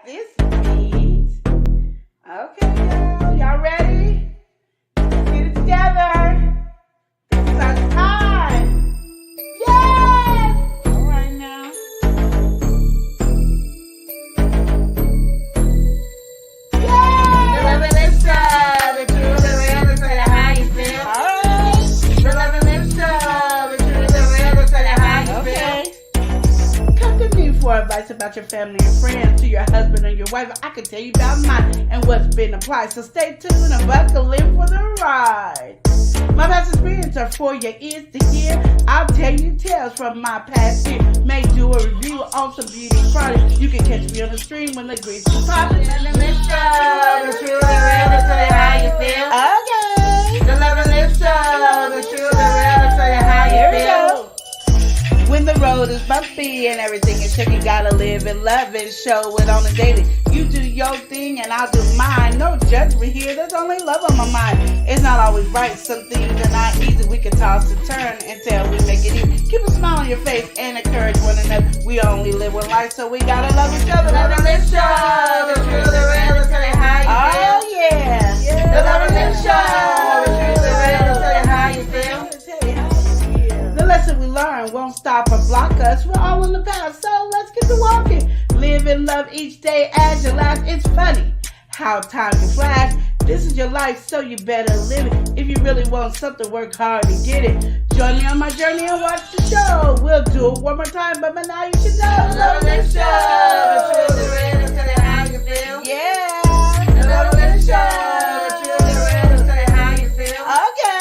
this beat. Okay, y'all ready? Let's get it together. This is our time. Yes! All right now. Yes! The love and lift show, the truth, the real, to tell you how you feel. All right. The love and lift show, the truth, the real, to tell you how you feel. Come to me for advice about your family and friends, to your husband and your wife. I can tell you about mine and what's been applied. So stay tuned and buckle in for the ride. My past experience are for your ears to hear. I'll tell you tales from my past year. May do a review on some beauty products. You can catch me on the stream when the grease is popping. The lip show, the truth, the real, to tell you how you feel. Okay. The love and lip show, the truth, the real, to tell you how you feel. When the road is bumpy and everything is tricky, gotta live and love and show it on the daily. You do your thing and I'll do mine. No judgment here, there's only love on my mind. It's not always right, some things are not easy. We can toss and turn until we make it easy. Keep a smile on your face and encourage one another. We only live one life, so we gotta love each other. Love and live show, the truth, the real, to tell you how you feel. Oh yeah. The love and live show, the truth, the real, to tell you how you feel. The lesson we learn won't stop or block us. We're all in the past, so let's get to walking. Live and love each day as your last. It's funny how time can flash. This is your life, so you better live it. If you really want something, work hard and get it. Join me on my journey and watch the show. We'll do it one more time, but by now you should know. Love and show, the truth, the real, to tell you how you feel. Yeah. Love and show, the truth, the real, to tell you how you feel. Okay.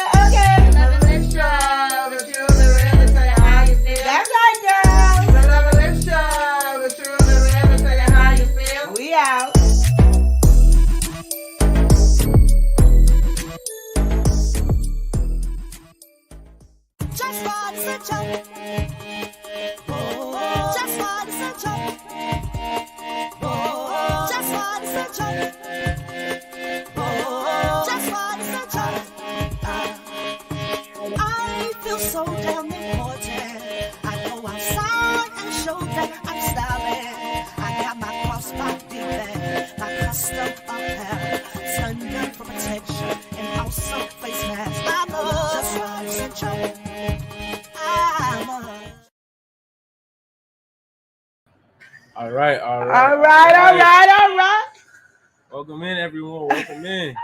Love and show, the truth, the real, to tell you how you feel. That's right, girl. The love and show, the truth, the real, to tell you how you feel. We out. Just what's a joke? Oh, just what's a joke? Oh, just what's a joke? Oh, just what's a joke? I feel so damn important. I go outside and show that I'm styling. I got my crossbody bag, my custom apparel, turned up for protection and also face mask. I know just what's a joke. All right. All right. Welcome in, everyone. Welcome in.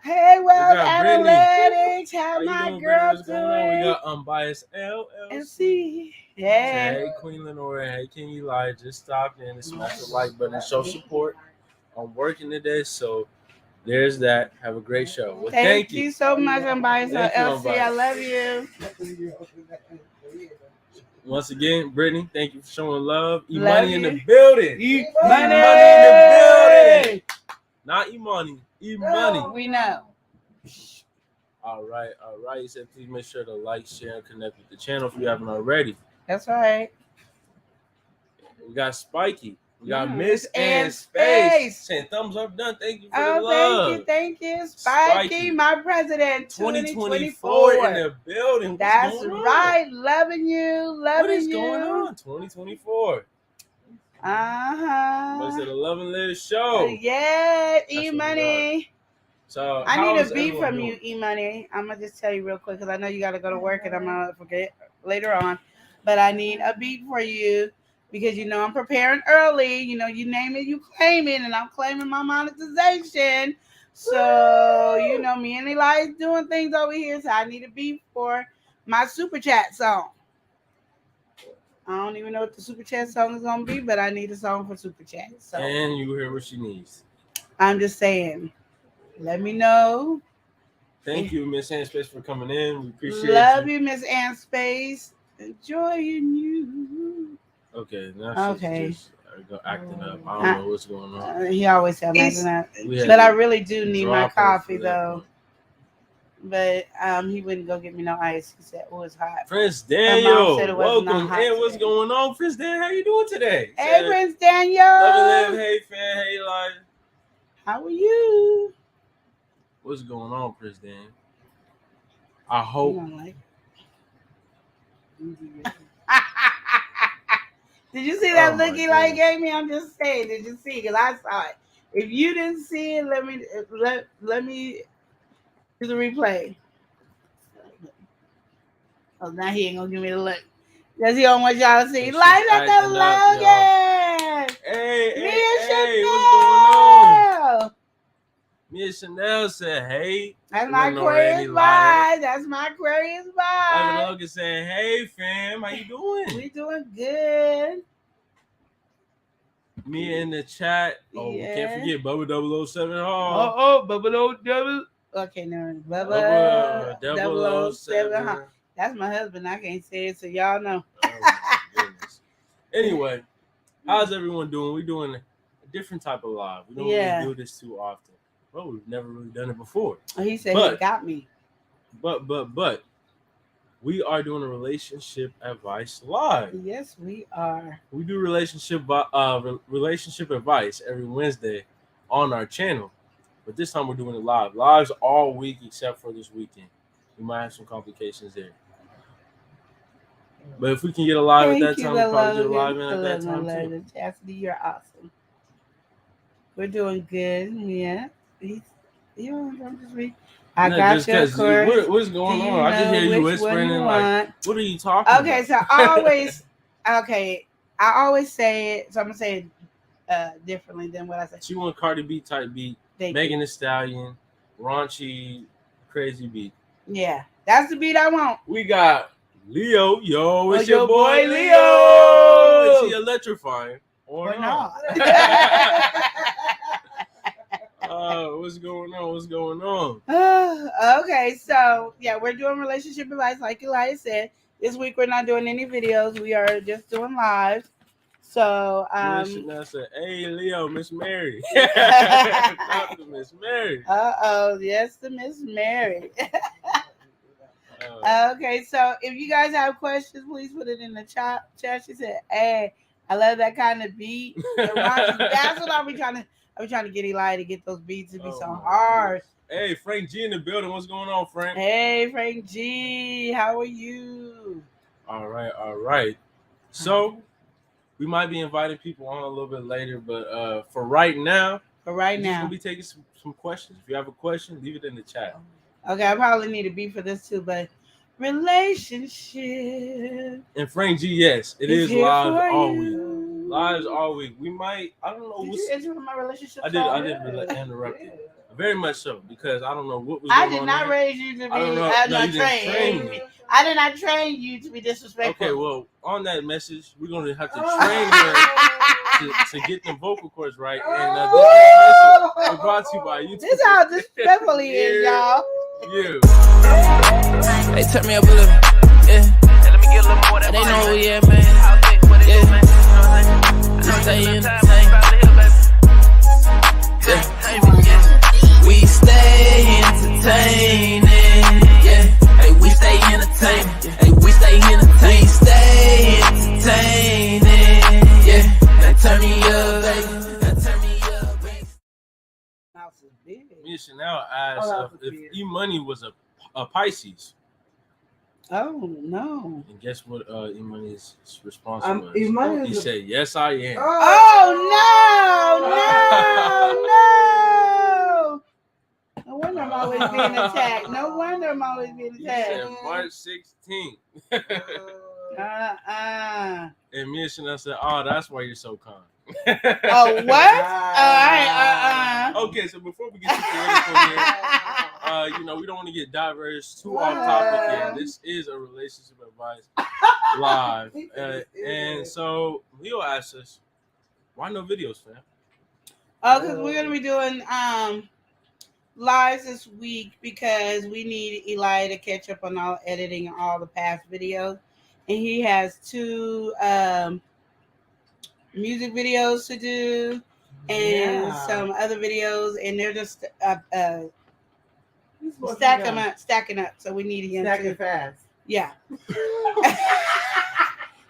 Hey, well, got Brittany. analytics, how How you my doing, girl Brittany? What's going on? We doing? got Unbiased LLC. And see, yeah. Hey, Queen Lenora. Hey, King Elijah. Just stop in and smash the like button and show support. I'm working today, so there's that. Have a great show. Well, Thank you so much, Unbiased Thank you, LLC. I Unbiased. love you. Once again, Brittany, thank you for showing love. Love E-Money in you. the building. Money. In the building. Not E-Money. E-Money. We know. All right. You said please make sure to like, share, and connect with the channel if you haven't already. That's right. We got Spiky. We got Mm, Miss Ann Ann Space. Space. Saying thumbs up done. Thank you for the love. Thank you. Spiky, Spiky. my president, 2024 in the building. What's That's going on? right. Loving you. What is going on? 2024. Uh-huh. Was it a Love and Live show? Yeah, That's what E-Money. So I how need is a beat everyone from doing? you, E-Money. I'm going to just tell you real quick because I know you got to go to work and I'm going to forget later on. But I need a beat for you because, you know, I'm preparing early. You know, you name it, you claim it, and I'm claiming my monetization. So, you know, me and Eli's doing things over here, so I need a beat for my Super Chat song. I don't even know what the Super Chat song is going to be, but I need a song for Super Chat. So And you hear what she needs. I'm just saying, let me know. Thank you, Miss Ann Space, for coming in. We appreciate Love you, Miss Ann Space. Enjoying you. Okay, now she's just acting up. I don't know what's going on. He always sounds like that. We had But I to really do need my drop her coffee, for that though. one. But he wouldn't go get me no ice. He said, "Oh, it's hot." Prince mom Daniel, said it was not welcome hot in. What's today. going on, Prince Daniel? How you doing today? Hey, Said, Prince Daniel. Love and live. Hey, fan. Hey, Elijah. How are you? What's going on, Prince Daniel? I hope. You don't like Did you see that Oh, my look Eli goodness. gave me? I'm just saying. Did you see? Because I saw it. If you didn't see it, let me do the replay. Oh, now he ain't gonna give me the look. Because he don't want y'all to see. She's Live at the acting up, y'all. Logan. Hey, Me hey, and hey, what's going on? Chanel. Me and Chanel said, hey. That's We my don't know her any Aquarius louder. vibe. That's my Aquarius Live at vibe. Logan saying, hey, fam, how you doing? We doing good. Me in the chat. Oh, we Yeah. can't forget Bubba 007 Hall. Oh, Bubba double. Okay, no, Bubba Bubba 007. 007. That's my husband. I can't say it, so y'all know. Oh, my goodness. Anyway, how's everyone doing? We're doing a different type of live. We don't really do this too often. Well, we've never really done it before. He said But- he got me. But we are doing a relationship advice live. Yes, we are. We do relationship advice every Wednesday on our channel, but this time we're doing it live. Lives all week except for this weekend. We might have some complications there. But if we can get a live at that time, we'll probably get a live in at that time too. Chastity, you're awesome. We're doing good. Yeah. You want to this week? I No, got just you, of 'cause course. what's going Do you on? I just know hear you which one whispering you and like, want? what are you talking Okay, about? so I always say it. So I'm gonna say it differently than what I said. She want Cardi B type beat, Thank Megan you. Thee Stallion, raunchy, crazy beat. Yeah, that's the beat I want. We got Leo, yo, it's your your boy boy, Leo. Leo. Is he electrifying or not? What's going on? What's going on? Okay, so yeah, we're doing relationship advice, like Elijah said. This week we're not doing any videos. We are just doing live. So Chanel said, "Hey Leo, Miss Mary." Not the Miss Mary. Yes, the Miss Mary. Okay, so if you guys have questions, please put it in the chat. She said, "Hey, I love that kind of beat." That's what I'll be trying to get Eli to get those beats to be so hard. Goodness. Hey, Frank G in the building. What's going on, Frank? Hey, Frank G, how are you? All right. So we might be inviting people on a little bit later, but for right now, we're gonna be taking some questions. If you have a question, leave it in the chat. Okay, I probably need a beat for this too, but relationship. And Frank G, yes, it is live all week. Lives all week. We might, I don't know. Did you interrupt my relationship? I did interrupt you. Very much so, because I don't know what was I going on. did not raise you to be train me. I did not train you to be disrespectful. Okay, well, on that message, we're going to have to train her to get the vocal cords right. And this message is brought to you by YouTube. This is how disrespectful he is, y'all. You. Hey, turn me up a little. Yeah. Let me get a little more. They know who we at, man. Yeah. I stay entertained. Yeah. We stay entertaining. Yeah. Hey, we stay entertaining. Hey, we stay entertaining. We stay entertaining. Yeah. Now turn me up, baby. Now turn me up, baby. Me and Chanel asked if E-Money was a Pisces. Oh no! And guess what? E-Money's response was. He said, "Yes, I am." Oh no! No wonder I'm always being attacked. No wonder I'm always being He attacked. said March 16th. And me and Chanel said, "Oh, that's why you're so kind." Oh what? All right. Okay, so before we get too political here, we don't want to get diverse too off topic here. This is a relationship advice live, and so Leo asked us, "Why no videos, fam?" Oh, because we're gonna be doing lives this week because we need Eli to catch up on all editing and all the past videos, and he has 2 music videos to do and some other videos, and they're just stacking up. So we need him to fast. Yeah.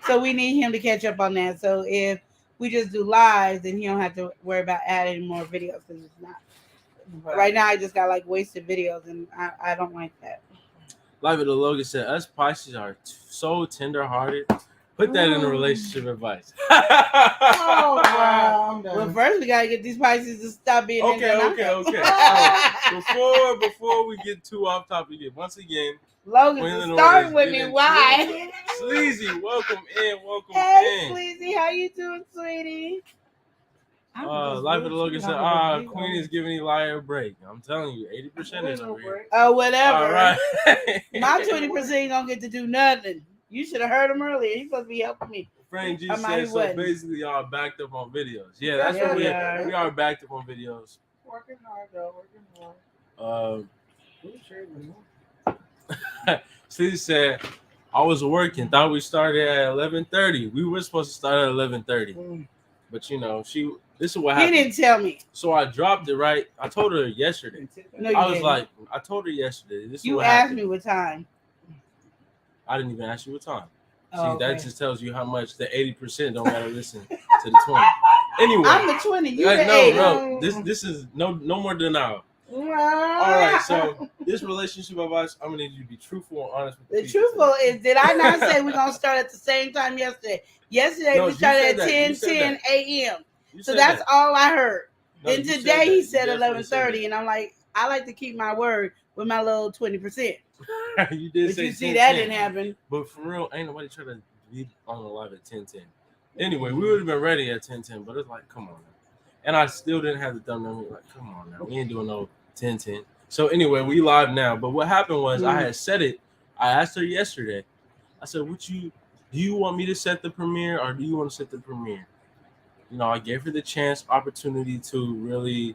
So we need him to catch up on that. So if we just do lives, then he don't have to worry about adding more videos because it's not. Right now, I just got like wasted videos, and I don't like that. Live at the Logan said, "Us Pisces are so tender-hearted. Put that in a relationship advice. Oh, wow. I'm done. Well, first we gotta get these Pisces to stop being Okay. So, before we get too off topic again, once again, Logan Queen is Lenore starting is with me. getting Why? Sleazy, welcome in. Hey, Sleazy, how you doing, sweetie? Life of the Logan said, Queen is giving elijah a break. I'm telling you, 80% is over here. Whatever. All right. My 20% ain't gonna get to do nothing. You should have heard him earlier. He's supposed to be helping me. Frank G I might said, so wouldn't. basically y'all backed up on videos. Yeah, that's Yeah, what we are. we are backed up on videos. Working hard, though. Working hard. Sleazy said, I was working, thought we started at 11:30. We were supposed to start at 11:30. But you know, this is what He happened. didn't tell me. So I dropped it, right? I told her yesterday. No, you I was didn't. like, I told her yesterday. This is You what asked happened. me what time. I didn't even ask you what time. See, Oh, that okay. just tells you how much the 80% don't gotta listen to the 20. Anyway, I'm the 20. You the 8. no. This is no more denial. All right, so this relationship advice, I'm gonna need you to be truthful and honest with The people truthful today. is, did I not say we're gonna start at the same time yesterday? Yesterday No, we you started said at that. 10 You said 10 that. a.m. You So said that's that. all I heard. No, Then you said today that. he You said definitely said 11:30, and I'm like, I like to keep my word with my little 20%. that. You did But say you see 10, that 10. didn't happen. But for real, ain't nobody trying to be on the live at 10:10. Anyway, we would have been ready at 10:10, but it's like, come on now. And I still didn't have the thumbnail. Like, come on now, we ain't doing no 10:10. So anyway, we live now. But what happened was I had said it. I asked her yesterday. I said, do you want me to set the premiere or do you want to set the premiere? You know, I gave her the opportunity to really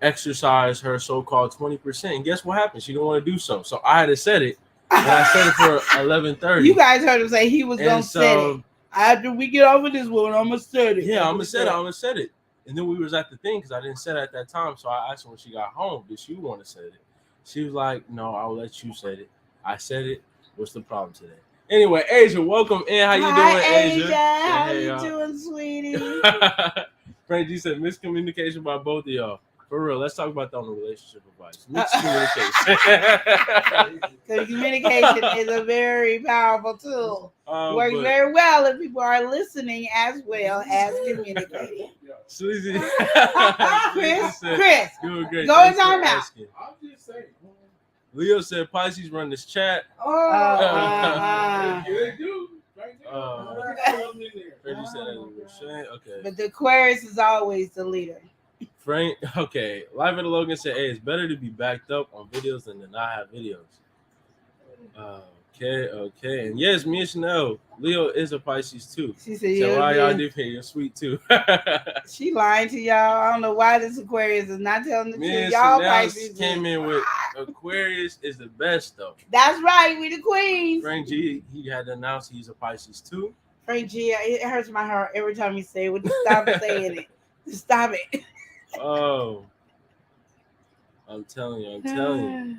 exercise her so-called 20%. And guess what happened? She didn't want to do so. So I had to set it. And I set it for 11:30. You guys heard him say he was gonna And set it. After we get over this one, I'm gonna set it. Yeah, I'm gonna set it. And then we was at the thing because I didn't set it at that time. So I asked her when she got home, did she want to set it? She was like, no, I'll let you set it. I said it. What's the problem today? Anyway, Asia, welcome in. How you doing, Asia? How Hey, you doing, sweetie? Frank G said miscommunication by both of y'all. For real, let's talk about that on the relationship advice. Miscommunication. Because communication is a very powerful tool. Works but- very well if people are listening as well as communicating. Sleazy. Chris, Doing great. go Thanks in for timeout. asking. I'm just saying. Leo said Pisces run this chat. They do. Frank said that. Okay. But the Aquarius is always the leader. Frank, okay. Live at the Logan said, hey, it's better to be backed up on videos than to not have videos. Okay. And yes, me and Chanel, Leo is a Pisces too. She said, So why y'all yeah. different? You're sweet too. She lying to y'all. I don't know why this Aquarius is not telling the Me truth. and Y'all Chanel Pisces came in with Aquarius is the best though. That's right. We the queens. Frank G, he had to announce he's a Pisces too. Frank G, it hurts my heart every time you say it. Would you stop saying it? Just stop it. Oh, I'm telling you.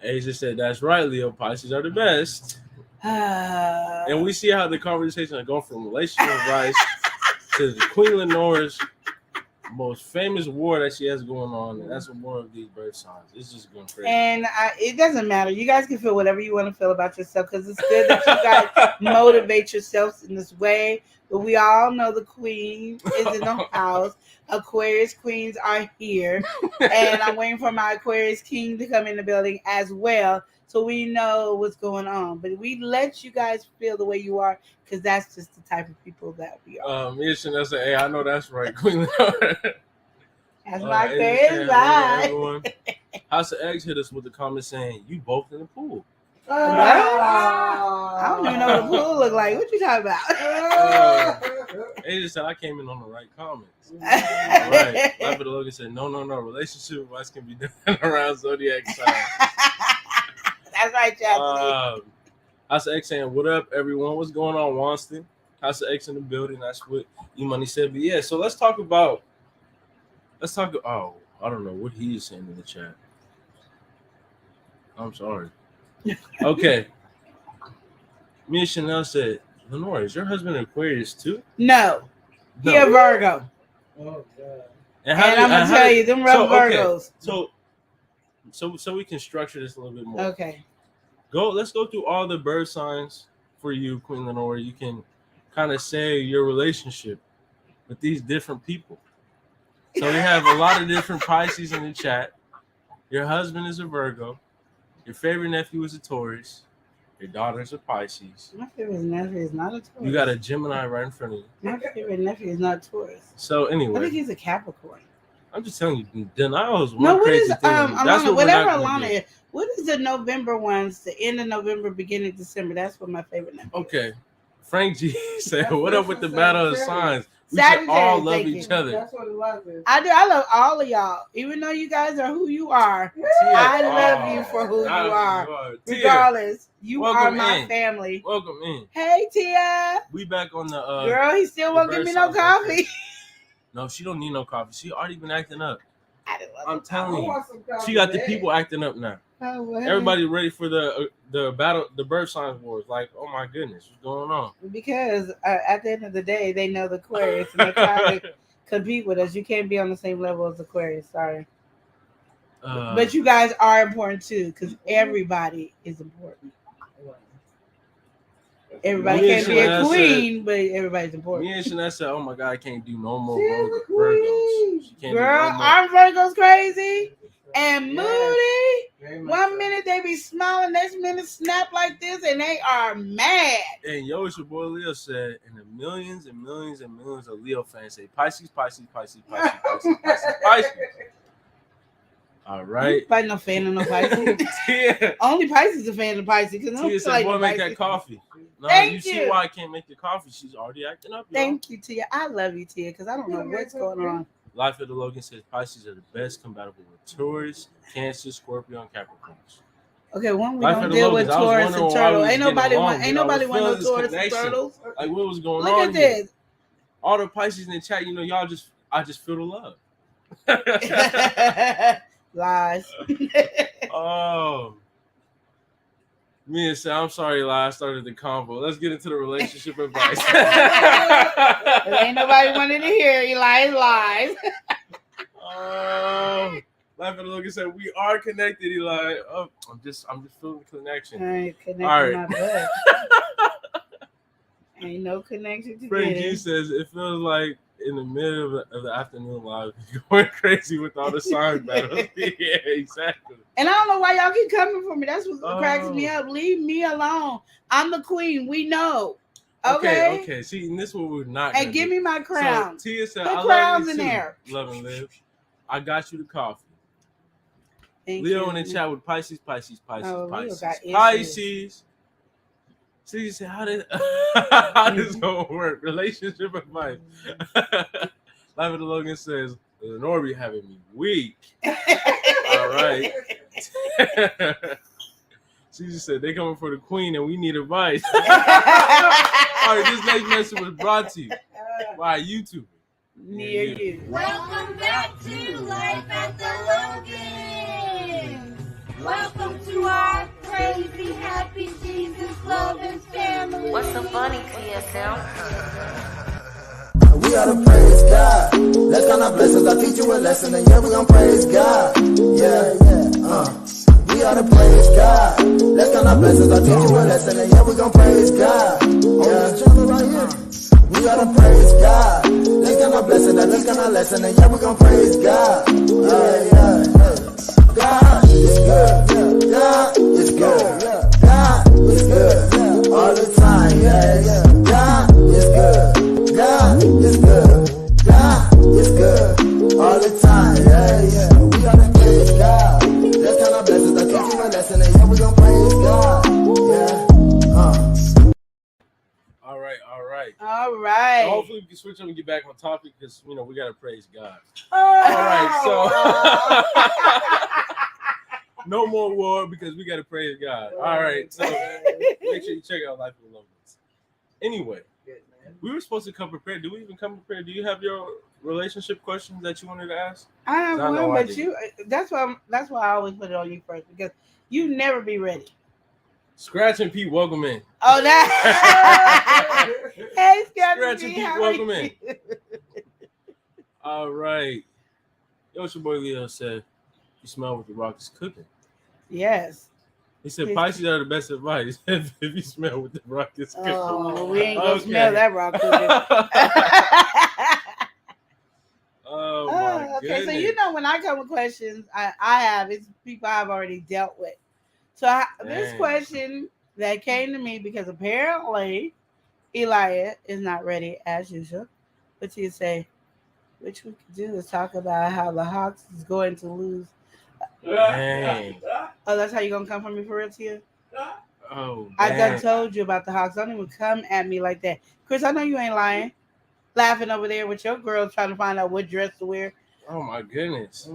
Asia said, that's right, Leo. Pisces are the best. And we see how the conversation is going from relationship advice to the Queen Lenore's most famous war that she has going on. And that's a war of these birth signs. It's just going crazy. And it doesn't matter. You guys can feel whatever you want to feel about yourself because it's good that you guys motivate yourselves in this way. But we all know the queen is in the house. Aquarius queens are here. And I'm waiting for my Aquarius king to come in the building as well. So we know what's going on. But we let you guys feel the way you are because that's just the type of people that we are. Me and Chanel said, hey, I know that's right, Queen Lenore. That's my Asia Aquarius said, vibe. everyone. House of Eggs hit us with a comment saying, you both in the pool. I don't even know what the pool look like. What you talking about? Asia said I came in on the right comments. Right. Life of the Logan said, no. Relationship advice can be done around zodiac signs. That's right, Jackie. House of X saying, what up, everyone? What's going on, Wanston? House of X in the building. That's what E-Money said. But yeah, so let's talk. Oh, I don't know what he is saying in the chat. I'm sorry. Okay. Me and Chanel said, Lenore, is your husband an Aquarius too? No. He a Virgo. Oh, God. And I'm going to tell you, them rough Virgos. So we can structure this a little bit more. Okay. Let's go through all the bird signs for you, Queen Lenore, you can kind of say your relationship with these different people. So we have a lot of different Pisces in the chat. Your husband is a Virgo. Your favorite nephew is a Taurus. Your daughter's a Pisces. My favorite nephew is not a Taurus. You got a Gemini right in front of you. My favorite nephew is not Taurus. So I think anyway, he's a Capricorn. I'm just telling you, denial is one No, what crazy is thing. That's Alana? what Whatever we're not gonna Alana do. is. What is the November ones? The end of November, beginning of December. That's what my favorite nephew. Okay, Frank G said, "What up with the battle of signs? We should Sagittarius, all love thank you. each other." That's what it was. I do. I love all of y'all, even though you guys are who you are. Tia, I love you for who you now are. Tia, Regardless, you are welcome my in. family. welcome in. Hey, Tia. We back on the Girl, he still won't give me no reverse signs. coffee. No, she don't need no coffee. She already been acting up. I didn't love I'm it. telling you, she got the people acting up now. Oh, well, Everybody ready for the battle, the birth signs wars. Like, oh my goodness, what's going on? Because at the end of the day, they know the Aquarius and they're trying to compete with us. You can't be on the same level as Aquarius. Sorry. But you guys are important too, because everybody is important. Everybody Me can't and be a Shania queen, but everybody's important. Me and Shania said, "Oh my God, I can't do no more She's a Virgos. She can't Girl, do no more." our Virgo's crazy and Yeah. moody. Very much One so. minute they be smiling, next minute snap like this, and they are mad. And yo, it's your boy Leo said, and the millions and millions and millions of Leo fans say, Pisces, Pisces, Pisces, Pisces, Pisces, Pisces, Pisces. All right. Nobody no fan of no Pisces. Tia Only Pisces a fan of Pisces. Cause Tia said, boy, make that coffee. No, Thank you see you. why I can't make the coffee. She's already acting up, y'all. Thank you, Tia. I love you, Tia, because I don't know what's going on. Life of the Logan says Pisces are the best compatible with Taurus, Cancer, Scorpio, and Capricorns. Okay, one we Life don't of the deal with Logans, I was Taurus wondering and why we Turtle. was Ain't getting nobody along, want. Ain't dude. I nobody was want no feeling this Taurus and connection. Turtles. Like, what was going Look on at here? this. All the Pisces in the chat, you know, I just feel the love. Lies. Oh. Me and Sam, I'm sorry, I started the convo. Let's get into the relationship advice. Ain't nobody wanted to hear Eli's lies. Oh, Life of the Logan said we are connected, Eli. Oh, I'm just feeling the connection. I ain't connecting All right. my butt. Ain't no connection to Frank G this. says it feels like in the middle of the afternoon live, you're going crazy with all the sign battles. Yeah, exactly. And I don't know why y'all keep coming for me. That's what cracks me Oh. up. Leave me alone. I'm the queen. We know. Okay. Okay. See, and this is what we're not. And gonna give do. me my crown. So Tia said, Put "I crowns love you in too. there. Love and live. I got you the coffee." Thank Leo you. in the chat with Pisces, Pisces, Pisces, Oh, Leo Pisces, got issues. Pisces. See, you said, how does it gonna work? Relationship advice. Life of the Logan says, Lenore be having me weak. All right. She just said, they coming for the queen and we need advice. All right, this next message was brought to you by YouTube. Near you. Welcome back to Life at the Logan. Welcome to our crazy, happy Jesus Logan family. What's so funny, TSM? We gotta praise God. That's kind of blessings. I teach you a lesson, and yeah, we gonna praise God. Yeah. We gotta praise God. That's kind of blessings. I teach you a lesson, and yeah, we gonna praise God. Yeah. We gotta praise God. That's kind of blessing. That's kind of lesson, and yeah, we gonna praise God. Yeah. God is good. God is good. God is good. All the time. Yeah. God is good. God is good. God is good. All the time. Yeah. We gotta praise God. That's kind of blessings. I teach you a lesson, and yeah, we gonna praise God. Yeah. All right. All right. So hopefully we can switch up and get back on topic because, you know, we gotta praise God. Oh. All right, so no more war because we gotta praise God. All right, so make sure you check out Life of the Logans. Anyway, we were supposed to come prepared. Do we even come prepared? Do you have your relationship questions that you wanted to ask? I have I know one, I but did. you. That's why I always put it on you first because you never be ready. Scratch and Pete, welcome in. Oh, that. Hey, Scratch Scratch and Pete, welcome in. All right. Yo, it's your boy Leo said, you smell what the rock is cooking. Yes. He said Pisces are the best advice if you smell what the rock is cooking. Oh, we ain't gonna smell that rock cooking. Oh my okay, goodness. so you know when I come with questions, I have it's people I've already dealt with. So this question that came to me because apparently ඵᴏ is not ready as usual. But you say, which we could do is talk about how the Hawks is going to lose. Dang. Oh, that's how you gonna come for me for real, Tia? Oh, I done dang. told you about the Hawks. Don't even come at me like that. Chris, I know you ain't lying. Laughing over there with your girl trying to find out what dress to wear. Oh my goodness.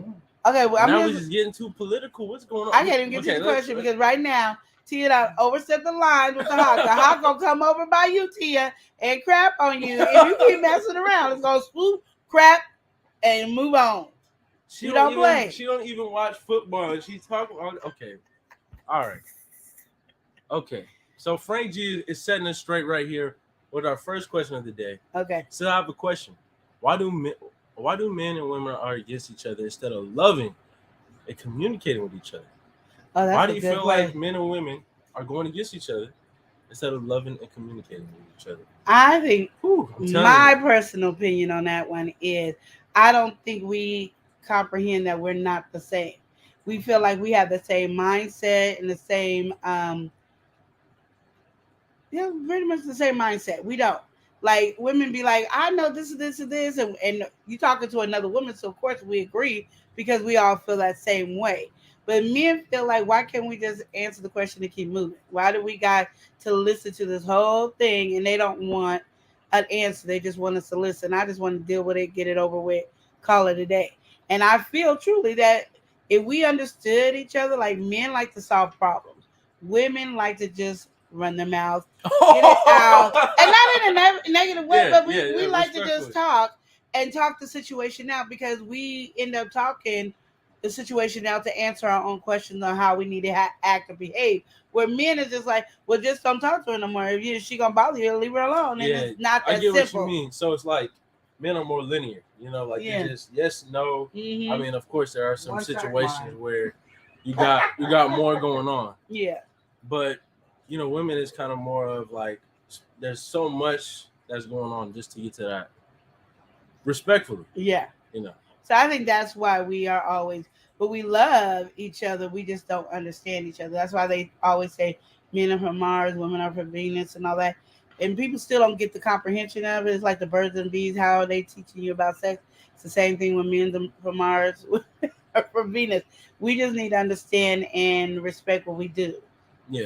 Okay, well, now we're just getting too political. What's going on? I can't even get to the question because right now, Tia done overstepped the line with the Hawk. The Hawk gonna come over by you, Tia, and crap on you. If you keep messing around, it's gonna swoop, crap, and move on. She You don't play. She don't even watch football. And she's talking on. Okay, all right. Okay, so Frank G is setting us straight right here with our first question of the day. Okay. So I have a question: Why do men and women are against each other instead of loving and communicating with each other? Oh, that's Why a do you good feel way. like men and women are going against each other instead of loving and communicating with each other? I think I'm telling my you. personal opinion on that one is I don't think we comprehend that we're not the same. We feel like we have the same mindset and the same pretty much the same mindset. We don't. Like women be like, I know this is this and this, and you talking to another woman, so of course we agree because we all feel that same way. But men feel like, why can't we just answer the question and keep moving? Why do we got to listen to this whole thing and they don't want an answer? They just want us to listen. I just want to deal with it, get it over with, call it a day. And I feel truly that if we understood each other, like men like to solve problems, women like to just run their mouth, get it out, and not in a negative way, but we like to just talk the situation out because we end up talking the situation out to answer our own questions on how we need to act or behave. Where men is just like, well, just don't talk to her no more. If she gonna bother you, leave her alone. And it's not that I get simple. what you mean. So it's like men are more linear, like you just yes, no. Mm-hmm. I mean, of course, there are some situations where you got more going on. Yeah. But women is kind of more of like there's so much that's going on just to get to that respectfully. Yeah. So I think that's why we are always, but we love each other. We just don't understand each other. That's why they always say men are from Mars, women are from Venus and all that. And people still don't get the comprehension of it. It's like the birds and bees, how are they teaching you about sex? It's the same thing when men from Mars or from Venus. We just need to understand and respect what we do.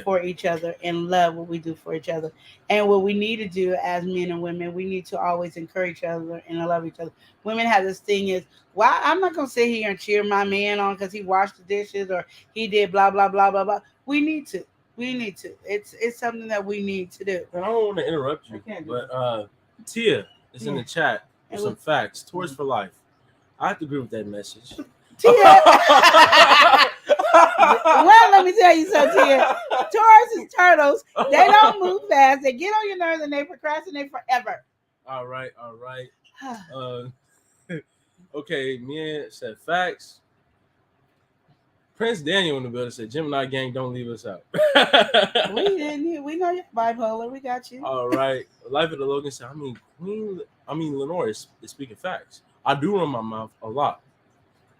For each other and love what we do for each other. And what we need to do as men and women, we need to always encourage each other and love each other. Women have this thing is, why I'm not gonna sit here and cheer my man on because he washed the dishes or he did blah blah blah blah blah. We need to. It's something that we need to do. And I don't want to interrupt you, but Tia is in the chat with some facts. Taurus for life. I have to agree with that message. Tia. Well, let me tell you something here. Taurus is turtles. They don't move fast. They get on your nerves and they procrastinate forever. All right. Okay, Mia said facts. Prince Daniel in the building said Gemini gang, don't leave us out. We know you're bipolar. We got you. All right. Life of the Logan said, Lenore is speaking facts. I do run my mouth a lot.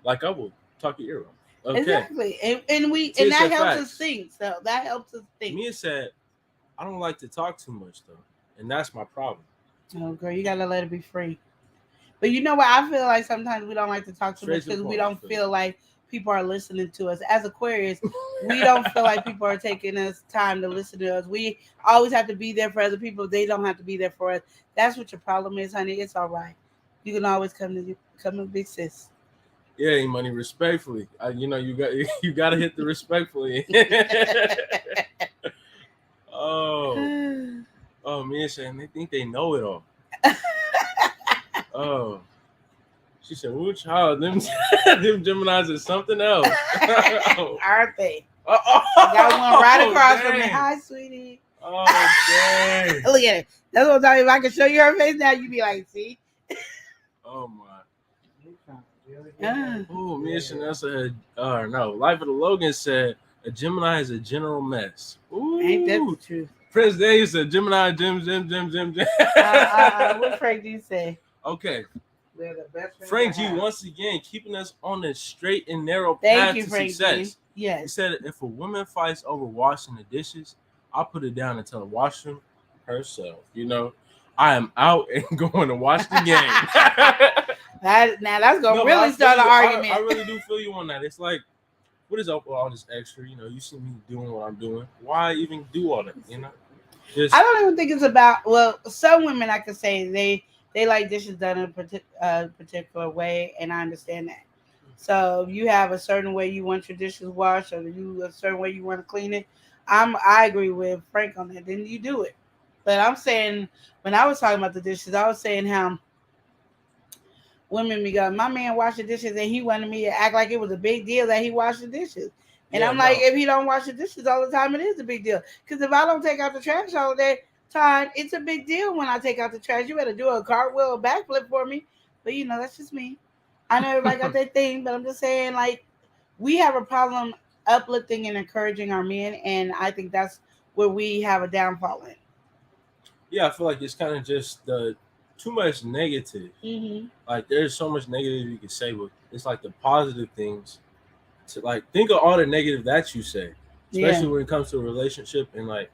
Like I will talk your ear off. Okay. Exactly. And that helps us think. So that helps us think. Mia said, I don't like to talk too much though. And that's my problem. Oh girl, you gotta let it be free. But you know what? I feel like sometimes we don't like to talk too much because we don't feel like people are listening to us. As Aquarius, we don't feel like people are taking us time to listen to us. We always have to be there for other people. They don't have to be there for us. That's what your problem is, honey. It's all right. You can always come to big sis. Yeah, money respectfully. You got to hit the respectfully. Oh, man, saying they think they know it all. Oh, she said, "Ooh, child, them Geminis is something else." Aren't they? Got one right across from me. Hi, sweetie. Oh, dang. Look at it. That's what I'm talking about. If I can show you her face now, you'd be like, see? Oh, my. Oh, me and Chanel said, no. Life of the Logan said, A Gemini is a general mess. Ooh. Ain't that the truth? Prince Daniel said Gemini, Jim. What Frank G say? Okay. They're the best friends Frank I G have. once again keeping us on the straight and narrow path Thank you, to Frank success. G. Yes. He said if a woman fights over washing the dishes, I'll put it down and tell her wash them herself. You know, I am out and going to watch the game. That's gonna No, really start an argument. I really do feel you on that. It's like, what is up with all this extra? You know, you see me doing what I'm doing. Why even do all that? You know, I don't even think it's about. Well, some women I could say they like dishes done in a particular way, and I understand that. So if you have a certain way you want your dishes washed, or you a certain way you want to clean it, I agree with Frank on that. Then you do it. But I'm saying when I was talking about the dishes, I was saying how women be going, my man washed the dishes, and he wanted me to act like it was a big deal that he washed the dishes. And I'm like, if he don't wash the dishes all the time, it is a big deal. Because if I don't take out the trash all day time, it's a big deal when I take out the trash. You better do a cartwheel or backflip for me. But you know, that's just me. I know everybody got their thing, but I'm just saying, like, we have a problem uplifting and encouraging our men, and I think that's where we have a downfall in. Yeah, I feel like it's kind of just too much negative. Mm-hmm. Like, there's so much negative you can say, but it's like the positive things. To like think of all the negative that you say, especially when it comes to a relationship and like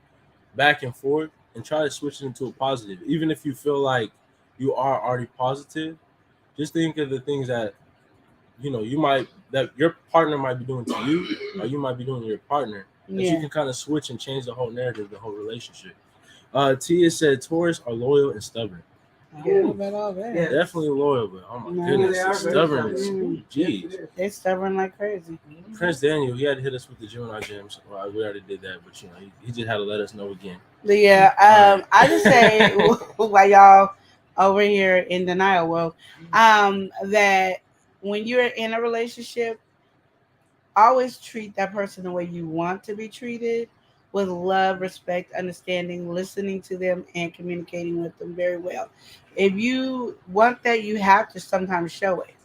back and forth, and try to switch it into a positive. Even if you feel like you are already positive, just think of the things that that your partner might be doing to you, or you might be doing to your partner. That you can kind of switch and change the whole narrative, the whole relationship. Tia said Taurus are loyal and stubborn. Yeah. Definitely loyal, but oh my goodness, the stubbornness. Jeez. They're stubborn like crazy. Prince Daniel, he had to hit us with the Gemini gems. Well, we already did that, but he just had to let us know again. Yeah, I just say while y'all over here in denial world, that when you're in a relationship, always treat that person the way you want to be treated, with love, respect, understanding, listening to them, and communicating with them very well. If you want that, you have to sometimes show it.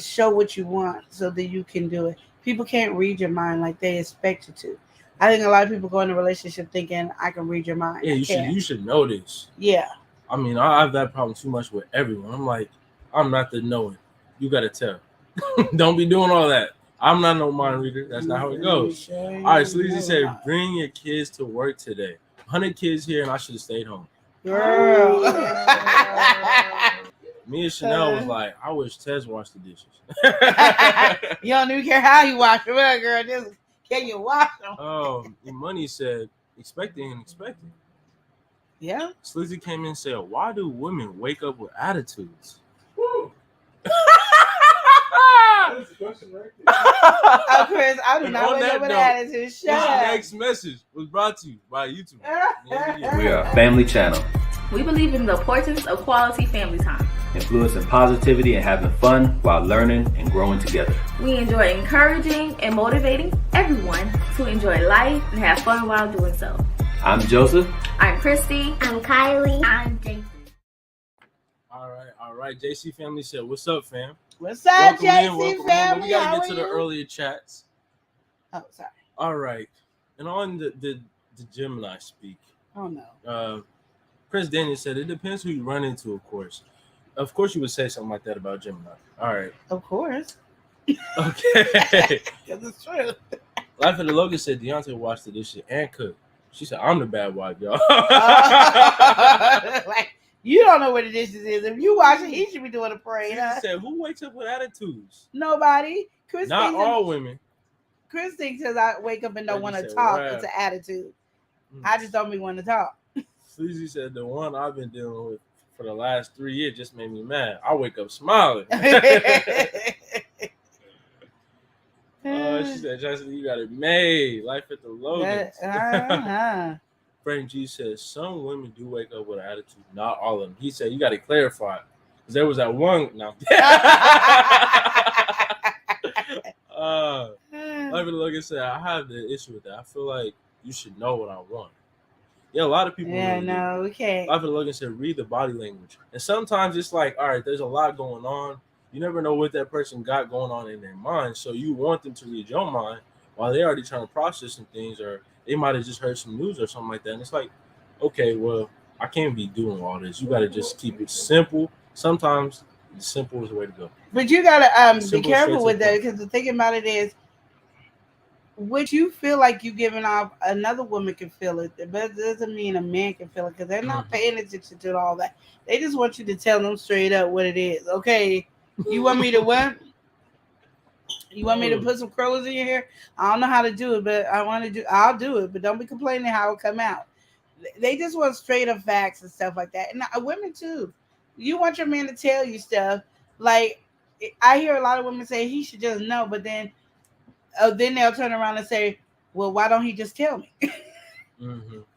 Show what you want so that you can do it. People can't read your mind like they expect you to. I think a lot of people go in a relationship thinking, I can read your mind. Yeah, you should know this. Yeah. I mean, I have that problem too much with everyone. I'm like, I'm not the knowing. You got to tell. Don't be doing all that. I'm not no mind reader. That's not how it goes. All right, Sleazy said, bring your kids to work today. 100 kids here, and I should have stayed home. Girl. Me and Chanel was like, I wish Tez washed the dishes. You don't even care how you wash them. Well, girl, just can you wash them? Oh, Money said, expecting and expecting. Yeah. Sleazy came in and said, why do women wake up with attitudes? Oh, Chris, I do not wake up with attitude. Shut up. This next message was brought to you by YouTube. We are a family channel. We believe in the importance of quality family time. Influencing positivity and having fun while learning and growing together. We enjoy encouraging and motivating everyone to enjoy life and have fun while doing so. I'm Joseph. I'm Christy. I'm Kylie. I'm JC. All right. JC family said, what's up, fam? What's up, welcome JC family? We got to get to the earlier chats. Oh, sorry. All right. And on the Gemini speak. Oh, no. Prince Daniel said, it depends who you run into, of course. Of course you would say something like that about Gemini. All right. Of course. Okay. Because it's true. Life of the Logan said, Deontay washed the dishes and cooked. She said, I'm the bad wife, y'all. Like, you don't know where the dishes is. If you wash it, he should be doing a parade. She said, who wakes up with attitudes? Nobody. Chris Not all women. Chris thinks as I wake up and don't want to talk, it's an attitude. I just don't be wanting to talk. Sleazy said, the one I've been dealing with for the last 3 years just made me mad. I wake up smiling. She said, Justin, you got it made. Life at the Logans. Frank G says, some women do wake up with an attitude. Not all of them. He said, you got to clarify. Because there was that one. No. Life at the Logan said, I have the issue with that. I feel like you should know what I want. Yeah, a lot of people. Yeah, no, we can't. Life at the Logan said, read the body language. And sometimes it's like, all right, there's a lot going on. You never know what that person got going on in their mind. So you want them to read your mind, while they're already trying to process some things, or they might have just heard some news or something like that. And it's like, okay, well, I can't be doing all this. You got to just keep it simple. Sometimes simple is the way to go. But you gotta be Simple, careful straight with to the that point. because the thing about it is, what you feel like you giving off, another woman can feel it, but it doesn't mean a man can feel it because they're not paying attention to all that. They just want you to tell them straight up what it is. Okay, you want me to what? You want me to put some curlers in your hair? I don't know how to do it, but I'll do it. But don't be complaining how it come out. They just want straight up facts and stuff like that. And women too. You want your man to tell you stuff. Like, I hear a lot of women say he should just know, but then they'll turn around and say, well, why don't he just tell me?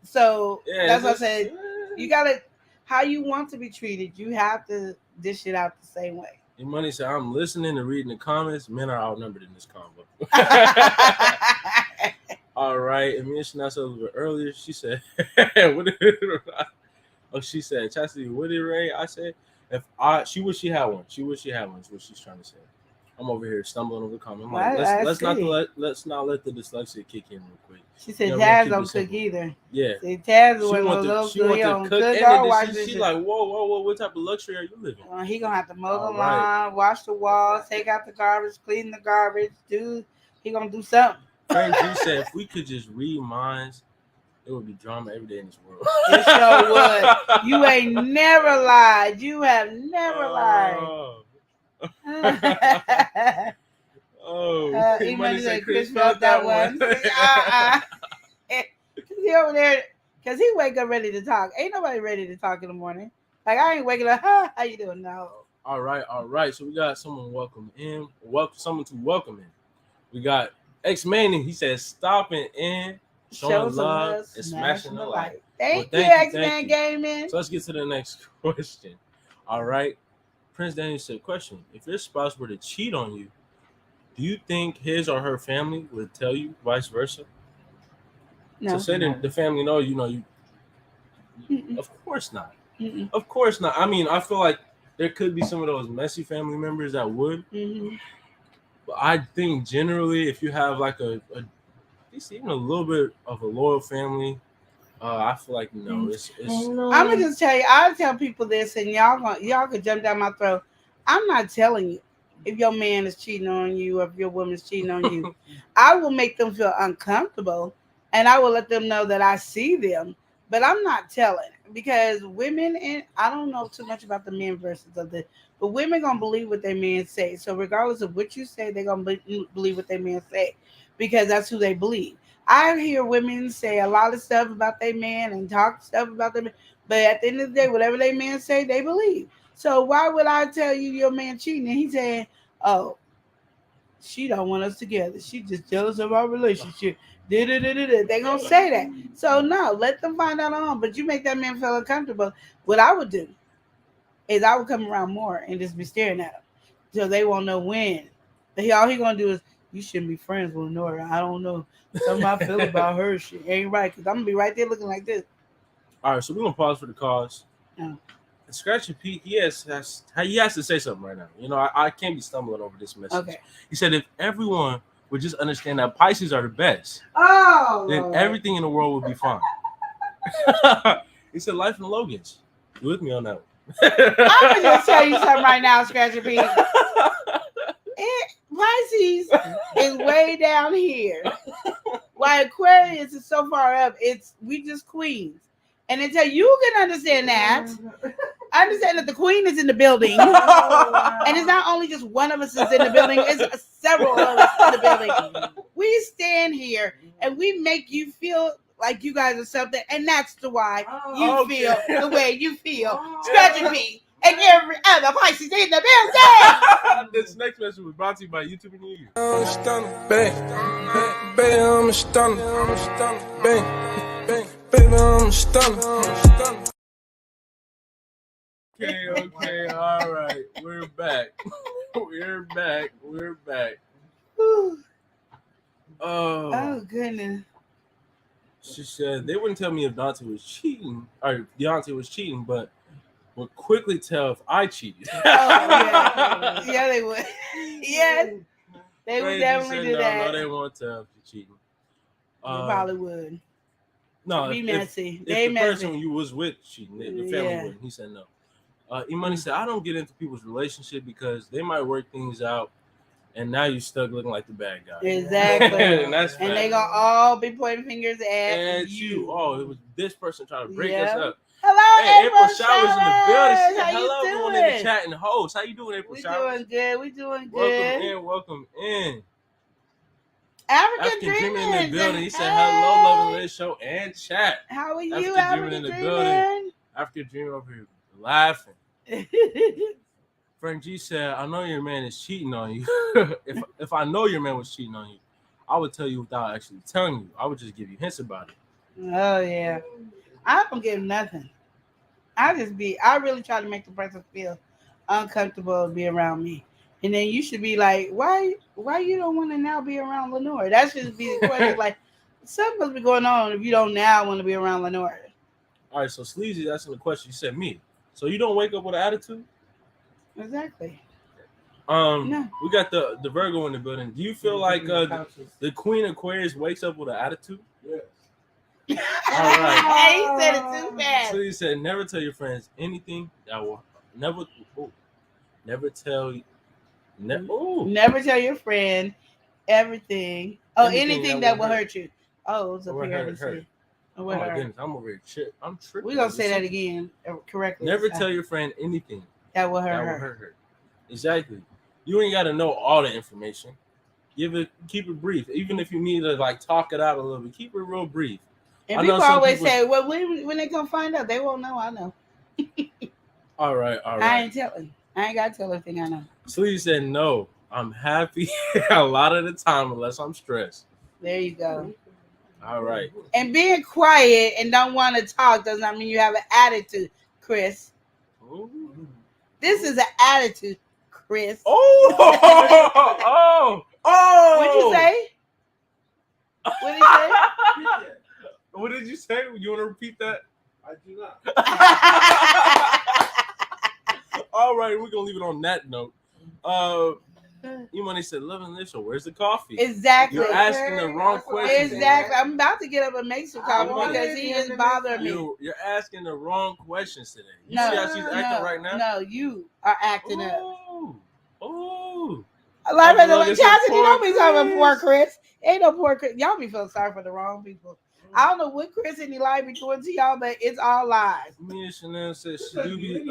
So that's what I said. You gotta, how you want to be treated, you have to dish it out the same way. Your money said, I'm listening and reading the comments. Men are outnumbered in this combo. All right. And me and Chanel said a little bit earlier. She said, she said, Chastity, what did Ray? I said, she wish she had one. She wish she had one is what she's trying to say. I'm over here stumbling over the comment. Like, let's not let the dyslexia kick in real quick. She said Taz don't cook either. Yeah. See, Taz is one of those she want to cook, and then she's like, whoa, what type of luxury are you living? He gonna have to mow the lawn, wash the walls, take out the garbage, clean the garbage, he gonna do something. Frank G said, if we could just read minds, it would be drama every day in this world. It sure would. You ain't never lied. You have never lied. Money said Chris felt that one. He over there, because he wake up ready to talk. Ain't nobody ready to talk in the morning. Like, I ain't waking up, how you doing? No. All right. So we got someone someone to welcome in. We got X-Man, he says, stopping in, showing love, and smashing the light. Thank you, X-Man Gaming. So let's get to the next question. All right. Prince Daniel said, question, if your spouse were to cheat on you, do you think his or her family would tell you, vice versa? No. So say that the family know, you. Of course not. Of course not. I mean, I feel like there could be some of those messy family members that would. But I think generally, if you have like at least even a little bit of a loyal family, I feel like no. I'm gonna just tell you. I tell people this, and y'all could jump down my throat. I'm not telling you if your man is cheating on you or if your woman's cheating on you. I will make them feel uncomfortable, and I will let them know that I see them. But I'm not telling, because women, and I don't know too much about the men versus of the, but women gonna believe what their men say. So regardless of what you say, they're gonna believe what their men say, because that's who they believe. I hear women say a lot of stuff about their man and talk stuff about them, but at the end of the day, whatever their man say, they believe. So why would I tell you your man cheating? And he's saying, oh, she don't want us together. She just jealous of our relationship. They gonna say that. So no, let them find out on. But you make that man feel uncomfortable. What I would do is I would come around more and just be staring at him till they won't know when. All he gonna do is, you shouldn't be friends with Nora. I don't know. Something I feel about her, she ain't right. Because I'm gonna be right there looking like this. All right, so we're gonna pause for the cause. Scratchy Pete, he has to say something right now. You know, I can't be stumbling over this message. Okay. He said, if everyone would just understand that Pisces are the best, then everything in the world would be fine. He said, life in the Logans. You with me on that one? I'm gonna just tell you something right now, Scratchy Pete. Pisces is way down here, while Aquarius is so far up. We just queens, and until you can understand that, I understand that the queen is in the building, and it's not only just one of us is in the building; it's several of us in the building. We stand here and we make you feel like you guys are something, and that's why you feel the way you feel. Scratching me. And every other Pisces in the building. This next message was brought to you by YouTube and you. I'm a stunner, bang, baby, I'm a stunner, bang, baby, I'm a stunner. Okay, all right, we're back. We're back. Oh goodness. She said they wouldn't tell me if Dante was cheating, or Deontay was cheating, but would quickly tell if I cheated. Yeah, they would. Yes. They would Crazy definitely said do no, that. No, they won't tell if you're cheating. They probably would. No, Be messy. If They the messy. person you was with cheating, the family Yeah. wouldn't. He said no. E-Money said, I don't get into people's relationship because they might work things out, and now you stuck looking like the bad guy. Exactly. And that's And they fact. gonna all be pointing fingers at And you. Oh, it was this person trying to break us up. Hello, Hey, April Showers. Showers in the building. She said, How hello, you everyone doing? in the chat and host. How you doing, April We Showers? doing good. We doing Welcome good. in, welcome in. African Dreaming in the Dreaming. building. He said, Hey. hello, Love and Live show and chat. How are you, African Dreaming in the building. African Dreaming over here laughing. Frank G said, I know your man is cheating on you. if I know your man was cheating on you, I would tell you without actually telling you. I would just give you hints about it. Oh yeah. I don't give nothing. I really try to make the person feel uncomfortable to be around me. And then you should be like, why you don't want to now be around Lenore? That should be the question. Like, something must be going on if you don't now want to be around Lenore. All right, so Sleazy's asking the question. You said me. So you don't wake up with an attitude? Exactly. No. We got the Virgo in the building. Do you feel like the Queen Aquarius wakes up with an attitude? Yeah. All right. He said it too fast. So he said, never tell your friends anything that will never tell you. Never tell your friend everything. Oh, anything that will hurt you. Oh, it was up here. Oh my goodness, I'm over here. I'm tripping. We're gonna say that again correctly. Never tell your friend anything that will hurt her. Exactly. You ain't gotta know all the information. Keep it brief. Even if you need to like talk it out a little bit, keep it real brief. And people always say, well, when they gonna find out, they won't know. I know. All right. I ain't telling. I ain't gotta tell everything I know. Sleeve said no. I'm happy a lot of the time unless I'm stressed. There you go. All right. And being quiet and don't want to talk does not mean you have an attitude, Chris. Ooh. This is an attitude, Chris. Oh! What'd you say? What did you say? What did you say? You want to repeat that? I do not. All right, we're gonna leave it on that note. E-Money said, "Love and Live show. Where's the coffee?" Exactly. You're asking the wrong question. Exactly. I'm about to get up and make some coffee because he is bothering me. You're asking the wrong questions today. You No, see how she's acting right now? No, you are acting up. Oh. Like, Chelsea, you don't be talking about poor Chris. Ain't no poor Chris. Y'all be feeling sorry for the wrong people. I don't know what Chris and Eli be doing to y'all, but it's all lies. Me and Chanel said she do be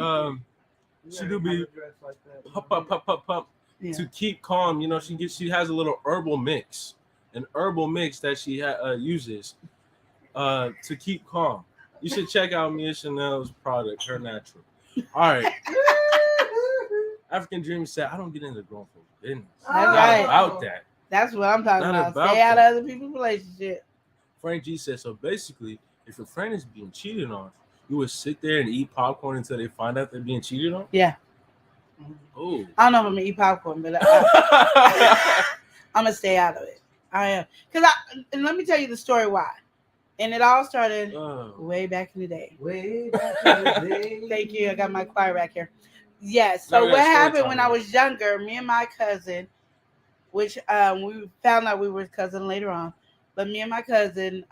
pump. Yeah. To keep calm, you know, she has a little herbal mix that she uses to keep calm. You should check out Mia Chanel's product, her natural. All right. African Dream said, I don't get into grown folk business. That's right. About that. That's what I'm talking Not about. Stay out of other people's relationship. Frank G said, so basically, if your friend is being cheated on, you would sit there and eat popcorn until they find out they're being cheated on? Yeah. Oh. I don't know if I'm gonna eat popcorn, but I'm gonna stay out of it. I am, and let me tell you the story why. And it all started way back in the day. Way back in the day. Thank you. I got my choir back here. Yes. So what happened when I was younger? Me and my cousin, which we found out we were cousins later on, but me and my cousin,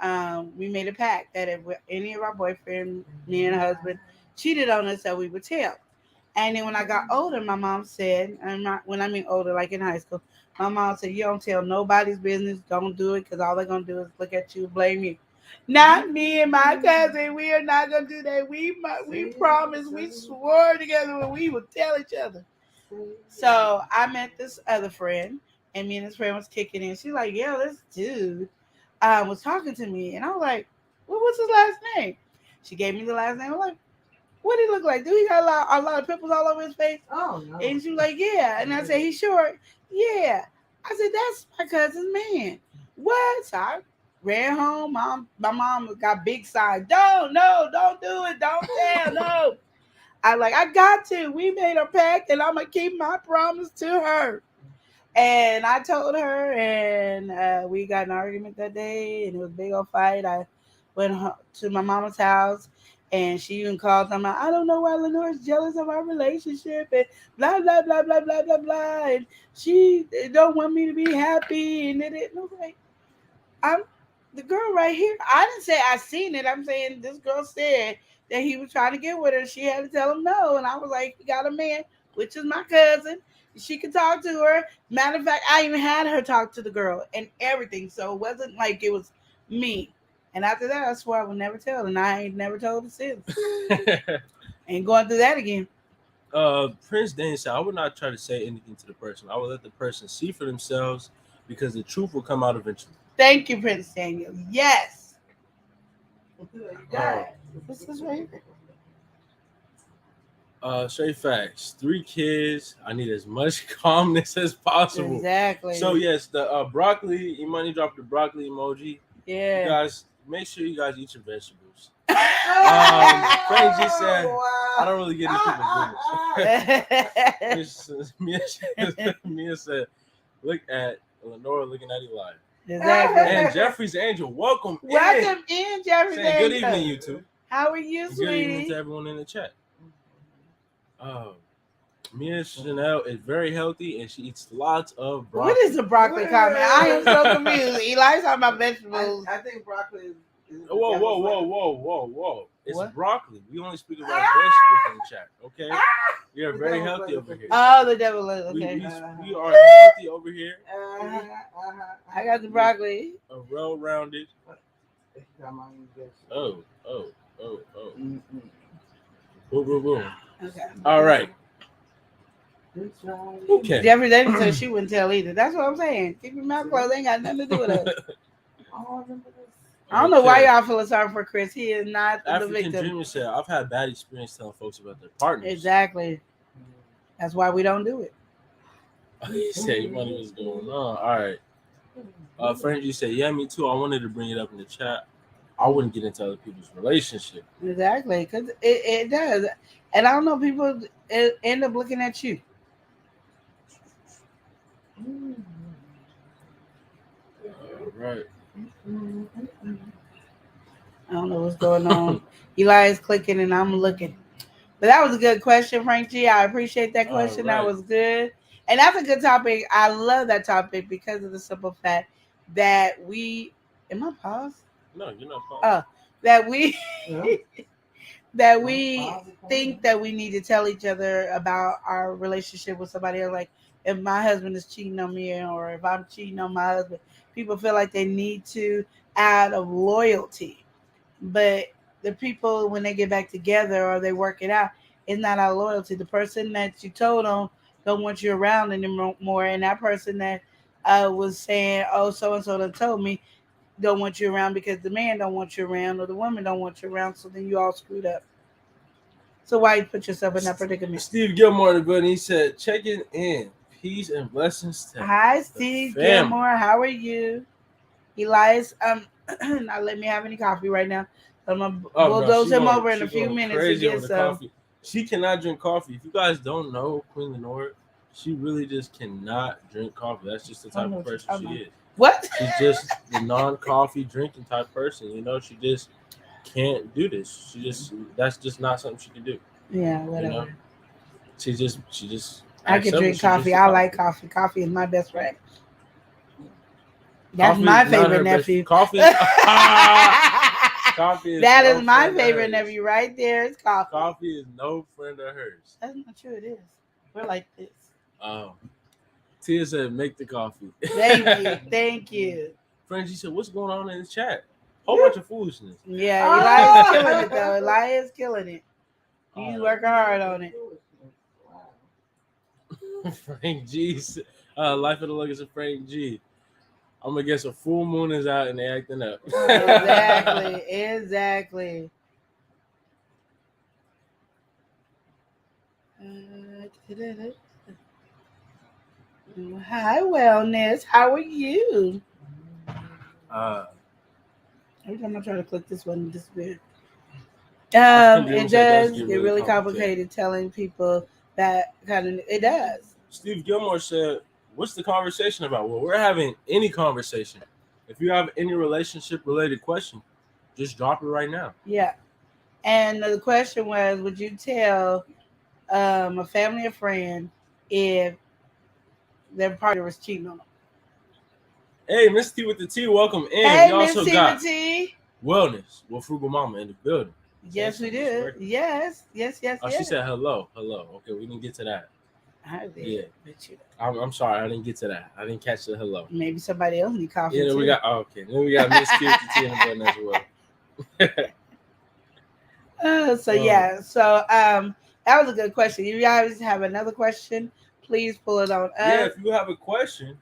we made a pact that if any of our boyfriend, me and husband, cheated on us, that we would tell. And then when I got older, my mom said, when I mean older, like in high school, my mom said, you don't tell nobody's business. Don't do it because all they're going to do is look at you, blame you. Not me and my cousin. We are not going to do that. We promised, we swore together when we would tell each other. So I met this other friend, and me and this friend was kicking in. She's like, yeah, this dude was talking to me. And I was like, well, what's his last name? She gave me the last name. I'm like, what did he look like? Do he got a lot of pimples all over his face? Oh, no. And she was like, yeah. And I said, he's short? Yeah. I said, that's my cousin's man. What? So I ran home. My mom got big signs. Don't do it. Don't tell, no. I got to. We made a pact, and I'm going to keep my promise to her. And I told her, and we got an argument that day, and it was a big old fight. I went to my mama's house. And she even called them out. I don't know why Lenore's jealous of our relationship and blah blah blah blah blah blah blah. And she don't want me to be happy. And it. And I was like, I'm the girl right here. I didn't say I seen it. I'm saying this girl said that he was trying to get with her. She had to tell him no. And I was like, he got a man, which is my cousin. She could talk to her. Matter of fact, I even had her talk to the girl and everything. So it wasn't like it was me. And after that, I swore I would never tell. And I ain't never told her since. Ain't going through that again. Prince Dane said, I would not try to say anything to the person. I would let the person see for themselves because the truth will come out eventually. Thank you, Prince Daniel. Yes. This is right here. Straight facts. 3 kids. I need as much calmness as possible. Exactly. So yes, the broccoli. Imani dropped the broccoli emoji. Yeah. You guys, make sure you guys eat your vegetables. Frank G said, I don't really get into people's business. Mia said, look at Lenora looking at you live. Exactly. And Jeffrey's Angel, welcome in. Welcome in, Jeffrey's Angel. Good evening, you two. How are you, sweetie? Good evening to everyone in the chat. Mia Chanel is very healthy and she eats lots of broccoli. What is a broccoli comment? I am so confused. Eli's talking about vegetables. I think broccoli is Whoa. It's what? Broccoli. We only speak about vegetables in the chat, okay? We are very healthy over here. Oh, the devil is, okay. We are healthy over here. I got the broccoli. A well-rounded. Oh. Boom. Okay. All right. Okay. Jeffrey Davis said she wouldn't tell either. That's what I'm saying. Keep your mouth closed. Ain't got nothing to do with us. I don't know why y'all feeling sorry for Chris. He is not the African victim. Dreamer said, I've had bad experience telling folks about their partners. Exactly. That's why we don't do it. He said what was going on. All right. Frank G said, yeah, me too. I wanted to bring it up in the chat. I wouldn't get into other people's relationship. Exactly. Because it does. And I don't know, people end up looking at you. All right. I don't know what's going on. Eli is clicking and I'm looking. But that was a good question, Frank G. I appreciate that question. That was good. And that's a good topic. I love that topic because of the simple fact that we... Am I paused? No, you're not paused. That we... that we think that we need to tell each other about our relationship with somebody else. Like, if my husband is cheating on me or if I'm cheating on my husband, people feel like they need to out of loyalty. But the people, when they get back together or they work it out, it's not out of loyalty. The person that you told on don't want you around anymore. And that person that was saying, oh, so-and-so done told me, don't want you around because the man don't want you around or the woman don't want you around. So then you all screwed up. So why you put yourself in that predicament? Steve Gilmore, he said, checking in. Peace and blessings to Hi, Steve Gilmore. How are you? Elias, not let me have any coffee right now. I'm gonna bulldoze him over in a few minutes to get some. She cannot drink coffee. If you guys don't know Queen Lenore, she really just cannot drink coffee. That's just the type of person she is. What? She's just the non-coffee drinking type person. You know, she just can't do this. That's just not something she can do. Yeah, whatever. You know? She just. I can drink coffee. I like coffee. Coffee is my best friend. That's my favorite nephew. Coffee. Coffee is that is my favorite nephew right there. It's coffee. Coffee is no friend of hers. That's not true. It is. We're like this. Tia said, make the coffee. Thank you. Frenchie said, what's going on in the chat? Whole bunch of foolishness. Yeah, Eli is killing it though. Eli is killing it. He's working hard on it. Frank G. Life of the Luggage of Frank G. I'm gonna guess a full moon is out and they acting up. Exactly. Hi, Wellness. How are you? Every time I try to click this one, it disappears. It does get really complicated telling people that kind of. It does. Steve Gilmore said, what's the conversation about? Well, we're having any conversation. If you have any relationship related question, just drop it right now. Yeah. And the question was, would you tell a family or friend if their partner was cheating on them? Hey, Miss T with the T, welcome in. Hey, We Miss also T got with T. Wellness with Frugal Mama in the building. Yes, we do. Yes. Oh, she said hello. Okay, we didn't get to that. I did. Yeah. But you I'm sorry, I didn't get to that. I didn't catch the hello. maybe somebody else need coffee. Yeah, too. we got okay. Then we got Miss T with the T in the building as well. So that was a good question. If you guys have another question, please pull it on up. Yeah, if you have a question,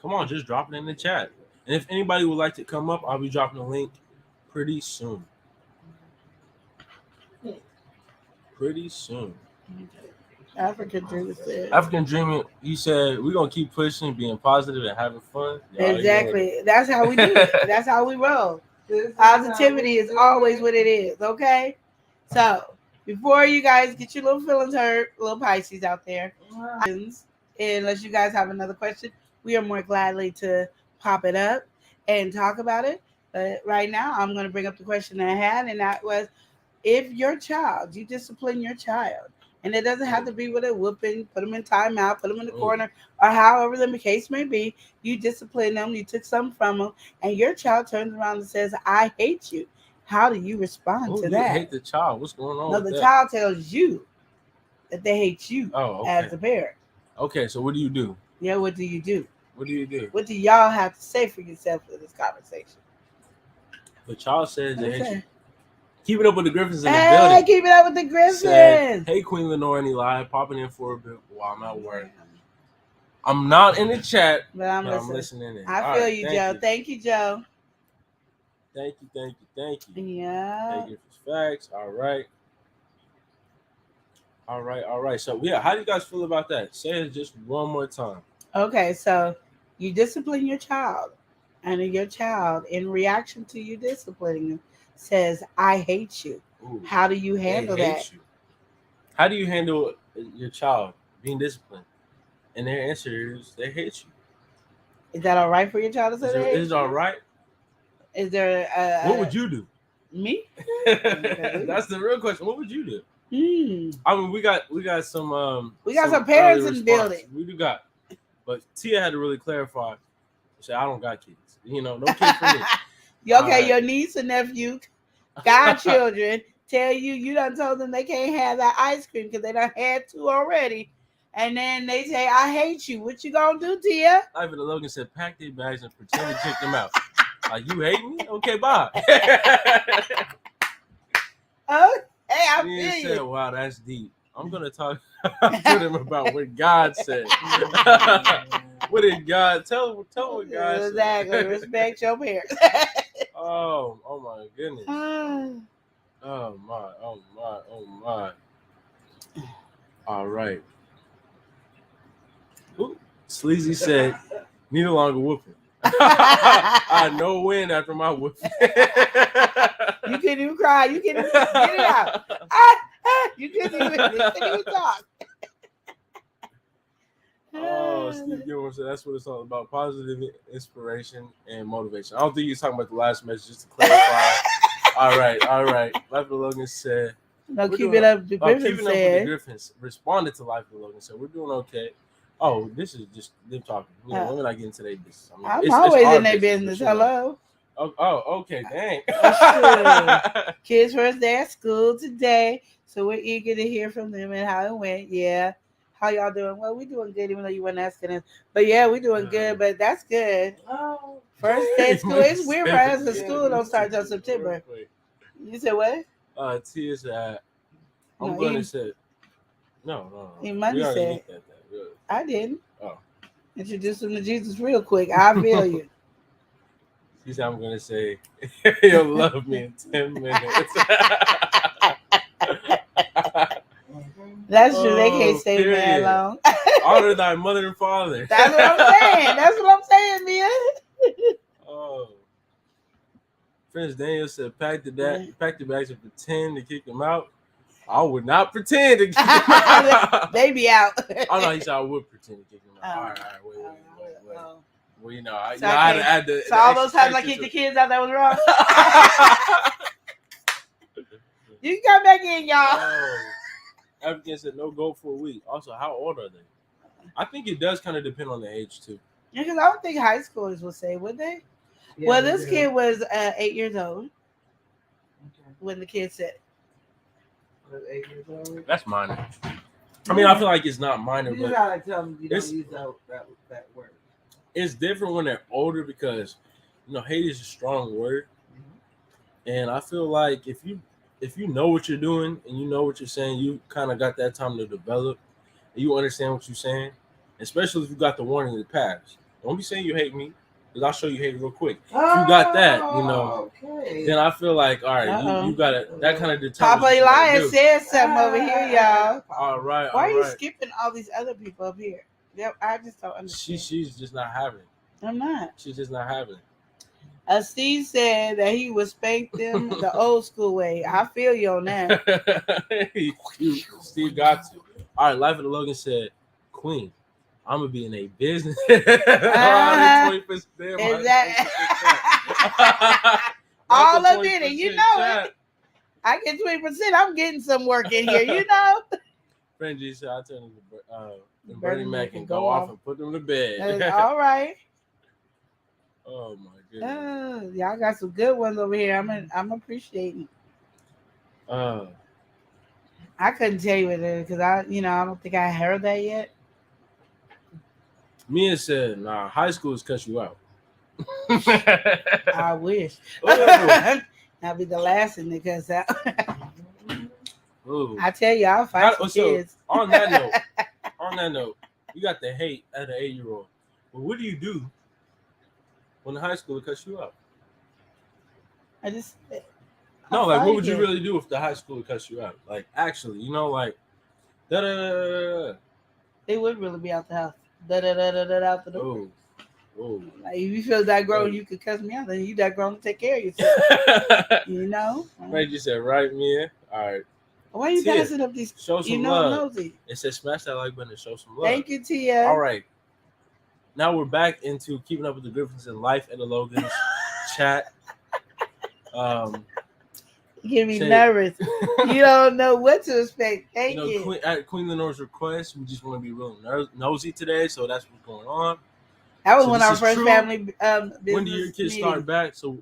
come on, just drop it in the chat. And if anybody would like to come up, I'll be dropping a link pretty soon. African Dreamer said. African Dreaming, he said, we're going to keep pushing, being positive, and having fun. Exactly. That's how we do it. That's how we roll. Positivity is always what it is, okay? So, before you guys get your little feelings hurt, little Pisces out there, unless you guys have another question, we are more gladly to pop it up and talk about it. But right now, I'm going to bring up the question that I had, and that was, if your child, you discipline your child, and it doesn't have to be with a whooping, put them in timeout, put them in the corner, or however the case may be, you discipline them, you took something from them, and your child turns around and says, I hate you. How do you respond to that? You hate the child. What's going on? No, the child tells you that they hate you as a parent. Okay, so what do you do? Yeah, what do you do? What do you do? What do y'all have to say for yourself in this conversation? The child says they hate you. Keeping up with the Griffins in the Hey, building. keeping up with the Griffins. Said, hey, Queen Lenore and Eli, popping in for a bit while I'm at work. I'm not in the chat, but I'm listening in. I feel you, Joe. Thank you, Joe. Thank you. Yeah. Hey, Griffins facts. All right. So, yeah, how do you guys feel about that? Say it just one more time. Okay, so you discipline your child, and your child, in reaction to you disciplining them, says, I hate you. Ooh, how do you handle that? How do you handle your child being disciplined? And their answer is they hate you. Is that all right for your child to say that? Is it all right? Is there what would you do? Me? That's the real question. What would you do? I mean, we got some we got some parents in the building. We do got, but Tia had to really clarify. She said, I don't got kids. No kids for me. Okay, your niece and nephew, godchildren, tell you done told them they can't have that ice cream because they done had two already. And then they say, I hate you. What you gonna do, Tia? Ivan and Logan said, pack their bags and pretend to kick them out. Like, you hate me? Okay, bye. Oh, hey, I feel you. Said, wow, that's deep. I'm going to talk to them about what God said. What did God tell what God said? Exactly. Respect your parents. Oh my goodness. Oh my. All right. Ooh, Sleazy said, need a longer whooping. I no win after my whooping. You couldn't even cry. You couldn't even get it out. You couldn't even talk. Oh, Steve Gilmore said that's what it's all about. Positive inspiration and motivation. I don't think he's talking about the last message, just to clarify. All right. Life of Logan said. No, keep it up. The Griffins keeping said. Up with the Griffins responded to Life of Logan said, we're doing okay. Oh, this is just them talking. We're not getting into their business. I'm always in their business. Sure. Hello. Oh, okay. Dang. Sure. Kids' first day at school today. So we're eager to hear from them and how it went. Yeah. How y'all doing? Well, we doing good, even though you weren't asking us. But yeah, we doing good. But that's good. Oh, first day of school. It's weird for us. The school don't start till September. You said what? Tia said, I'm going to say, no. Monday said, I didn't. Oh. Introduce them to Jesus real quick. I feel you. She said, I'm going to say, you'll love me in 10 minutes. That's true. They can't stay that long. Honor thy mother and father. That's what I'm saying. Mia. Oh. Prince Daniel said, pack the bags and pretend to kick them out. I would not pretend to kick them out. They be out. Oh, no, he said I would pretend to kick them out. All right, wait. Well, I so had to add the... So all those times I kicked the kids out, that was wrong? You can come back in, y'all. Oh, African said no go for a week. Also, how old are they? I think it does kind of depend on the age too. Because I don't think high schoolers would say, would they? Yeah, well, they this do. kid was 8 years old Okay. when the kid said it. Was 8 years old. That's minor. I mean, I feel like it's not minor, You just but gotta tell them you don't it's- use that word. it's different when they're older because hate is a strong word, and I feel like if you know what you're doing and you know what you're saying, you kind of got that time to develop, and you understand what you're saying, especially if you got the warning in the past. Don't be saying you hate me, because I'll show you hate real quick. If you got that, Okay. then I feel like all right, you got it. That kind of determines. Papa what you gotta Elias do. said something over here, y'all. All right, Why are you right. skipping all these other people up here? I just don't understand. She's just not having it. I'm not. She's just not having it. Steve said that he would spank them the old school way. I feel you on that. Steve got to. All right, Life of the Logan said, Queen, I'm gonna be in a business. All up in it, you know it. I get 20%. I'm getting some work in here, you know. Friend G said, I tell him to Bernie Mac and go off and put them to bed. All right. Oh my goodness. Y'all got some good ones over here. I'm appreciating. I couldn't tell you what it is because I don't think I heard that yet. Mia said, nah, high school has cut you out. I wish. That'll be the last thing that cuts out. Ooh. I tell you, I'll fight some kids. On that note, you got the hate at an 8-year-old. But what do you do when the high school cuts you out? What would you really do if the high school cuts you out? Like, actually, like, They would really be out the house. Out the door. Oh. Like, if you feel that grown, you could cuss me out. Then you that grown to take care of yourself. Right, you said right, Mia. All right. Why are you passing up these? Show some love. Nosy. It says smash that like button and show some love. Thank you, Tia. All right. Now we're back into keeping up with the Griffins in Life and the Logan's chat. You get me nervous. You don't know what to expect. Thank you. At Queen Lenore's request, we just want to be real nosy today, so that's what's going on. That was one of our first family business. When do your kids start back? So,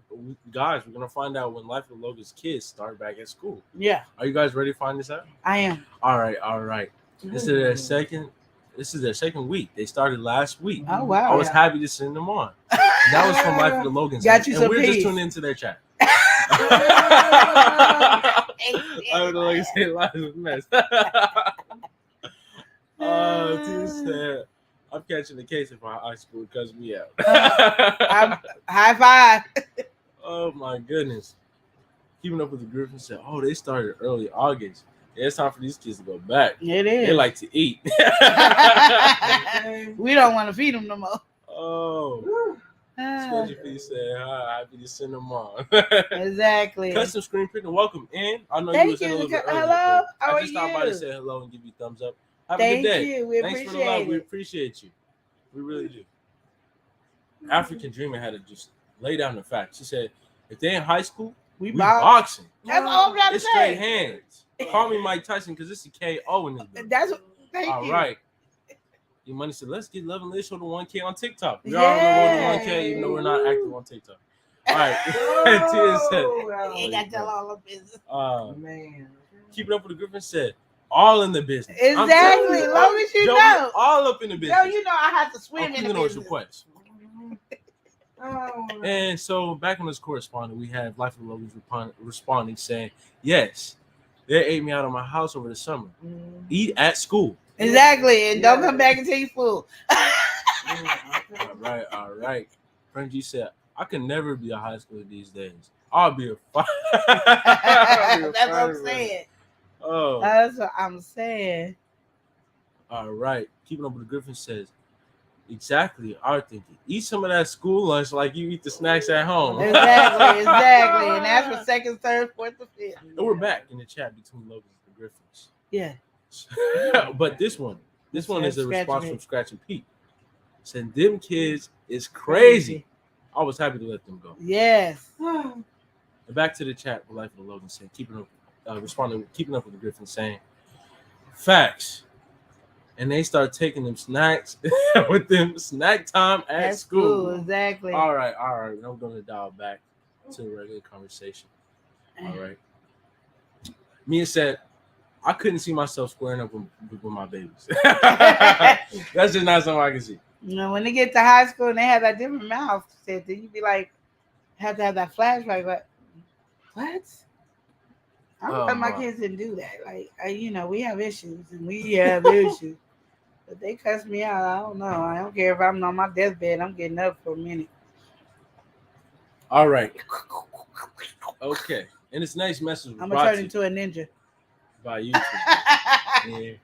guys, we're going to find out when Life of Logan's kids start back at school. Yeah. Are you guys ready to find this out? I am. All right. This is their second week. They started last week. Oh, wow. I was happy to send them on. That was from Life of the Logan's. Got you some we're peace. just tuned into their chat. I would like to say life is a mess. Tia said, I'm catching the case if my high school cuts me out. High five. Oh my goodness. Keeping up with the Griffins said, oh, they started early August. Yeah, it's time for these kids to go back. It is. They like to eat. We don't want to feed them no more. Oh. Especially if you say, hi, happy to send them on. Exactly. Custom screen printing, welcome in. I know Thank you was in a little bit earlier. Hello, how I are just stopped you? by to say hello and give you a thumbs up. Have Thank a good day. you. We Thanks for the appreciate love. We it. appreciate you. We really do. African Dreamer had to just lay down the facts. She said, if they in high school, we boxing. That's all I'm trying to It's say. straight hands. Call me Mike Tyson because it's a KO in this building. That's what. Thank All you. right. Your money said, let's get @loveandliveshow to 1K on TikTok. We are on the road to 1K, even though we're not active on TikTok. All right. Tia said, You got to tell all the business. Man. Keeping up with the Griffin said, all in the business. Exactly. As long as you know. All up in the business. Yo, you know I have to swim in the business. Request. Oh. And so back on this correspondent, we have Life of Logan's responding saying, yes, they ate me out of my house over the summer. Eat at school. Exactly. And don't come back until you full. All right. Friend G said, I can never be a high schooler these days. I'll be a fire. That's what I'm saying. Oh. That's what I'm saying. All right. Keeping up with the Griffin says, exactly. Our thinking. Eat some of that school lunch like you eat the snacks at home. Exactly. And that's for second, third, fourth, and fifth. And we're back in the chat between Logan and the Griffins. Yeah. But this one is a response from Scratch and Pete. Said them kids is crazy. I was happy to let them go. Yes. And back to the chat with Life of the Logan said, keeping up responding with Keeping Up with the Griffin saying, facts. And they start taking them snacks with them snack time at school. Exactly. All right. I'm going to dial back to the regular conversation. All right. Mia said, I couldn't see myself squaring up with my babies. That's just not something I can see. You know, when they get to high school and they have that different mouth, then you be like, have to have that flashback. Like, what? I'm glad my kids didn't do that. Like, you know, we have issues and we have issues. But they cuss me out. I don't know. I don't care if I'm on my deathbed. I'm getting up for a minute. All right. Okay. And this next message was I'm going to turn into a ninja. By you. Yeah.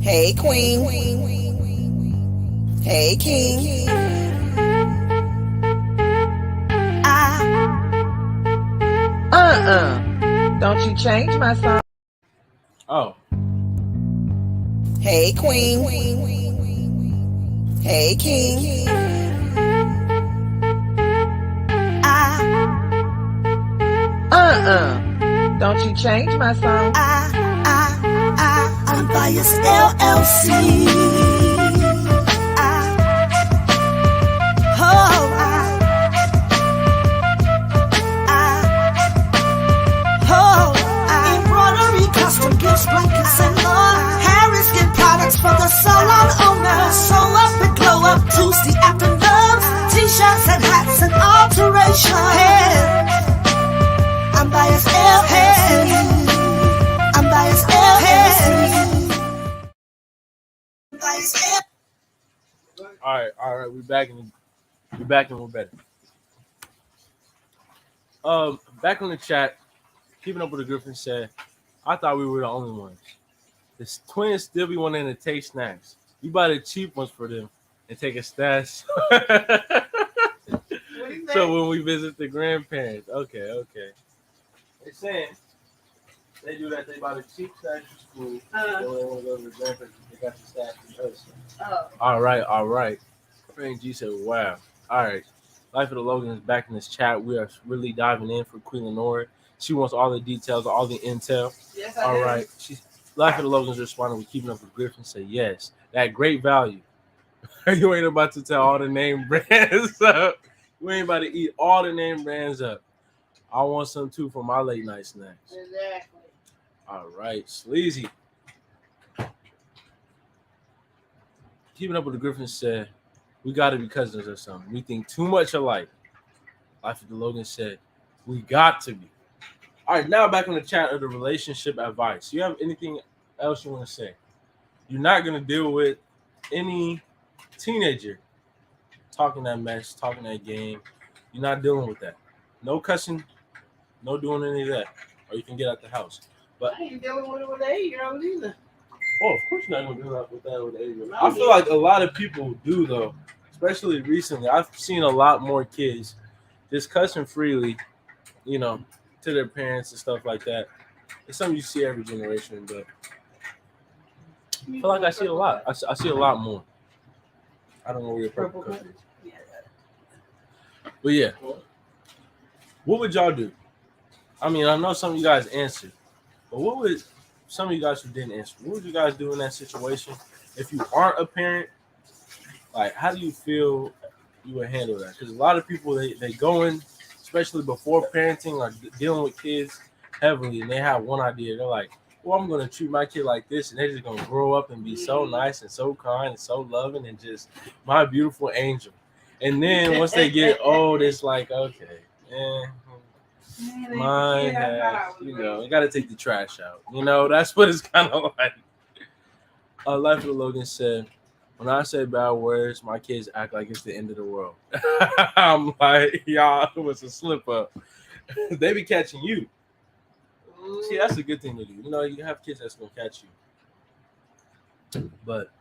Hey, queen. Hey, king. Don't you change my song. Oh. Hey, queen. Hey, king. Don't you change my song. I'm biased LLC. Embroidery, custom gifts, blankets, and more. Harris get products for the salon owner. Sew up and glow up Tuesday afternoons. T-shirts and hats and alterations. Hey. I'm biased LLC. I'm biased LLC. All right, we're back and we're better. Back on the chat, Keeping Up with the Griffin said, I thought we were the only ones. The twins still be wanting to taste snacks. You buy the cheap ones for them and take a stash. So when we visit the grandparents. Okay. They're saying they do that. They buy the cheap snacks for school. So when they want to go to the grandparents, they got the stash for us. All right. Frank G said, wow. All right. Life of the Logan is back in this chat. We are really diving in for Queen Lenore. She wants all the details, all the intel. Yes, all right. Life of the Logan's responding with Keeping Up with Griffin. Say yes. That great value. You ain't about to tell all the name brands up. You ain't about to eat all the name brands up. I want some too for my late night snacks. Exactly. All right, Sleazy. Keeping Up with the Griffin said, we got to be cousins or something. We think too much alike. Life of the Logan said, we got to be. All right, now back on the chat of the relationship advice. You have anything else you want to say? You're not going to deal with any teenager talking that mess, talking that game. You're not dealing with that. No cussing, no doing any of that. Or you can get out the house. But I ain't dealing with it with the 8-year-olds either. Oh, of course you're not going to deal with that with the 8-year-olds. I feel like a lot of people do, though. Especially recently. I've seen a lot more kids just cussing freely, you know, to their parents and stuff like that. It's something you see every generation, but I feel like I see a lot. I see a lot more. I don't know where your purple cup is. But yeah, what would y'all do? I mean, I know some of you guys answered, but what would some of you guys who didn't answer, what would you guys do in that situation? If you aren't a parent, like, how do you feel you would handle that? Because a lot of people, they go in, especially before parenting or dealing with kids heavily, and they have one idea. They're like, well, I'm going to treat my kid like this, and they're just going to grow up and be so nice and so kind and so loving and just my beautiful angel. And then once they get old, it's like, okay, mine has, you know, you got to take the trash out. You know, that's what it's kind of like. Life of the Logan said, when I say bad words, my kids act like it's the end of the world. I'm like, y'all, it was a slip up. They be catching you. See, that's a good thing to do. You know, you have kids that's gonna catch you. But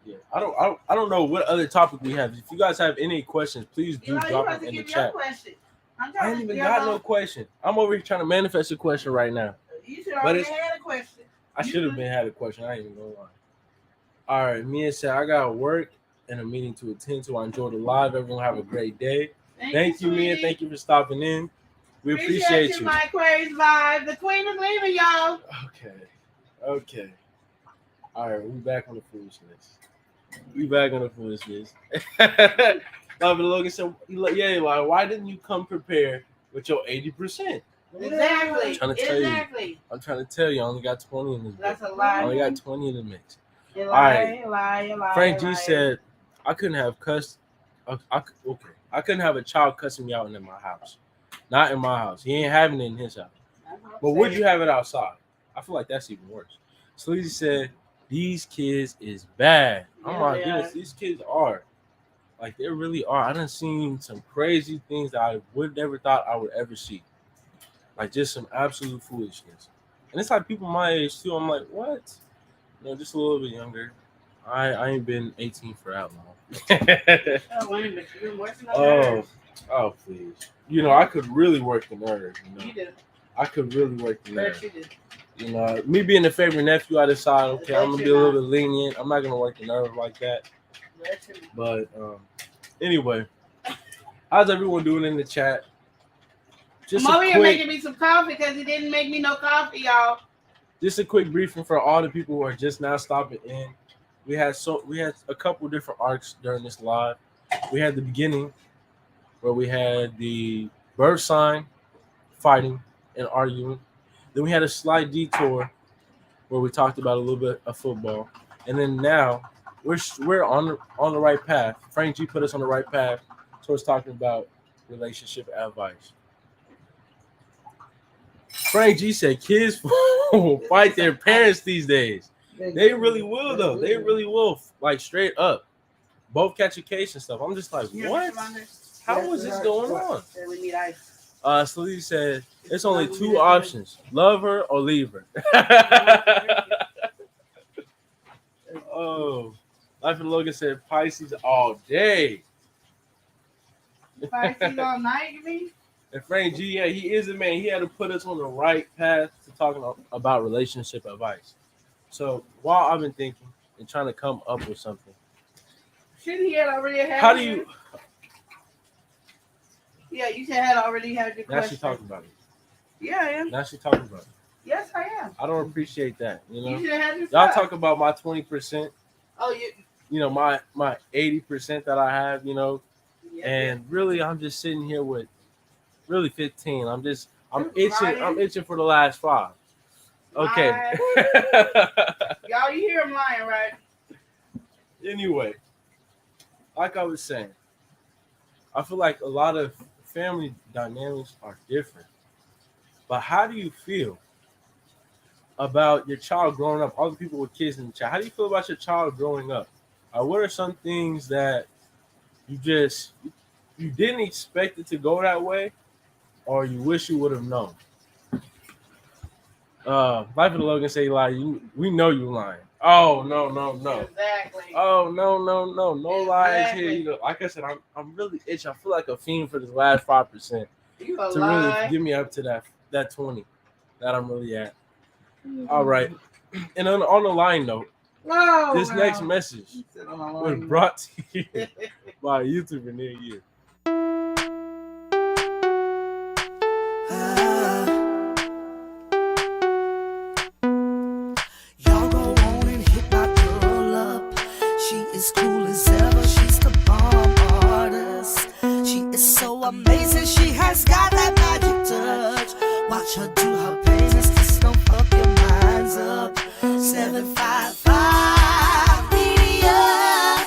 yeah, I don't know what other topic we have. If you guys have any questions, please do drop them in the chat. I ain't even got no question. I'm over here trying to manifest a question right now. You should already had a question. I should have had a question. I ain't even gonna lie. All right, Mia said, I got work and a meeting to attend to. I enjoyed the live. Everyone have a great day. Thank you, Mia. Thank you for stopping in. We appreciate you. My Aquarius vibe. The queen is leaving, y'all. Okay. All right, we back on the foolishness. Love and Logan said, yeah, like, why didn't you come prepared with your 80%? Exactly. I'm trying to tell you, I only got 20 in this book. That's a lie. I only got 20 in the mix. You All right. lie. Frank G said, I couldn't have I couldn't have a child cussing me out in my house. Not in my house. He ain't having it in his house. But would you have it outside? I feel like that's even worse. Sleazy said, these kids is bad. Oh my goodness, these kids are. Like, they really are. I done seen some crazy things that I would never thought I would ever see. Like, just some absolute foolishness. And it's like people my age, too. I'm like, what? You know, just a little bit younger. I ain't been 18 for that long. Oh, please. You know, I could really work the nerve. You know? I could really work the nerve. You know, me being the favorite nephew, I decided, okay, I'm gonna be a little bit lenient. I'm not gonna work the nerve like that. But anyway, how's everyone doing in the chat? Just I'm over here making me some coffee because he didn't make me no coffee, y'all. Just a quick briefing for all the people who are just now stopping in. We had a couple different arcs during this live. We had the beginning where we had the birth sign fighting and arguing. Then we had a slight detour where we talked about a little bit of football. And then now we're on the right path. Frank G put us on the right path towards talking about relationship advice. Frank G said kids will fight their parents these days. They really will, though. They really will, like, straight up. Both catch a case and stuff. I'm just like, what? How is this going on? Sleazy said, it's only two options. Love her or leave her. Oh. Life and Logan said, Pisces all day. Pisces all night, you mean? And Frank G, yeah, he is a man. He had to put us on the right path to talking about relationship advice. So while I've been thinking and trying to come up with something, shouldn't he had already had? How do you? Yeah, you said had already had your question. Now she's talking about it. Yeah, I am. Now she's talking about it. Yes, I am. I don't appreciate that. You know, you should have had your y'all talk about my 20%. Oh, you know, my 80% that I have. You know, and really, I'm just sitting here with really 15. I'm itching for the last 5. Okay. Y'all, you hear him lying, right? Anyway, like I was saying, I feel like a lot of family dynamics are different. But how do you feel about your child growing up? All the people with kids in the chat. How do you feel about your child growing up? What are some things that you didn't expect it to go that way, or you wish you would have known? Life of the Logan say lie. We know you lying. Oh no. Exactly. Oh no lies here. You know, like I said, I'm really itching. I feel like a fiend for this last 5% to really get me up to that 20 that I'm really at. All right. And on the line note, this next message was brought to you by a YouTuber near you. As cool as ever, she's the bomb artist. She is so amazing, she has got that magic touch. Watch her do her pages, just don't fuck your minds up. 755 media,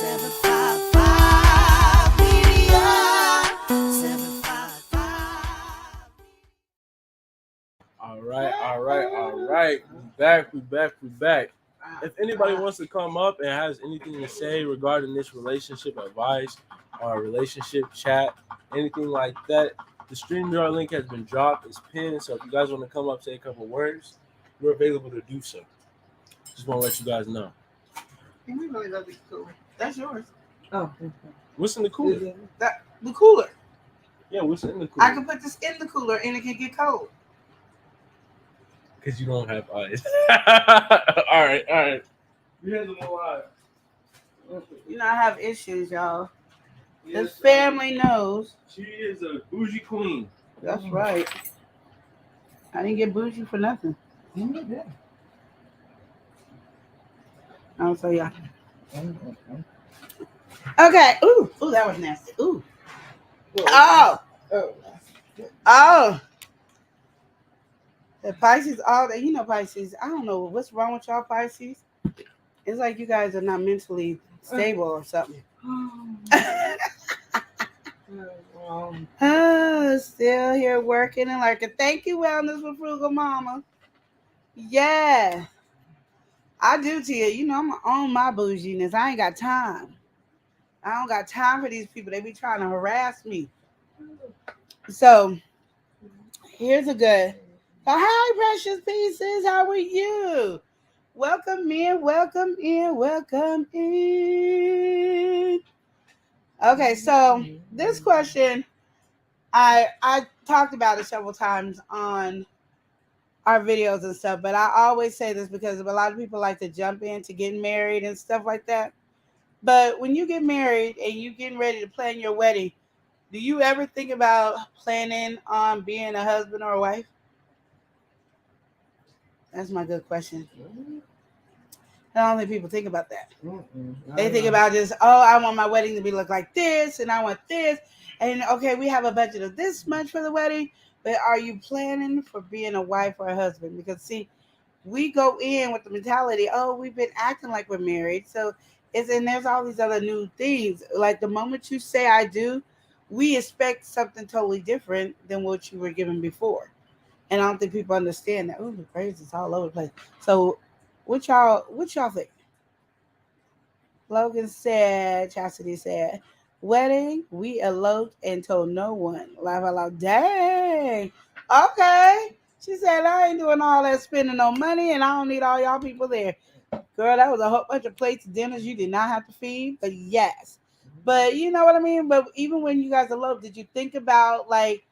755 media, 755. All right. We back. If anybody wants to come up and has anything to say regarding this relationship advice or relationship chat, anything like that, the StreamYard link has been dropped. It's pinned. So if you guys want to come up, say a couple words, we're available to do so. Just want to let you guys know. We really love this cooler. That's yours. Oh. What's in the cooler? The cooler. Yeah, what's in the cooler? I can put this in the cooler and it can get cold. Because you don't have eyes. All right. You have them alive. You know, I have issues, y'all. This family knows. She is a bougie queen. That's right. I didn't get bougie for nothing. I'll tell ya. Okay. Ooh, that was nasty. Ooh. Oh. Oh. The Pisces, all that, Pisces. I don't know what's wrong with y'all, Pisces. It's like you guys are not mentally stable or something. Still here working and like a thank you, Wellness with Frugal Mama. Yeah. I do to you. I'm on my bouginess. I ain't got time. I don't got time for these people. They be trying to harass me. So here's a good. Hi, precious pieces. How are you? Welcome in, welcome in, welcome in. Okay, so this question, I talked about it several times on our videos and stuff, but I always say this because a lot of people like to jump into getting married and stuff like that. But when you get married and you getting ready to plan your wedding, do you ever think about planning on being a husband or a wife? That's my good question. I don't think people think about that. They think about just, I want my wedding to look like this, and I want this, and okay, we have a budget of this much for the wedding, but are you planning for being a wife or a husband? Because see, we go in with the mentality, we've been acting like we're married, so and there's all these other new things. Like the moment you say I do, we expect something totally different than what you were given before. And I don't think people understand that. Ooh, the praise is all over the place. So what y'all think? Logan said, Chastity said, wedding, we eloped and told no one. Laugh out loud. Dang. Okay. She said, I ain't doing all that spending no money and I don't need all y'all people there. Girl, that was a whole bunch of plates of dinners you did not have to feed, but yes. But you know what I mean? But even when you guys eloped, did you think about like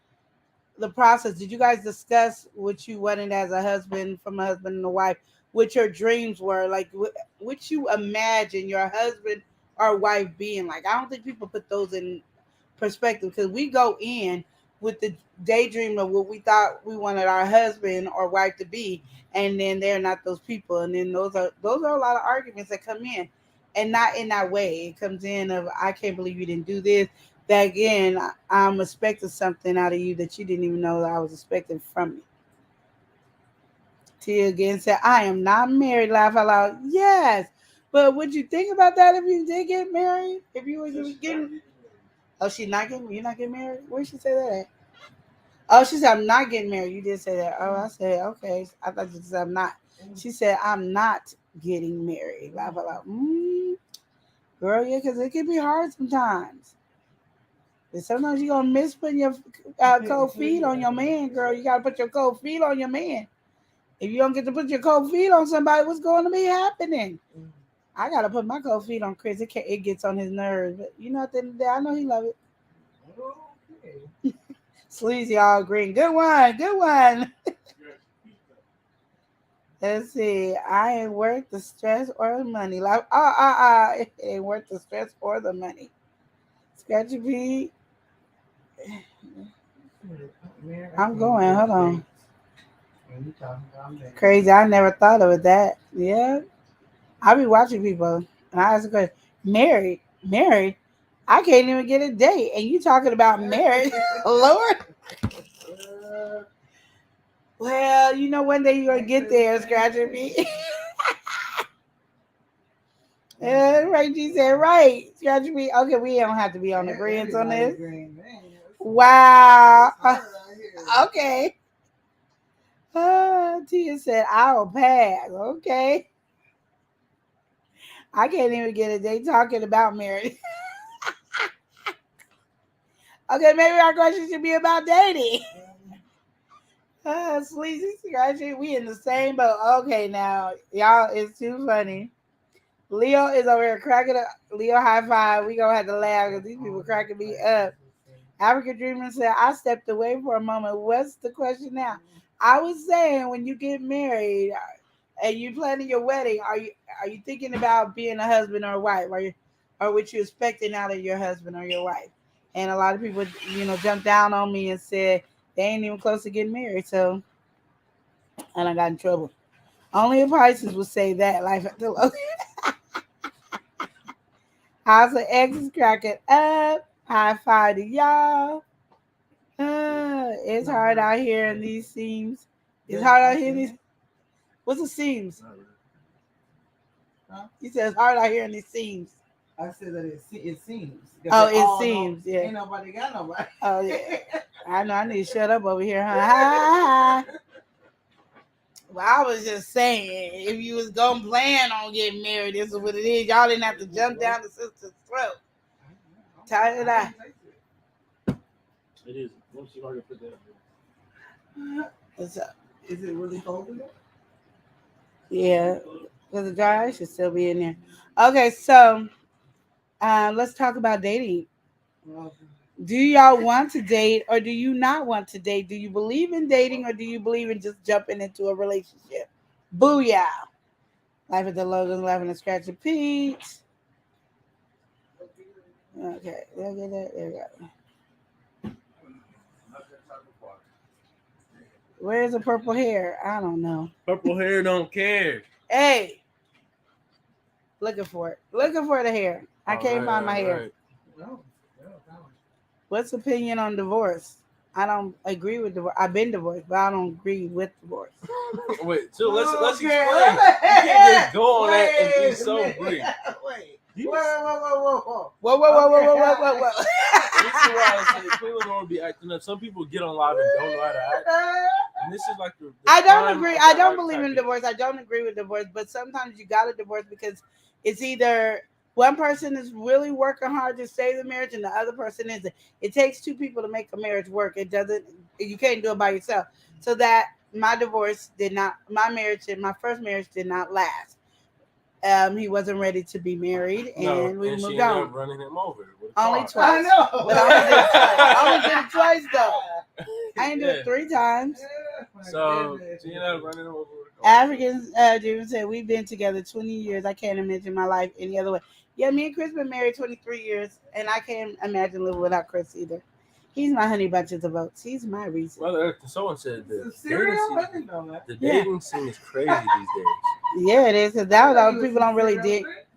the process? Did you guys discuss what you wanted as a husband, from a husband and a wife, what your dreams were, like what you imagine your husband or wife being like? I don't think people put those in perspective because we go in with the daydream of what we thought we wanted our husband or wife to be, and then they're not those people, and then those are a lot of arguments that come in, and not in that way. It comes in of, I can't believe you didn't do this. That again, I'm expecting something out of you that you didn't even know that I was expecting from me. Tia again said, I am not married. Laugh out loud. Yes. But would you think about that if you did get married? If you were getting... Oh, you're not getting married? Where did she say that at? Oh, she said, I'm not getting married. You did say that. Oh, I said, okay. I thought you said I'm not. She said, I'm not getting married. Laugh out loud. Girl, yeah, because it can be hard sometimes. And sometimes you're going to miss putting your cold feet on your man, girl. You got to put your cold feet on your man. If you don't get to put your cold feet on somebody, what's going to be happening? I got to put my cold feet on Chris. It gets on his nerves. But at the end of the day, I know he love it. Okay. Sleazy all green. Good one. Good one. Let's see. I ain't worth the stress or the money. Like, it ain't worth the stress or the money. Scratchy Pete. I'm going. Hold on. Crazy. I never thought of that. Yeah. I be watching people and I ask a question. Married. I can't even get a date. And you talking about marriage. Lord. Well, one day you're going to get there, Scratchy Pete. Right, she said, right. Scratchy Pete. Okay, we don't have to be on agreement on this. Wow. Okay. Tia said, I'll pass. Okay. I can't even get a day talking about marriage. Okay, maybe our question should be about dating. Sleazy, Scratchy, we in the same boat. Okay, now, y'all, it's too funny. Leo is over here cracking up. Leo, high five. We gonna have to laugh because these people cracking me up. African Dreamer said, I stepped away for a moment. What's the question now? I was saying, when you get married and you planning your wedding, are you thinking about being a husband or a wife? Or what you expecting out of your husband or your wife? And a lot of people, jumped down on me and said, They ain't even close to getting married, so and I got in trouble. Only a Pisces would say that. Life at the Logan. House of X is cracking up. High five to y'all. It's hard out here in these seams. It's hard out here in these. What's the seams? Huh? He says hard out here in these seams. I said that it seems. Oh, it seems. Yeah. Ain't nobody got nobody. Oh yeah. I know. I need to shut up over here, huh? Well, I was just saying, if you was gonna plan on getting married, this is what it is. Y'all didn't have to jump down the sister's throat. Tired of that. It is. Let me see if I can put that. What's up? Is it really cold in there? Yeah, because the dry ice should still be in there. Okay, so let's talk about dating. Do y'all want to date or do you not want to date? Do you believe in dating or do you believe in just jumping into a relationship? Booyah. Life at the Logan, laughing and scratching Pete. Okay, there we go. Where's the purple hair? I don't know. Purple hair don't care. Hey, looking for it. Looking for the hair. I can't find my hair. No. What's opinion on divorce? I don't agree with divorce. I've been divorced, but I don't agree with divorce. Wait, so let's explain. You can't just go on that and be so brief. Wait. You- Whoa. This is why I say Cleveland don't be acting up. Some people get on live and don't know how to act. And this is like the I don't prime agree. of I the don't believe in archetype. divorce. I don't agree with divorce, but sometimes you got to divorce because it's either one person is really working hard to save the marriage and the other person isn't. It takes two people to make a marriage work. It doesn't. You can't do it by yourself. So that my divorce did not. My first marriage did not last. He wasn't ready to be married, and we she moved ended on. up running him over. With a Only car. twice. I know. But I only did it twice though. I didn't do it 3 times. So she ended up running him over. With a car. Africans, Jim said, we've been together 20 years. I can't imagine my life any other way. Yeah, me and Chris been married 23 years, and I can't imagine living without Chris either. He's my honey bunches of votes. He's my reason. Well, someone said the Cereal? I didn't know that. the dating scene is crazy these days. Yeah, it is. Because nowadays people don't really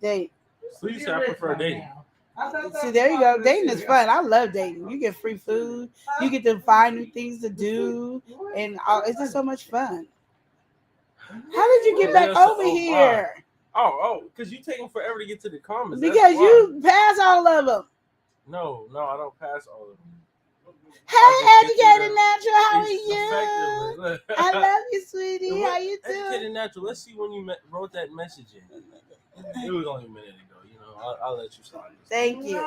date. Please say I prefer dating. See, there you go. Dating is fun. I love dating. You get free food. You get to find new things to do. And it's just so much fun. How did you get back over here? Oh, because you taking forever to get to the comments. That's Because why. you pass all of them. No, I don't pass all of them. Hey, Educated Natural, how are It's you? effectively. I love you, sweetie. How you doing? Educated Natural. Let's see when you wrote that message in. It was only a minute ago. You know, I'll let you slide. Thank you.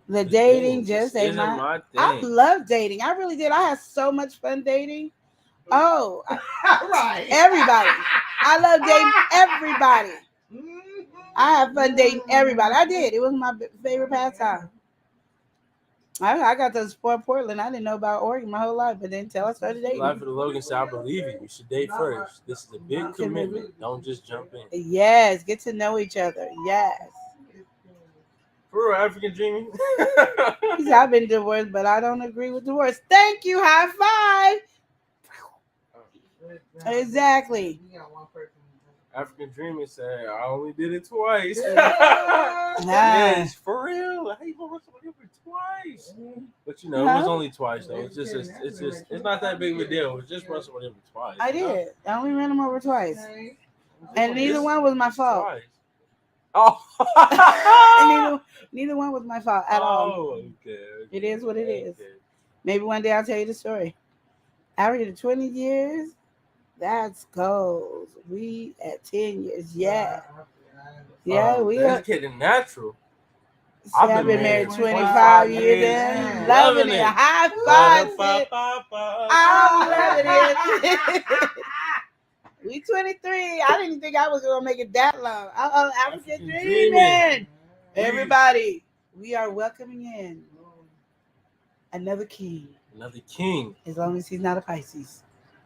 The dating just ain't my thing. I love dating. I really did. I had so much fun dating. Oh, Right. everybody. I love dating everybody. I have fun dating everybody. I did. It was my favorite pastime. I got to explore Portland. I didn't know about Oregon my whole life, but then until I started dating. Life of the Logan said, I believe you. You should date first. This is a big commitment. Don't just jump in. Yes, get to know each other. Yes. For real, African dreaming. He said, I've been divorced, but I don't agree with divorce. Thank you. High five. Exactly. African dreaming said, I only did it twice. Nah. Yes, for real. How you gonna run somebody over twice? But you know, it was only twice though. It's not that big of a deal. It's just run somebody over twice. I did. I only ran him over twice. And neither one was my fault. Twice. Oh. And neither one was my fault at all. Okay. It is what it is. Maybe one day I'll tell you the story. After 20 years, that's goals. We at 10 years. Yeah. Yeah, we are. Educated Natural. See, I've been married 25 years then. Loving it. High five. I'm loving it. We 23. I didn't think I was going to make it that long. African dreaming. Everybody, we are welcoming in another king. Another king. As long as he's not a Pisces.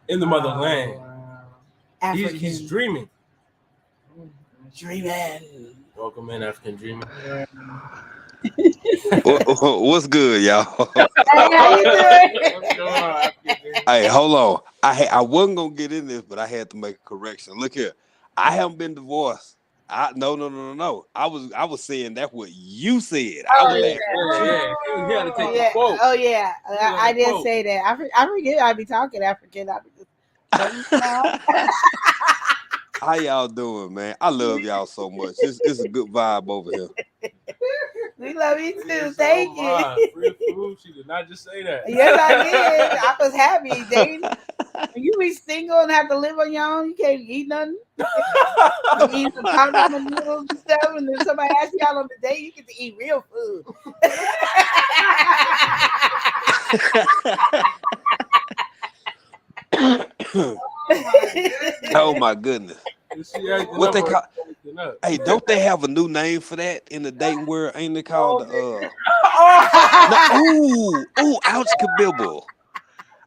In the motherland. African. He's dreaming. Dreaming. Welcome in, African dreaming. What's good, y'all? Hey, how you doing? Hey, hold on. I wasn't gonna get in this, but I had to make a correction. Look here, I haven't been divorced. No. I was saying that's what you said. I was laughing. Yeah. You had to take the Yeah. quote. Oh yeah, I did say that. I forget I be talking African. I be just How y'all doing, man? I love y'all so much. It's a good vibe over here. We love you too. Yes, Thank oh my. you. Free food. She did not just say that. Yes, I did. I was happy. When you be single and have to live on your own, you can't eat nothing. You eat some ramen noodles and stuff, and then somebody asks you out on the date, you get to eat real food. Oh my goodness. What they call? Hey, don't they have a new name for that in the dating world? Ain't it called ouch kabibble.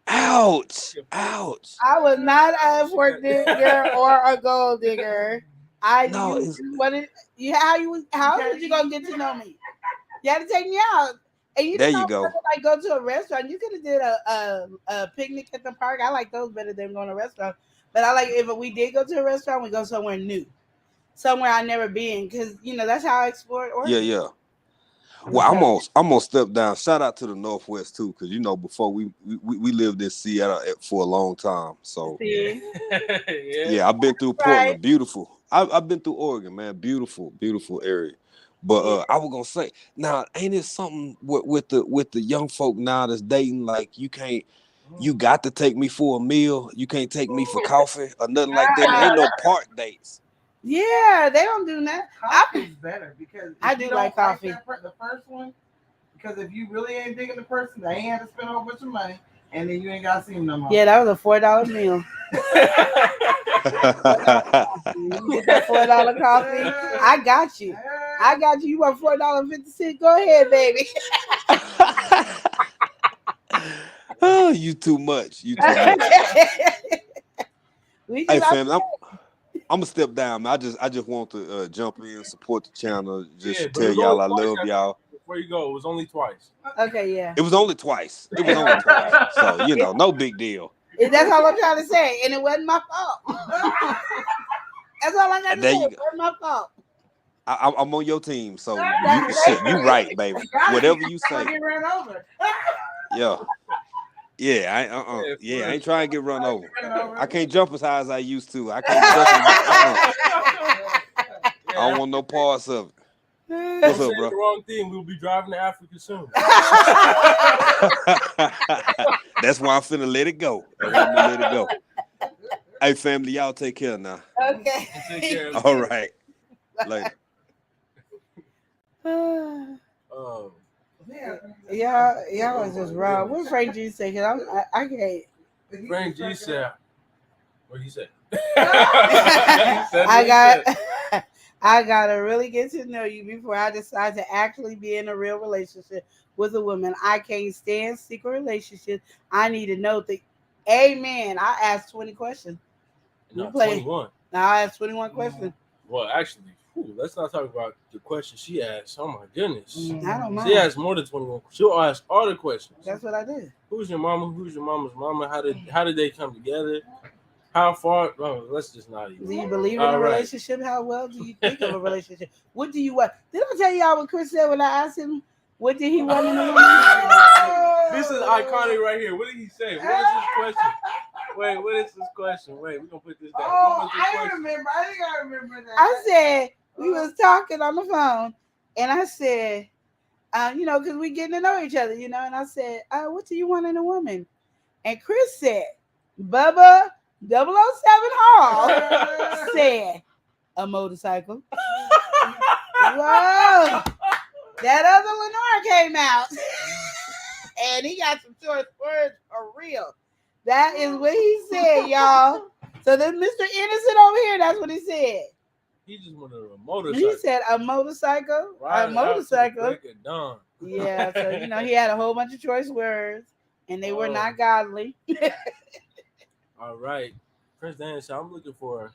Ouch. I was not a fork digger or a gold digger. How did you gonna get to know me? You had to take me out. And you there didn't you go. Like go to a restaurant. You could have did a picnic at the park. I like those better than going to a restaurant. But I like if we did go to a restaurant, we go somewhere new, somewhere I never been, because that's how I explored Oregon. Yeah. Well, I'm gonna step down. Shout out to the Northwest too, because before we lived in Seattle for a long time. So yeah, I've been through Portland, Right. beautiful. I've been through Oregon, man, beautiful area. But I was gonna say, now ain't it something with the young folk now that's dating, like you got to take me for a meal, you can't take me for coffee or nothing like that. There ain't no park dates. Yeah, they don't do that. Coffee's better because I do like coffee. The first one, because if you really ain't digging the person, they ain't had to spend a whole bunch of money, and then you ain't got to see them no more. Yeah, that was a $4 meal. You get that $4 coffee. I got you. You want $4.50? Go ahead, baby. Oh, you too much. Hey, fam, I'm gonna step down, man. I just want to jump in, support the channel, just tell y'all I love y'all. Before you go, it was only twice. Okay, yeah. It was only twice. So no big deal. That's all I'm trying to say, and it wasn't my fault. That's all I got to say. It wasn't my fault. I'm on your team, so you right, baby. Whatever you say. Yeah, I ain't trying to get run over. I can't jump as high as I used to. I can't jump. I don't want no parts of it. What's up, bro? The wrong thing. We'll be driving to Africa soon. That's why I'm finna let it go. Hey, family, y'all take care now. Okay. Take care. All right. Later. Y'all was just wrong. What Frank G say? Cause I can't. Frank G said, what did he say? I gotta really get to know you before I decide to actually be in a real relationship with a woman. I can't stand secret relationships. I need to know the amen. I asked 20 questions. No, 21. Now I asked 21 questions. Well, actually, let's not talk about the questions she asked. Oh my goodness. I don't mind. She asked more than 21. She'll ask all the questions. That's what I did. Who's your mama? Who's your mama's mama? How did they come together? How far? Oh, let's just not even. Do you believe in a relationship? How well do you think of a relationship? What do you want? Did I tell y'all what Chris said when I asked him what did he want in a woman? This is iconic right here. What did he say? What is his question? Wait, what is his question? Wait, we're gonna put this down. I remember. I think I remember that. I said we was talking on the phone, and I said, because we getting to know each other, and I said, what do you want in a woman? And Chris said, Bubba 007 Hall said, a motorcycle. Whoa. That other Lenore came out. And he got some choice words for real. That is what he said, y'all. So then Mr. Innocent over here, that's what he said. He just wanted a motorcycle. He said a motorcycle. Right, a motorcycle. Yeah, so he had a whole bunch of choice words, and they were not godly. All right. Prince Dan said, I'm looking for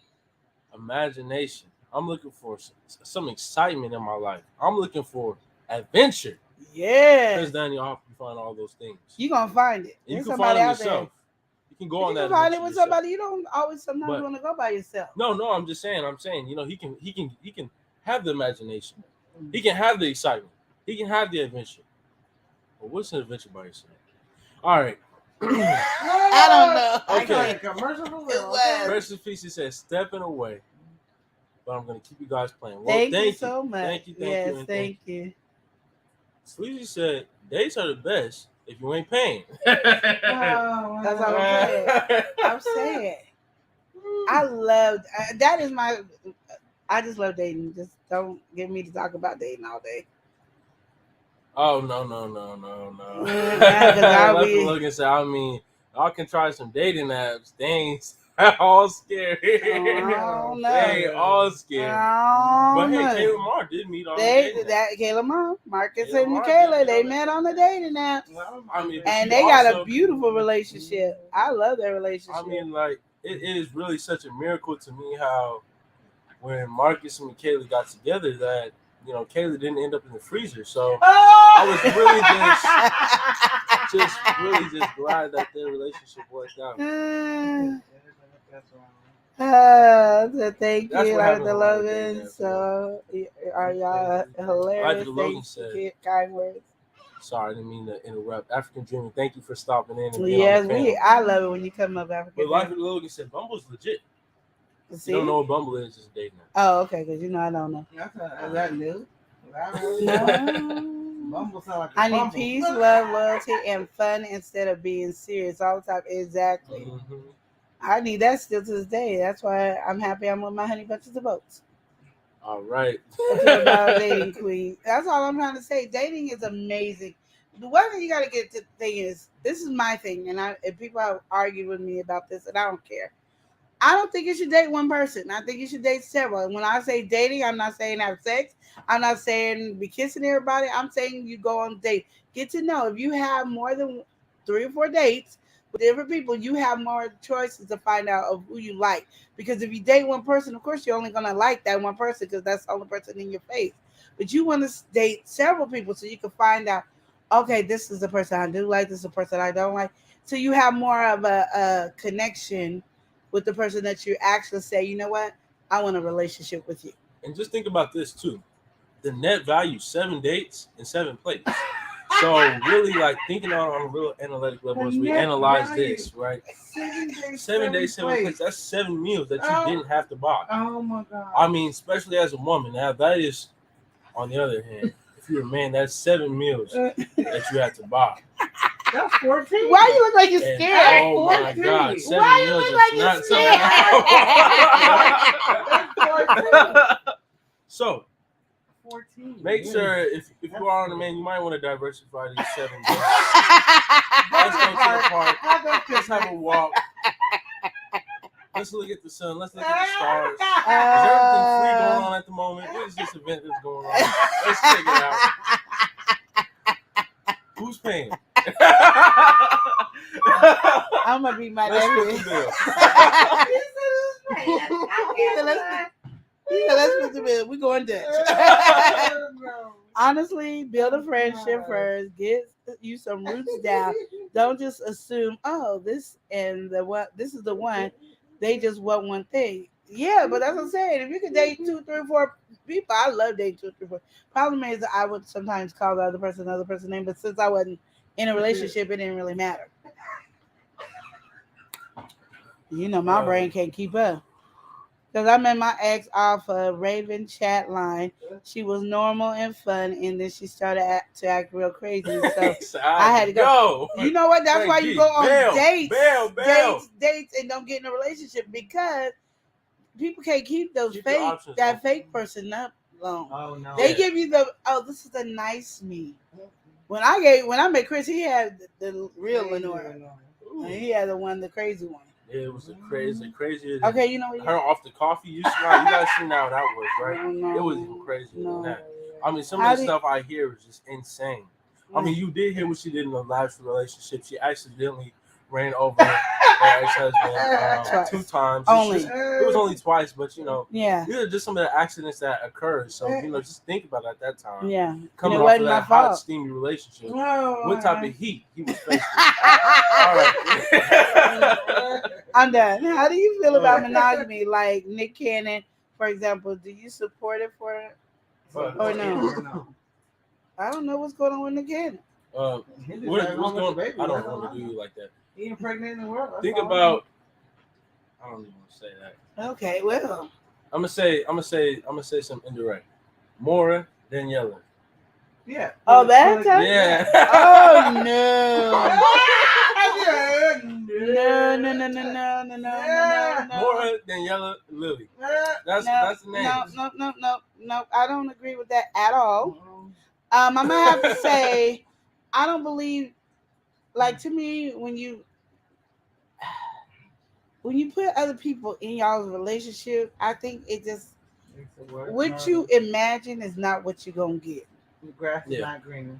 imagination. I'm looking for some excitement in my life. I'm looking for adventure. Yeah. Because then you'll have to find all those things. You're going to find it. And you There's can find somebody it out yourself. there. You can go on that. You can find it with yourself. somebody. You don't always sometimes want to go by yourself. No, I'm just saying. I'm saying, he can have the imagination. He can have the excitement. He can have the adventure. But what's an adventure by yourself? All right. I don't know. Okay. Commercial Pisces says stepping away. But I'm gonna keep you guys playing. Well, thank you so much. Thank you. Yes, thank you. Sleazy said dates are the best if you ain't paying. That's what I'm saying. I'm saying. I love that is my. I just love dating. Just don't get me to talk about dating all day. Oh no. Logan said, I mean, y'all can try some dating apps. They ain't all scary. Oh, no. They ain't all scary. But hey, Kayla Mar did meet on the dating app. Kayla Marcus and Michaela, they met on the dating app. I mean, and they got a beautiful relationship. I love their relationship. I mean, like, it is really such a miracle to me how when Marcus and Michaela got together that, Kayla didn't end up in the freezer. So I was really just glad that their relationship worked out. Thank you, Dr. Logan. So are y'all hilarious? Logan said, kind words. Sorry, I didn't mean to interrupt. African Dreaming, thank you for stopping in. And yes, I love it when you come up, African Dreaming. But like Logan said, Bumble's legit. See? You don't know what Bumble is, just dating app. Oh, okay, because I don't know. Is that new? Bumble sound like I need peace, love, loyalty, and fun instead of being serious all the time. Exactly. Mm-hmm. I need that still to this day. That's why I'm happy I'm with my honey bunches of boats. All right. About dating queen. That's all I'm trying to say. Dating is amazing. The one thing you got to get to the thing is, this is my thing, and people have argued with me about this, and I don't care. I don't think you should date one person. I think you should date several. And when I say dating, I'm not saying have sex. I'm not saying be kissing everybody. I'm saying you go on a date. Get to know. If you have more than 3 or 4 dates with different people, you have more choices to find out of who you like. Because if you date one person, of course, you're only going to like that one person because that's the only person in your face. But you want to date several people so you can find out, okay, this is the person I do like. This is the person I don't like. So you have more of a connection with the person that you actually say, you know what, I want a relationship with you. And just think about this too. The net value, 7 dates and 7 plates. So really, like, thinking on a real analytic level as we analyze this, right? 7 days, 7 plates. That's 7 meals that you didn't have to buy. Oh my God. I mean, especially as a woman. Now that is, on the other hand, if you're a man, that's 7 meals that you have to buy. That's 14. Why you look like you're scared? Oh my God! 7 Why you meals look like you're scared? So, 14. make sure if you are on a man, you might want to diversify these 7 days. Let's go to the park. Let's have a walk. Let's look at the sun. Let's look at the stars. Is everything free going on at the moment? What is this event that's going on? Let's check it out. Who's paying? I'm gonna be my Let's nephew. split the bill. Let's split the bill. We going Dutch. Honestly, build a friendship first. Get you some roots down. Don't just assume, oh, this is the one. They just want one thing. Yeah, but that's what I'm saying. If you could date 2, 3, 4 people, I love dating 2, 3, 4. Problem is, I would sometimes call the other person name, but since I wasn't in a relationship, it didn't really matter. My brain can't keep up. Because I met my ex off a Raven chat line. She was normal and fun, and then she started to act real crazy. So I had to go. You know what? That's why you go on dates, and don't get in a relationship, because people can't keep that fake person up long. Oh no! They give you this is the nice me. When I met Chris, he had the real Lenore. And he had the crazy one. Yeah, it was crazier. Okay, you know what? Her off the coffee. You guys see now that was right. It was even crazier than that. I mean, some of the stuff I hear is just insane. I mean, you did hear what she did in the last relationship. She accidentally ran over ex-husband 2 times. Only. It was only twice, but these are just some of the accidents that occurred. So just think about it at that time. Yeah, coming it off wasn't of my that hot, fault. steamy relationship. What type of heat he was facing? All right. I'm done. How do you feel about monogamy? Like Nick Cannon, for example, do you support it or no? I don't know what's going on with Nick Cannon. What's going on? I don't want to do you like that. He impregnated in the world. Think about. I don't even want to say that. Okay, well, I'm gonna say something indirect. More than yellow. Yeah. Oh, that time? Yeah. Oh no. No. More than yellow lily. That's the name. No. I don't agree with that at all. I'm gonna have to say, I don't believe. Like, to me, when you put other people in y'all's relationship, I think it just what you imagine is not what you're gonna get. The grass is not greener.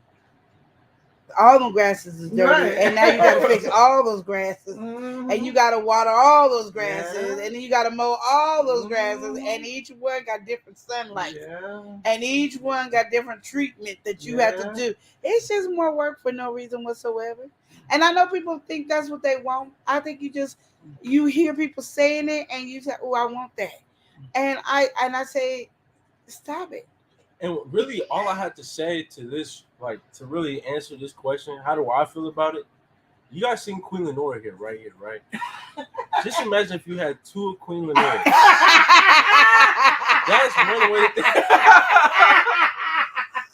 All them grasses is dirty, and now you gotta fix all those grasses, and you gotta water all those grasses, and then you gotta mow all those grasses, and each one got different sunlight, and each one got different treatment that you have to do. It's just more work for no reason whatsoever. And I know people think that's what they want. I think you hear people saying it, and you say, "Oh, I want that," and I say, "Stop it." And really, all I had to say to this, like, to really answer this question, how do I feel about it? You guys seen Queen Lenora here, right? Just imagine if you had 2 Queen Lenoras. That's one way.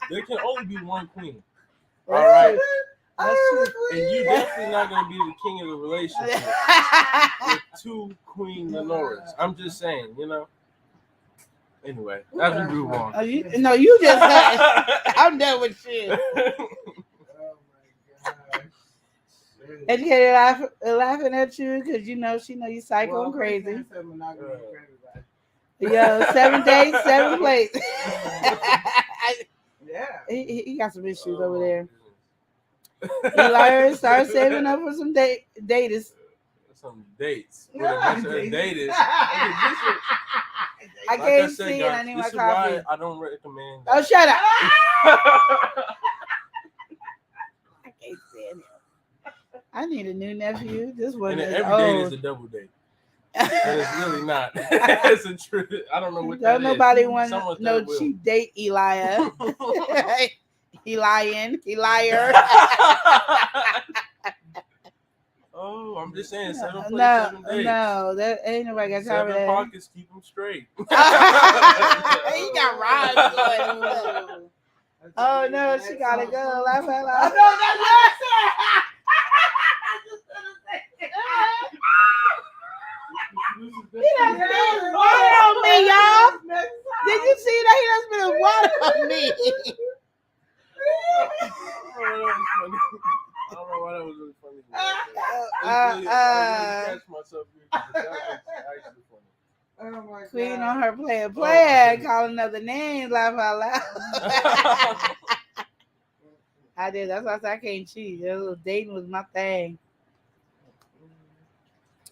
There can only be one queen. All right. And you definitely not gonna be the king of the relationship with 2 Queen Lenoras. I'm just saying, Anyway, as we move on. You just said, I'm done with shit. Oh my gosh. Educated laughing at you because she know you psycho and crazy. Yo, 7 days, 7 plates. Yeah. He got some issues over there. Elijah, start saving up for some daters. Some dates. Daters. I can't see it. I need my coffee. Why I don't recommend. Oh, shut up. I can't stand it. I need a new nephew. This one is every old. date is a double date. And it's really not. It's a truth. I don't know what that is. Nobody want no cheap date, Elia. He liar. Oh, I'm just saying 7 places, 7 days. No, that ain't nobody got time for that. 7 pockets, keep them straight. He got rhymes. Oh no, she gotta go. Laugh out loud. No, that's what I said. He done spilled water on me, y'all. Did you see that? He done spilled water on me. I don't know why that was really funny. I really catch myself here. That was actually funny. Oh my God. Queen on her player, calling other names, laugh out loud. I did. That's why I said I can't cheat. Dating was my thing.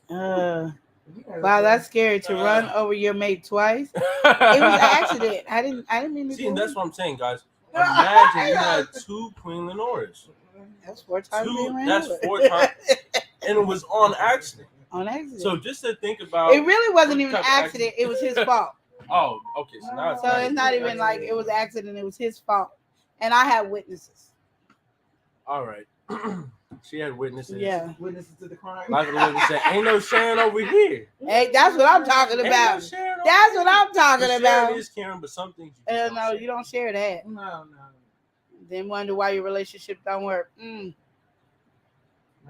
Wow, that's scary to run over your mate twice. It was an accident. I didn't mean to. See, and that's what I'm saying, guys. Imagine you had 2 Queen Lenoras. That's 4 times. That's 4 times, and it was on accident. On accident. So just to think about, it really wasn't even an accident. It was his fault. Oh, okay. So now it's not even like it was an accident. It was his fault, and I had witnesses. All right. She had witnesses. Yeah. Witnesses to the crime. Like the lady said, ain't no sharing over here. Hey, that's what I'm talking about. That's what I'm talking about. Sharing is caring, but some things you just no, you don't share that. No. Then wonder why your relationship don't work.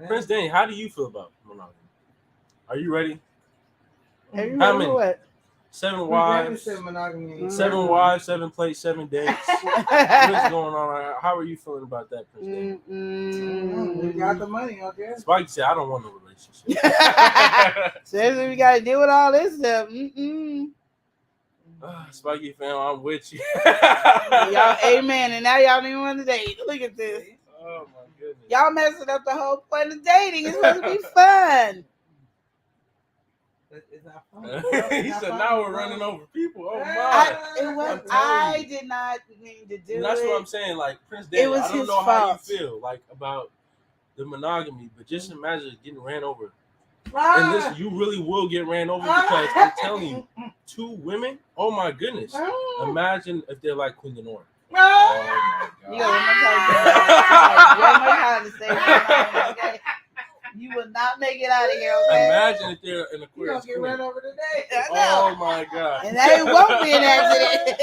Prince Danny, how do you feel about monogamy? Are you ready? Are you How ready many? for what? 7 wives. 7 wives, 7 plates, 7 dates. What's going on? How are you feeling about that, Prince Danny? We got the money, okay? Spike said, I don't want no relationship. Says we got to deal with all this stuff. Spiky fam, I'm with you. Y'all, amen. And now y'all don't even want to date. Look at this. Oh my goodness. Y'all messing up the whole point of dating. It's supposed to be fun. It's our fault. He said, "Now we're running over people." Oh my! I did not mean to do it. That's what I'm saying. Like Prince Daniel, I don't know fault. how you feel like about the monogamy, but just imagine getting ran over. And this, you really will get ran over because I'm telling you, 2 women. Oh my goodness! Imagine if they're like Queen Lenore. Oh my God! One more time to say it, okay? You will not make it out of here. Okay? Imagine if they're in Aquarius. You're gonna get run over today. Oh my God! And that won't be an accident.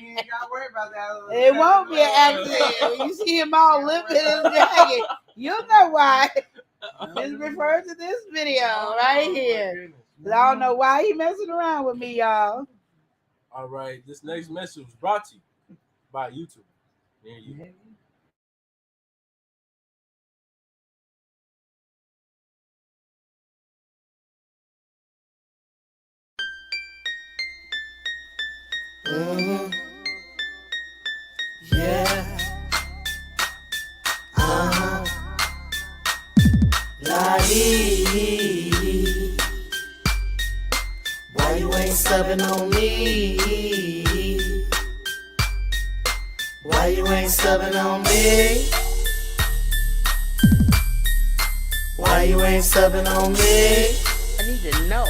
You ain't gotta worry about that. It won't be an accident. When you see him all limping in his jacket, you'll know why. Just refer to this video right here. I don't know why he messing around with me, y'all. All right, this next message was brought to you by YouTube. There you go. Mm-hmm. Yeah. Why you ain't subbing on me? Why you ain't subbing on me? Why you ain't subbing on me? I need to know.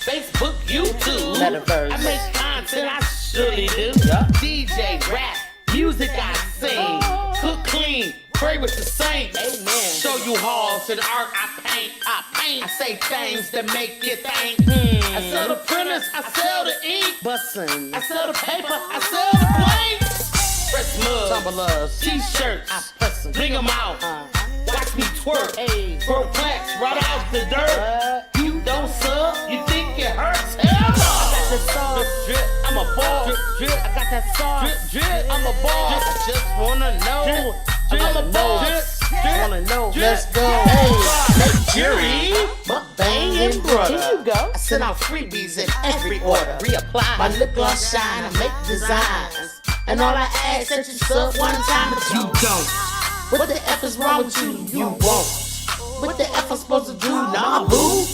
Facebook, YouTube, Metaverse. I make content, I surely do. DJ, rap, music I sing, cook clean, pray with the saints. Amen. Show you halls and art I paint. I say things that make you think. I sell the printers, I sell the ink. Bussin'. I sell the paper, I sell the plates. Fresh mugs, Tumblers. t-shirts, I press 'em. bring them out. Watch me twerk, Hey. grow plaques right out the dirt. You don't sub, you think it hurts? Hell no! I got the sauce. Drip, I'm a ball. Drip, drip. I got that sauce. Drip, drip, I'm a ball. I just wanna know. I'm a ball. Wanna know. Let's go. Hey. Jury, banging brother. Here you go. I send out freebies in every order. Reapply. My lip gloss shine, I make designs. And all I ask that you sub one time, but you don't. What the F is wrong with you? You won't. What the F I'm supposed to do? Nah, boo.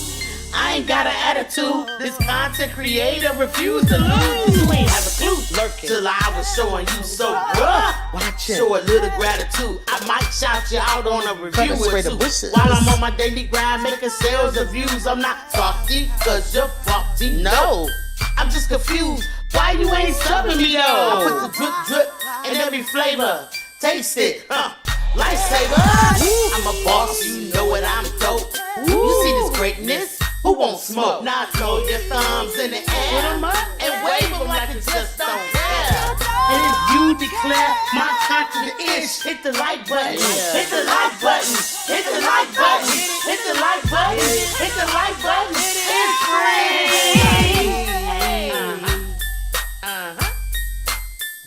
I ain't got an attitude. This content creator refused to lose. You ain't have a clue. Lurking. Till I was showing you so rough. Watch it. Show a little gratitude. I might shout you out on a review Pepper spray or the two. bushes. While I'm on my daily grind making sales of views. I'm not salty, cause you're faulty. No. I'm just confused. Why you ain't subbing me though? I put the drip drip in every flavor. Taste it, lifesaver. I'm a boss, you know it, I'm dope. You see this greatness? Who won't smoke? Now throw your thumbs in the air and wave them like you just don't care. And if you declare my content is, hit the like button, hit the like button, hit the like button, hit the like button, hit the like button. It's free.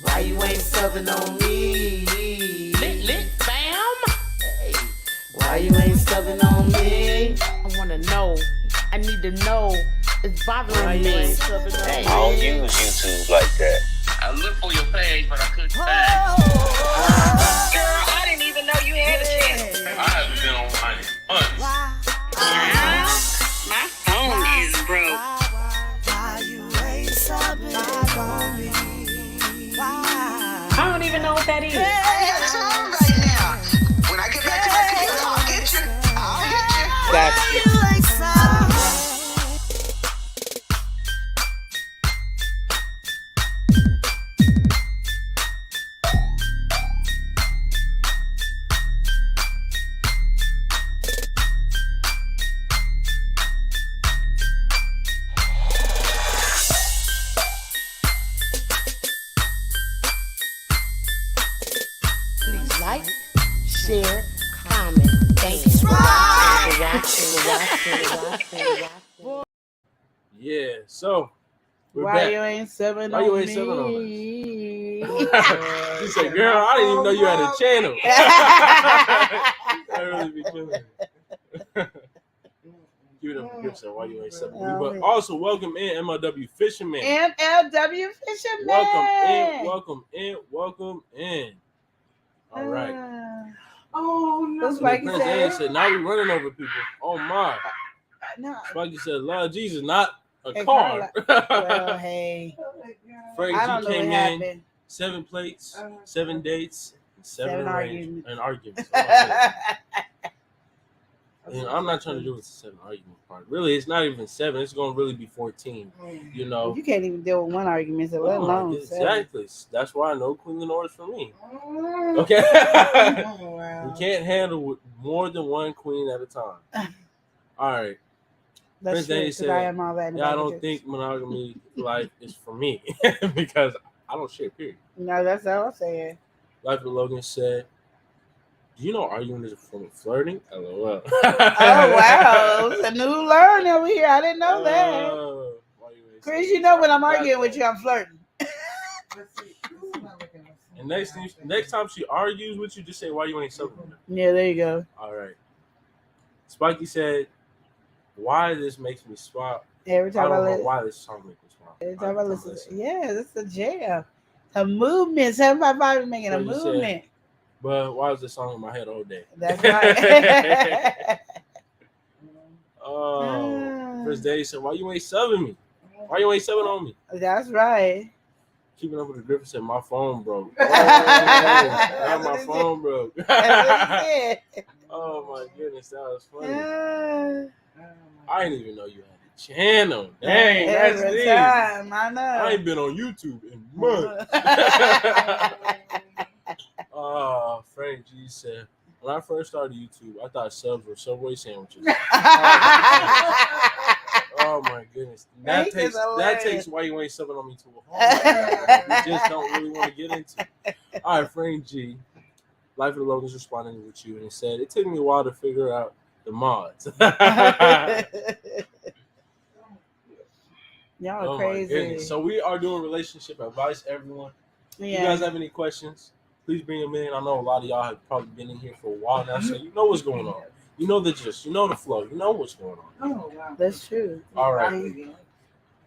Why you ain't subbing on me? Lit, fam. Hey. Why you ain't subbing on me? I wanna know. I need to know. It's bothering me. Hey. I don't use YouTube like that. I looked for your page, but I couldn't find it. Girl, I didn't even know you had a channel. I haven't been online in months. My phone is broke. I don't even know what that is. It's on right now. When I get back to my computer, I'll get you. I'll hit you. Please like, share, comment. Thank you for watching. Yeah, so we're Why back. you ain't subbing Why on you ain't me? subbing on us? She said, "Girl, I didn't even know you had a channel." That really be killing. Give it up for Gibson. Why you ain't subbing on me? But also welcome in MLW Fisherman. MLW Fisherman. Welcome in. Welcome in. Welcome in. All right. Oh no! That's And like then you Prince Anne said. said, "Now we running over people." Oh my! No. Spiky said, "Lord Jesus, not a Hey, car." Well, hey. Frank I G don't know came what in, happened. 7 plates, 7 dates, 7 arguments. and arguments. Oh, and I'm not trying to do with the 7 argument part. Really, it's not even 7. It's going to really be 14. You know. You can't even deal with one argument, so let alone exactly. That's why I know Queen Lenore is for me. Okay. We can't handle more than one queen at a time. All right. That's true, because I am all that. Yeah, I don't think monogamy life is for me because I don't share. Period. No, that's all I'm saying. Life with Logan said, "Do you know arguing is a form of flirting?" LOL. Oh wow, it's a new learn over here. I didn't know that. Chris, you know when I'm arguing with you, I'm flirting. And next time she argues with you, just say why you ain't subbing her. Yeah, there you go. All right. Spiky said, "Why this makes me smile." Every time I don't know listen, why this song makes me smile. every time I listen, yeah, it's a jam. A movement. 755 is making a movement. But why is this song in my head all day? That's right. Oh, Chris Day said, "Why you ain't subbing me? Why you ain't subbing on me?" That's right. Keeping up with the Griffin said, "My phone broke." Oh, my phone broke. Oh my goodness, that was funny. I didn't even know you had a channel. Dang, that's every deep. time, I know. I ain't been on YouTube in months. Frank G said, "When I first started YouTube, I thought subs were Subway sandwiches." Oh my goodness. That takes why you ain't subbing on me to a home. We just don't really want to get into. All right, Frank G. Life of the Logan's responding with you, and he said, "It took me a while to figure out the mods." Y'all are crazy. Goodness. So we are doing relationship advice, everyone. Yeah. If you guys have any questions, please bring them in. I know a lot of y'all have probably been in here for a while now, so you know what's going on. You know the gist. You know the flow. You know what's going on. Oh, wow. That's true. All right.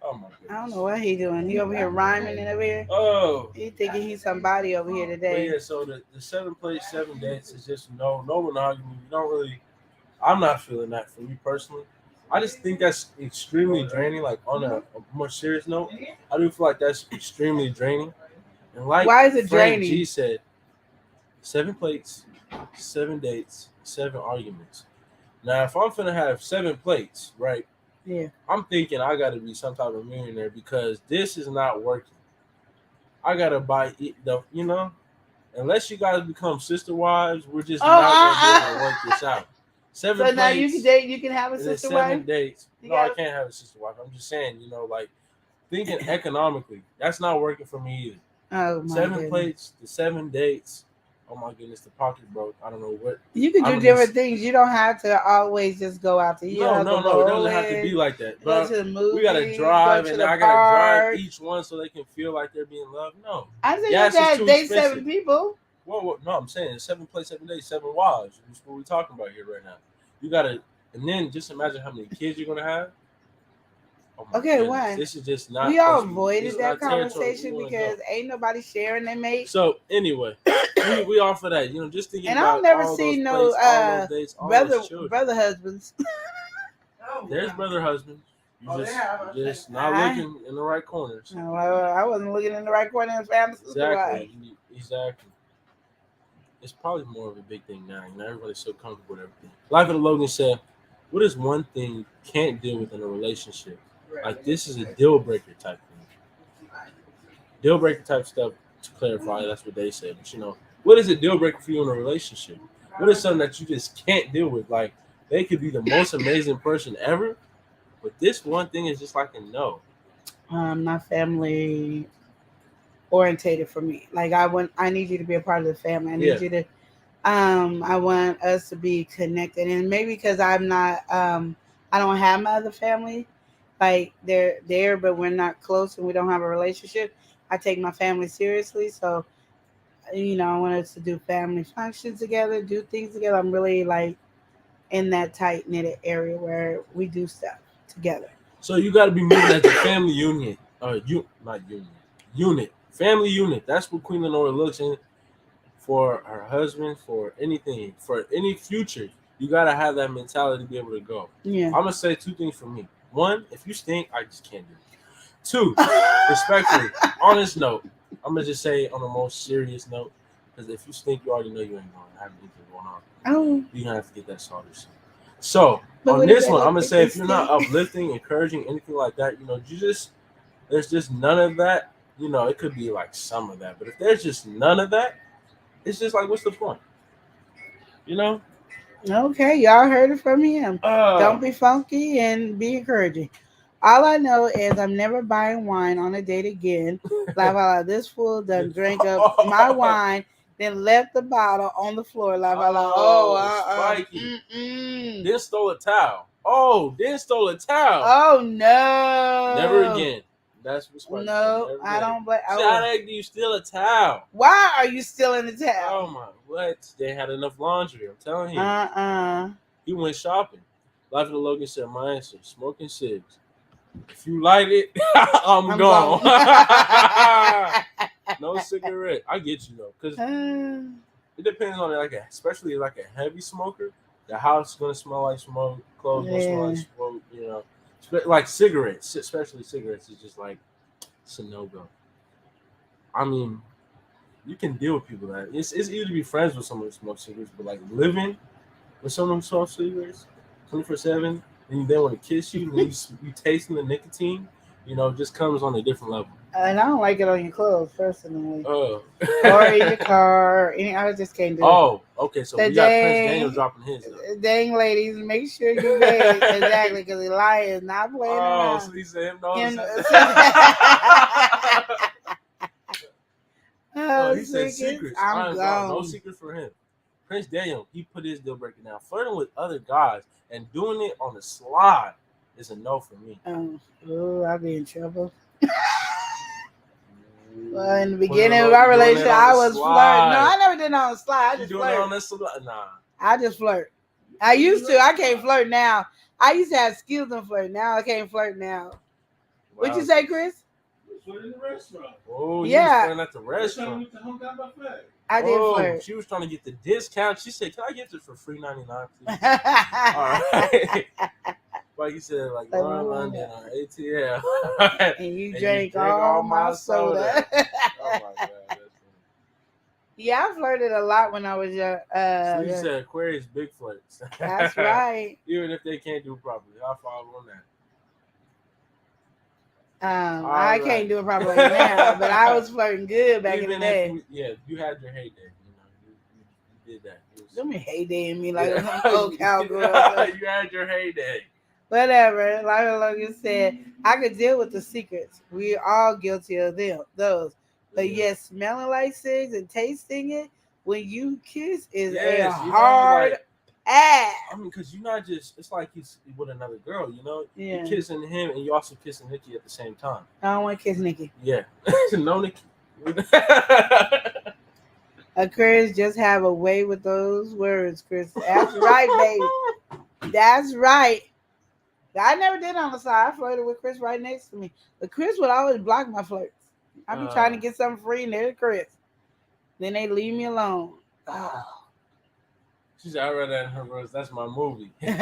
Oh, my goodness. I don't know what he doing. He over here rhyming and over here. Oh. He thinking he's somebody over here today. But yeah, so the 7 plays, 7 dates is just no monogamy. You don't really, I'm not feeling that for me personally. I just think that's extremely draining. Like on a more serious note, I do feel like that's extremely draining. And like why is it Frank draining? G said, 7 plates, 7 dates, 7 arguments. Now, if I'm finna have 7 plates, right? Yeah. I'm thinking I got to be some type of millionaire because this is not working. I gotta buy unless you guys become sister wives, we're just not gonna be able to work this out. 7 so plates, now you can date. You can have a sister 7 wife. dates. No, I can't have a sister wife. I'm just saying, like thinking economically, that's not working for me either. Oh my 7 goodness. plates, the 7 dates. Oh my goodness, the pocket broke. I don't know what. You can do different things. You don't have to always just go out to eat. No, it doesn't have to be like that. Go to the movie, we gotta drive, and I gotta drive each one so they can feel like they're being loved. No, I think you gotta date 7 people. Well, no, I'm saying 7 places, 7 days, 7 wives. That's what we're talking about here right now. You gotta, and then just imagine how many kids you're gonna have. Oh okay, why? This is just not. We all avoided that conversation because ain't nobody sharing their mate. So anyway, we offer that. Just thinking. And about I've never all seen those no dates, brother husbands. There's brother husbands. You just not looking in the right corners. No, I wasn't looking in the right corners. Exactly. It's probably more of a big thing now. Everybody's so comfortable with everything. Life of the Logan said, "What is one thing you can't deal with in a relationship? Like this is a deal breaker type thing. Deal breaker type stuff." To clarify, that's what they said. But what is a deal breaker for you in a relationship? What is something that you just can't deal with? Like they could be the most amazing person ever, but this one thing is just like a no. Not family orientated for me. Like I need you to be a part of the family. I need you to. I want us to be connected, and maybe because I'm not. I don't have my other family. Like they're there, but we're not close, and we don't have a relationship. I take my family seriously, so I want us to do family functions together, do things together. I'm really like in that tight knitted area where we do stuff together. So you got to be moving as a family unit, unit, family unit. That's what Queen Lenore looks in for her husband, for anything, for any future, you gotta have that mentality to be able to go. Yeah. I'm gonna say 2 things for me. 1, if you stink, I just can't do it. 2, respectfully, on this note, I'm gonna just say on a most serious note, because if you stink, you already know you ain't gonna have anything going on. Oh. You're gonna have to get that sorted soon. So But on what this if one, they I'm gonna think say they if you're not stink? uplifting, encouraging, anything like that, there's just none of that. It could be like some of that, but if there's just none of that, it's just like, what's the point? Okay, y'all heard it from him. Don't be funky and be encouraging. All I know is I'm never buying wine on a date again. Like, this fool done drank up my wine, then left the bottle on the floor. Spiky. Then stole a towel. Oh no. Never again. That's what Spiky No, said. I don't blame. See, how the heck do you steal a towel? Why are you still in the towel? Oh my, what? They had enough laundry, I'm telling you. He went shopping. Life of the Logan said, my answer, smoking cigs. If you light it, I'm gone. No cigarette. I get you though, because it depends on it. Especially like a heavy smoker, the house is gonna smell like smoke, clothes gonna smell like smoke. Like cigarettes, especially cigarettes, is just like it's a no-go. I mean, you can deal with people that it's easy to be friends with someone who smokes cigarettes, but like living with someone who smokes cigarettes 24/7, and they want to kiss you, and you tasting the nicotine, just comes on a different level. And I don't like it on your clothes, personally. Or in your car. I just can't do it. Oh, okay. So we got Prince Daniel dropping his. Dang, ladies, make sure you ready. Exactly, because Elijah is not playing around. Oh, so he said him no. He said secrets. I'm gone. No secret for him. Prince Daniel, he put his deal breaker down. Flirting with other guys and doing it on the slide is a no for me. I'll be in trouble. Well, in the beginning of our relationship, I was flirting. No, I never did it on the slide. I just flirt. On the slide? Nah. I just flirt. I used to. I can't flirt now. I used to have skills in flirt. Now I can't flirt now. Wow. What'd you say, Chris? Flirt in the restaurant. Oh, you was flirting at the restaurant. I did flirt. She was trying to get the discount. She said, "Can I get this for $3.99, please?" All right. Like you said, like London on ATL. And you drank all my soda. Oh my God. That's funny. Yeah, I flirted a lot when I was young. So you said Aquarius big flirts. That's right. Even if they can't do it properly, I'll follow on that. I can't do it properly now, but I was flirting good back in the day. You had your heyday. You did that. Don't be heyday in me like a old cowgirl. You had your heyday. Whatever. Like Logan said, I could deal with the secrets. We're all guilty of those. But yes, smelling like cigs and tasting it when you kiss is a hard ass. I mean, because you're not just, it's like he's with another girl, Yeah. You're kissing him and you also kissing Nikki at the same time. I don't want to kiss Nikki. Yeah. No, Nikki. Aquarius just have a way with those words, Chris. That's right, baby. That's right. I never did on the side. I flirted with Chris right next to me. But Chris would always block my flirts. I'd be trying to get something free and there's Chris. Then they leave me alone. Oh. She said, I read that in her words. That's my movie. Spikey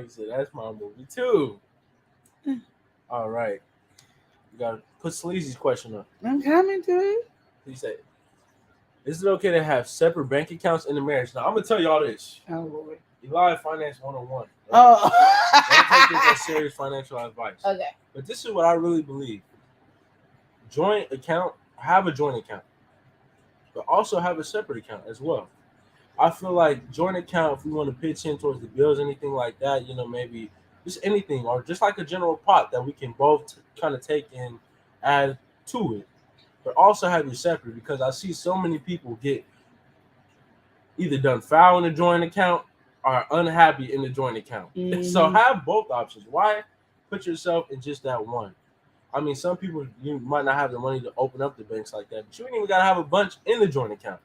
said, that's my movie too. All right. You got to put Sleazy's question up. I'm coming to it. He said, is it okay to have separate bank accounts in the marriage? Now, I'm going to tell y'all this. Oh, Lord. Eli Finance 101. Right? Oh. Don't take this as serious financial advice. Okay. But this is what I really believe. Have a joint account, but also have a separate account as well. I feel like joint account, if we want to pitch in towards the bills, anything like that, maybe just anything, or just like a general pot that we can both kind of take and add to it, but also have it separate, because I see so many people get either done foul in the joint account or unhappy in the joint account. Mm-hmm. So have both options. Why put yourself in just that one? I mean, some people, you might not have the money to open up the banks like that, but you ain't even got to have a bunch in the joint account.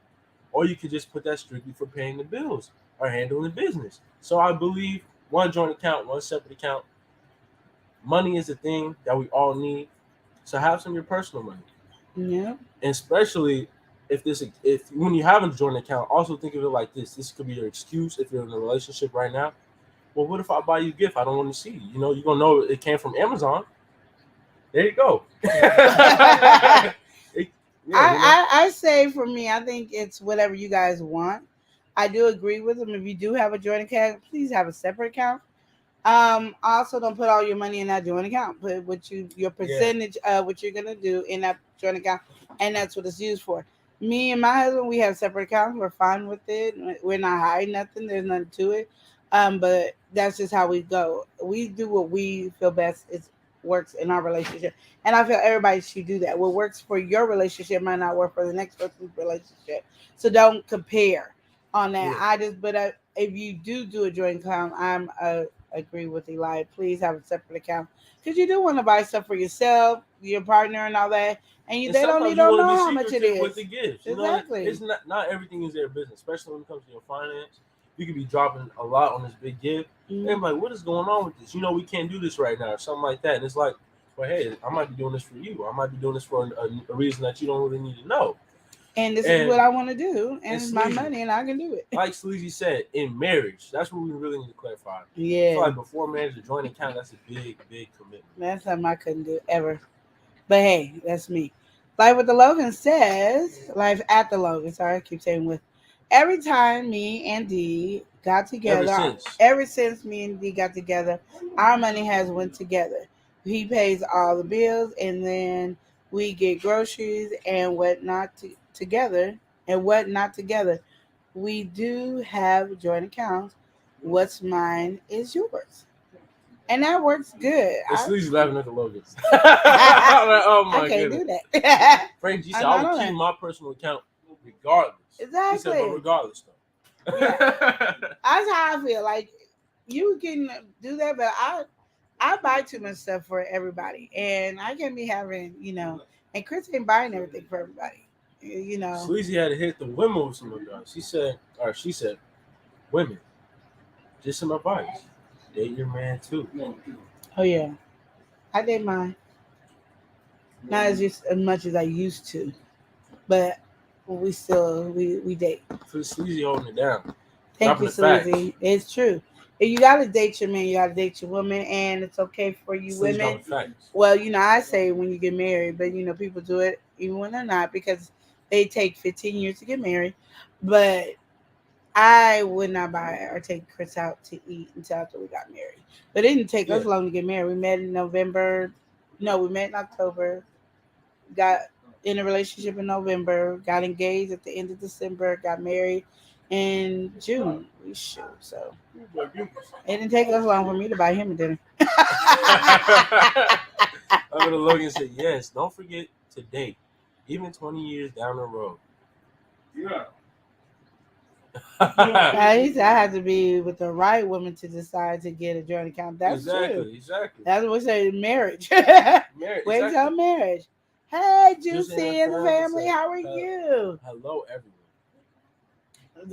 Or you could just put that strictly for paying the bills or handling the business. So I believe one joint account, one separate account. Money is a thing that we all need. So have some of your personal money. Yeah. And especially, I feel like, if you want to have a joint account, you want to if when you have a joint account, also think of it like this. This could be your excuse if you're in a relationship right now. Well, what if I buy you a gift? I don't want to see. You know, you're gonna know it came from Amazon. There you go. I say for me, I think it's whatever you guys want. I do agree with them. If you do have a joint account, please have a separate account. Also, don't put all your money in that joint account. Put your percentage of what you're gonna do in that joint account, and that's what it's used for. Me and my husband, we have separate accounts. We're fine with it. We're not hiding nothing. There's nothing to it. But that's just how we go. We do what we feel best works in our relationship, and I feel everybody should do that. What works for your relationship might not work for the next person's relationship. So don't compare on that. Yeah. If you do a joint account, agree with Eli. Please have a separate account because you do want to buy stuff for yourself, your partner, and all that, and they don't know how much it is. With the gifts, exactly. It's not everything is their business, especially when it comes to your finance. You could be dropping a lot on this big gift. Mm-hmm. And like, what is going on with this? You know, we can't do this right now, or something like that. And it's like, well, hey, I might be doing this for you. I might be doing this for a reason that you don't really need to know. And this is what I want to do, and it's my money, and I can do it. Like Sleazy said, in marriage, that's what we really need to clarify. Yeah. So like before marriage, a joint account, that's a big, big commitment. That's something I couldn't do ever. But hey, that's me. Like what the Logan says, life at the Logan. Sorry, I keep saying with. Every time me and Dee got together, ever since me and Dee got together, our money has went together. He pays all the bills, and then we get groceries and whatnot together. And what not together. We do have joint accounts. What's mine is yours. And that works good. It's Sleazy laughing at the Logans. Oh my I can't goodness. do that. Frank G said, I would keep my personal account regardless. Exactly. He said, but regardless, though. Yeah. That's how I feel. Like, you can do that, but I buy too much stuff for everybody. And I can't be having, and Chris ain't buying everything for everybody. Sleazy had to hit the women with some advice. She said, women, just some advice. Date your man, too. Oh, yeah. I date mine. Not as much as I used to. But we date. For Sleazy holding it down. Thank you, Sleazy. It's true. If you gotta date your man, you gotta date your woman, and it's okay for you women. Well, I say when you get married, but people do it even when they're not because they take 15 years to get married. But I would not buy or take Chris out to eat until after we got married. But it didn't take us long to get married. We met in November. No, we met in October. Got in a relationship in November, got engaged at the end of December, got married in June. So it didn't take us long for me to buy him a dinner. Logan said, yes, don't forget to date, even 20 years down the road. Yeah. He said I have to be with the right woman to decide to get a joint account. That's true. Exactly. That's what we say in marriage. Wait till marriage. Hey, Juicy and the family, how are you? Hello, everyone. He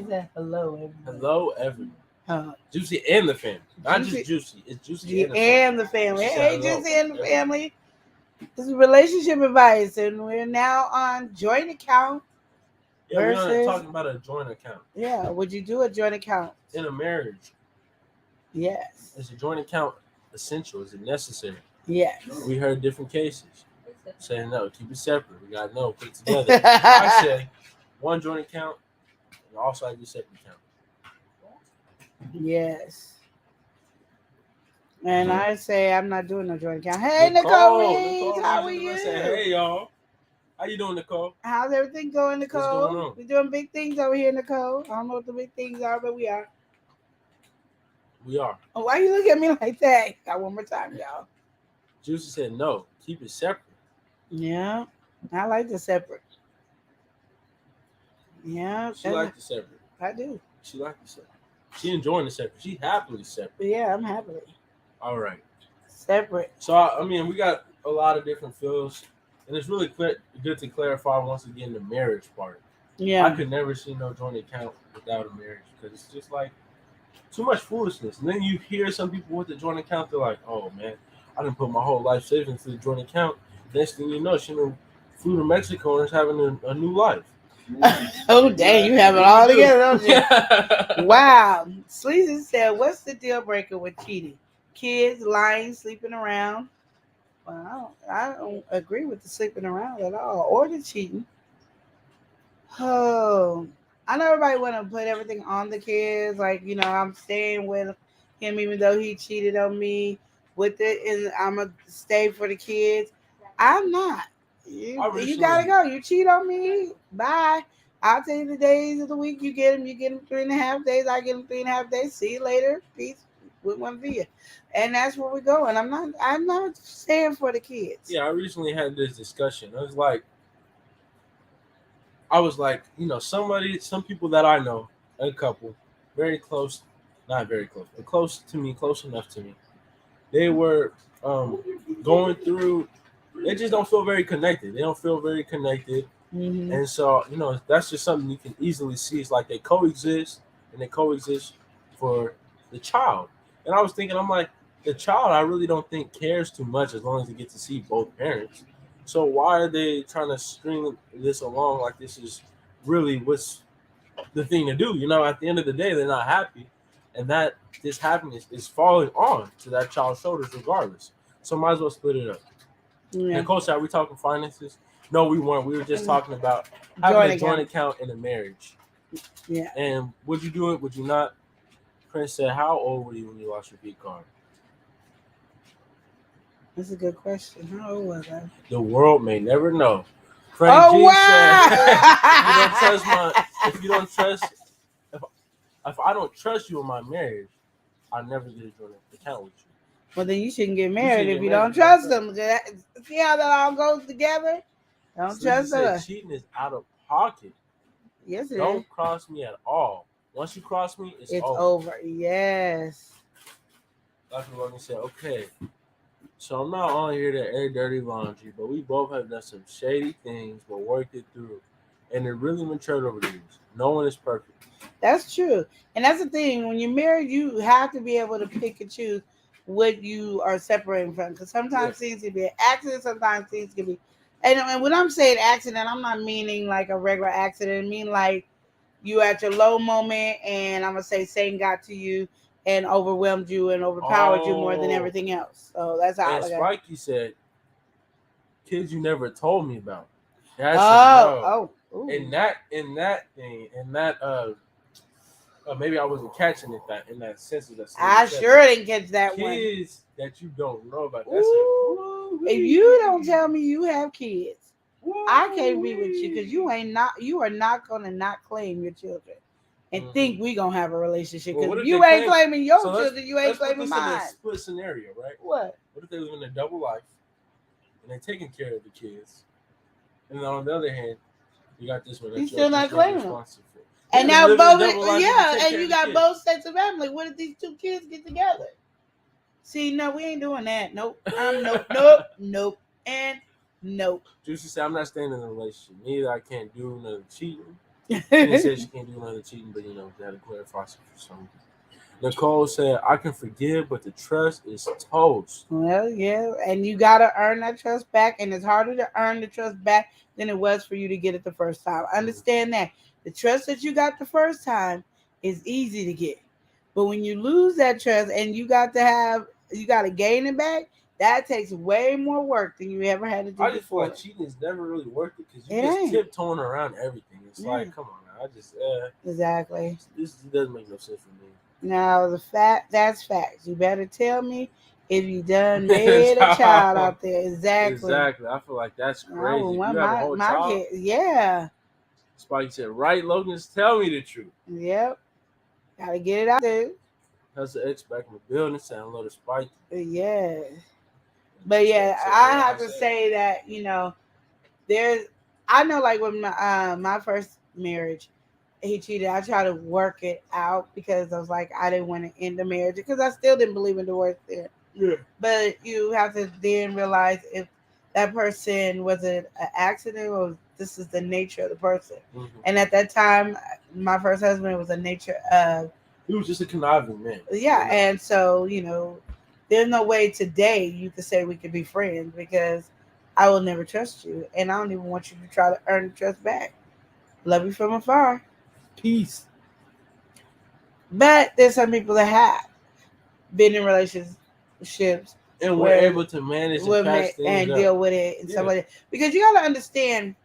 said hello, everyone. Hello, everyone. Juicy and the family. Not just Juicy. It's Juicy and the family. Hey, Juicy and the family. This is relationship advice, and we're now on joint account. Yeah, we're talking about a joint account. Yeah, would you do a joint account? In a marriage. Yes. Is a joint account essential? Is it necessary? Yes. We heard different cases. Saying no, keep it separate. We got no, put it together. I say one joint account and also I do separate account. Yes. And I say I'm not doing no joint account. Hey, Nicole, how are you? Hey, y'all. How you doing, Nicole? How's everything going, Nicole? What's going on? We're doing big things over here, Nicole. I don't know what the big things are, but we are. We are. Oh, why you look at me like that? Got one more time, y'all. Juicy said no. Keep it separate. Yeah, I like the separate. Yeah, she like the separate. I do. She like the separate. She enjoying the separate. She happily separate. Yeah, I'm happily. All right. Separate. So I mean, we got a lot of different feels, and it's really good to clarify once again the marriage part. Yeah. I could never see no joint account without a marriage because it's just like too much foolishness. And then you hear some people with the joint account, they're like, "Oh man, I didn't put my whole life savings into the joint account." Next thing you know, she done flew to Mexico and is having a new life. Oh, dang, you have it all together, don't you? Wow. Sleazy said, what's the deal breaker with cheating? Kids, lying, sleeping around. Well, I don't agree with the sleeping around at all or the cheating. Oh, I know everybody want to put everything on the kids. Like, I'm staying with him even though he cheated on me with it, and I'm going to stay for the kids. I'm not. You gotta go. You cheat on me. Bye. I'll tell you the days of the week you get them. You get them 3.5 days. I get them 3.5 days. See you later. Peace with one via. And that's where we're going. I'm not staying for the kids. Yeah, I recently had this discussion. I was like, some people that I know, a couple, very close, not very close, but close to me, close enough to me. They were going through. They just don't feel very connected. They don't feel very connected. Mm-hmm. And so, that's just something you can easily see. It's like they coexist, and they coexist for the child. And I was thinking, I'm like, the child, I really don't think cares too much as long as they get to see both parents. So why are they trying to string this along like this is really what's the thing to do? At the end of the day, they're not happy. And that this happiness is falling on to that child's shoulders regardless. So might as well split it up. Yeah. And Coach, are we talking finances? No, we weren't. We were just talking about having a joint account in a marriage. Yeah. And would you do it? Would you not? Prince said, how old were you when you lost your beat card? That's a good question. How old was I? The world may never know. Frank G wow! Said, if I don't trust you in my marriage, I never get a joint account with you. Well, then you shouldn't get married if you don't trust them. See how that all goes together? Don't trust her. Cheating is out of pocket. Yes, it Don't is. cross me at all. Once you cross me, it's over. Yes. Dr. Logan said, okay, so I'm not on here to air dirty laundry, but we both have done some shady things, but worked it through. And it really matured over the years. No one is perfect. That's true. And that's the thing. When you're married, you have to be able to pick and choose what you are separating from. Because sometimes things can be an accident, sometimes things can be. And when I'm saying accident, I'm not meaning like a regular accident. I mean like you at your low moment, and I'm going to say Satan got to you and overwhelmed you and overpowered you more than everything else. So that's how I look at it. Spikey said, kids you never told me about. That's in that thing, maybe I wasn't catching it in that sense of that. I sure didn't catch that one. Kids that you don't know about. If you don't tell me you have kids, I can't be with you because you are not gonna not claim your children and think we gonna have a relationship. Because if you ain't claiming your children, you ain't claiming mine. Let's put a scenario, right? What if they live in a double life and they're taking care of the kids, and then on the other hand, you got this one that you're still not claiming them. And now both, and you got both sets of family. What if these two kids get together? See, no, we ain't doing that. Nope. Nope, and nope. Juicy said, I'm not staying in a relationship. Neither I can't do another cheating. She said she can't do another cheating, but they had to clarify for something. Nicole said, I can forgive, but the trust is toast. Well, yeah, and you got to earn that trust back, and it's harder to earn the trust back than it was for you to get it the first time. Understand that. The trust that you got the first time is easy to get. But when you lose that trust and you got to gain it back, that takes way more work than you ever had to do before. I just feel like cheating is never really worth it because you just tiptoeing around everything. It's like, come on now. Exactly. This doesn't make no sense for me. Now, that's facts. You better tell me if you done made a child out there. Exactly. I feel like that's crazy. Oh, you have a whole child? Kid, yeah. Spike said, right, Logan, tell me the truth. Yep. Gotta get it out there. That's the X back in the building. Sound a little Spike. Yeah. But yeah, I have to say that, I know like with my first marriage, he cheated. I tried to work it out because I was like, I didn't want to end the marriage because I still didn't believe in divorce there. Yeah. But you have to then realize if that person was an accident or this is the nature of the person. Mm-hmm. And at that time, my first husband was a nature of... He was just a conniving man. Yeah, and so, there's no way today you could say we could be friends because I will never trust you, and I don't even want you to try to earn the trust back. Love you from afar. Peace. But there's some people that have been in relationships and we're able to manage and patch things and up. deal with it and stuff like that. Because you gotta understand,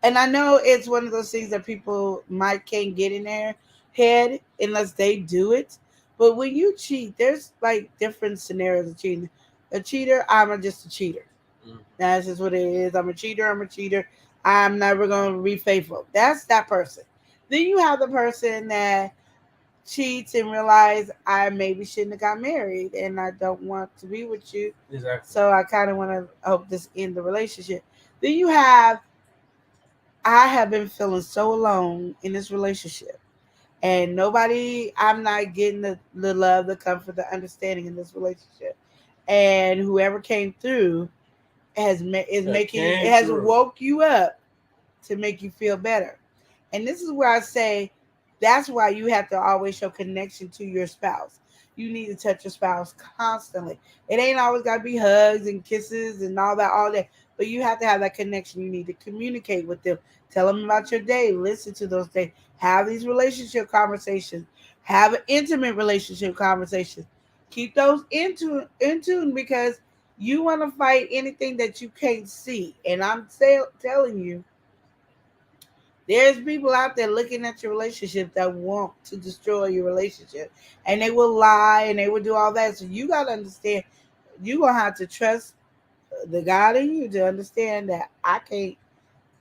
and I know it's one of those things that people can't get in their head unless they do it. But when you cheat, there's like different scenarios of cheating. A cheater, just a cheater. That's just what it is. I'm a cheater. I'm never gonna be faithful. That's that person. Then you have the person that cheats and realize I maybe shouldn't have got married and I don't want to be with you. Exactly. So I kind of want to hope this end the relationship. Then you have, I have been feeling so alone in this relationship. And I'm not getting the love, the comfort, the understanding in this relationship. And whoever came through has woke you up to make you feel better. And this is where I say that's why you have to always show connection to your spouse. You need to touch your spouse constantly. It ain't always got to be hugs and kisses and all that, but you have to have that connection. You need to communicate with them. Tell them about your day. Listen to those days. Have these relationship conversations. Have an intimate relationship conversation. Keep those in tune because you want to fight anything that you can't see. And I'm telling you, there's people out there looking at your relationship that want to destroy your relationship. And they will lie and they will do all that. So you got to understand, you're going to have to trust the God in you to understand that I can't,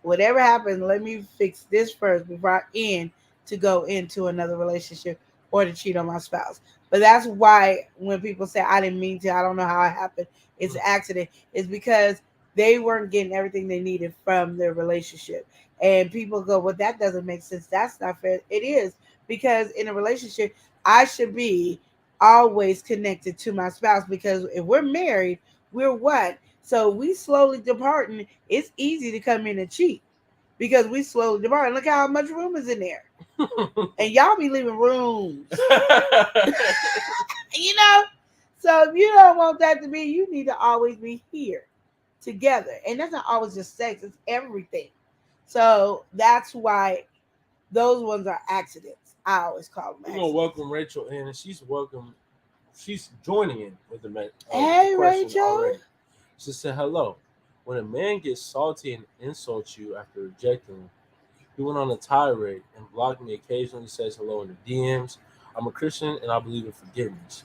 whatever happens, let me fix this first before I go into another relationship or to cheat on my spouse. But that's why when people say, I didn't mean to, I don't know how it happened, it's an accident, it's because they weren't getting everything they needed from their relationship. And people go, well, that doesn't make sense. That's not fair. It is, because in a relationship, I should be always connected to my spouse, because if we're married, we're what? So we slowly departing. It's easy to come in and cheat because we slowly depart. Look how much room is in there. And y'all be leaving rooms. So if you don't want that to be, you need to always be here together. And that's not always just sex, it's everything. So that's why those ones are accidents. I always call them accidents. We're going to welcome Rachel in, and she's joining in with the hey, the Rachel. already. She said, hello. When a man gets salty and insults you after rejecting him, he went on a tirade and blocked me occasionally, says hello in the DMs. I'm a Christian and I believe in forgiveness.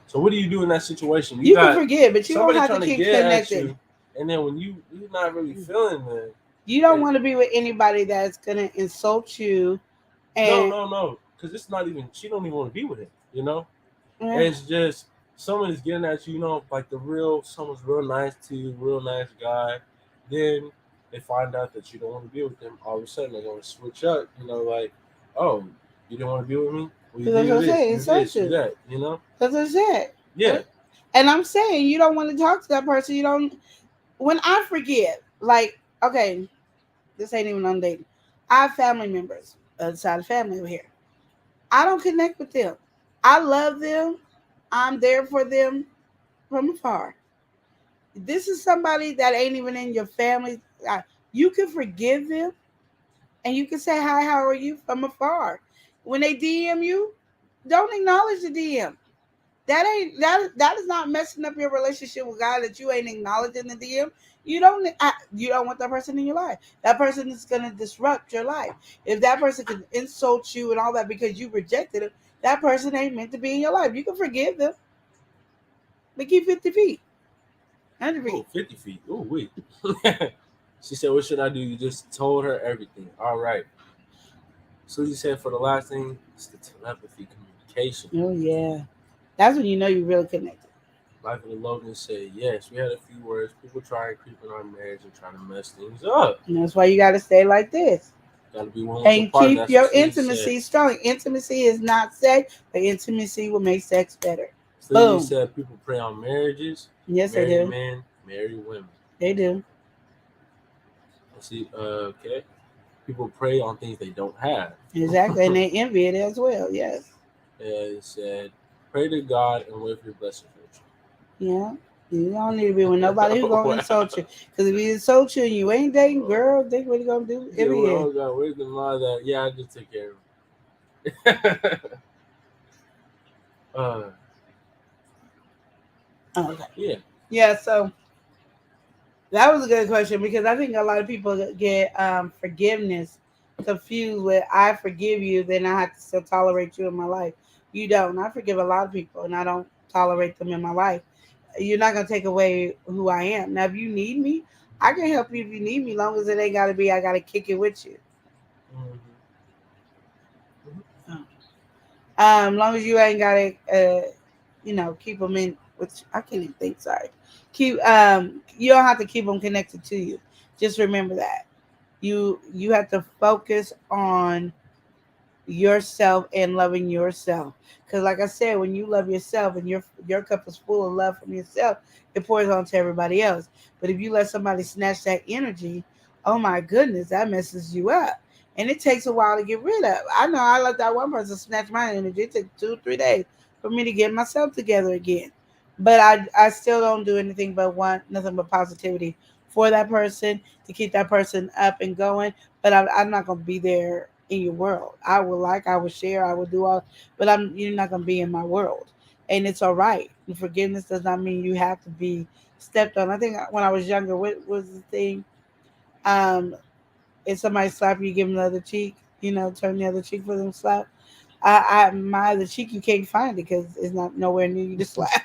So what do you do in that situation? You can forgive, but you don't have to keep connected. And then when you're not really feeling it, you don't want to be with anybody that's gonna insult you. And no, because it's not even. She don't even want to be with him. And it's just someone is getting at you. Like someone's real nice to you, real nice guy. Then they find out that you don't want to be with them. All of a sudden they're gonna switch up. Like, oh, you don't want to be with me? Well, that's what I'm saying. Insult you. That. That's what I said. Yeah. And I'm saying you don't want to talk to that person. You don't. When I forgive, like, okay, this ain't even on dating. I have family members, other side of family over here. I don't connect with them. I love them. I'm there for them from afar. This is somebody that ain't even in your family. You can forgive them, and you can say, hi, how are you, from afar. When they DM you, don't acknowledge the DM. That is not messing up your relationship with God that you ain't acknowledging the DM. You don't want that person in your life. That person is going to disrupt your life. If that person can insult you and all that because you rejected him, that person ain't meant to be in your life. You can forgive them, but keep 50 feet. 100 feet. 50 feet. Oh, wait. She said, what should I do? You just told her everything. All right. Susie said, for the last thing, it's the telepathy communication. Oh, yeah. That's when you know you're really connected. Life of the Logan said, yes, we had a few words. People try and creep in our marriage and try to mess things up. And that's why you got to stay like this. Got to be one and keep your intimacy strong. Intimacy is not sex, but intimacy will make sex better. Susie said people pray on marriages. Yes, they do. Men, marry women. They do. Let's see, okay. People pray on things they don't have. Exactly, and they envy it as well, yes. It said, pray to God and wait for your blessing. Yeah. You don't need to be with nobody who gonna insult you. Because if he insult you and you ain't dating, girl, think what he gonna do Yeah, every well, year. oh God, where's the lie that? Yeah, I just took care of him. Okay. Yeah. Yeah, so that was a good question because I think a lot of people get forgiveness confused with I forgive you, then I have to still tolerate you in my life. You don't. I forgive a lot of people and I don't tolerate them in my life. You're not gonna take away who I am. Now if you need me, I can help you if you need me, long as it ain't gotta be I gotta kick it with you. Long as you ain't gotta keep them in, which I can't even think, sorry. You don't have to keep them connected to you. Just remember that. You have to focus on yourself and loving yourself. Because like I said, when you love yourself and your cup is full of love from yourself, it pours on to everybody else. But if you let somebody snatch that energy, oh my goodness, that messes you up. And it takes a while to get rid of. I know I let that one person snatch my energy. It took 2 or 3 days for me to get myself together again. But I still don't do anything but want nothing but positivity for that person to keep that person up and going. But I'm not gonna be there in your world. I will share, I will do all, but you're not gonna be in my world, and it's all right. And forgiveness does not mean you have to be stepped on. I think when I was younger, what was the thing? If somebody slap you, give them the other cheek. Turn the other cheek for them slap. My other cheek you can't find it because it's not nowhere near you to slap.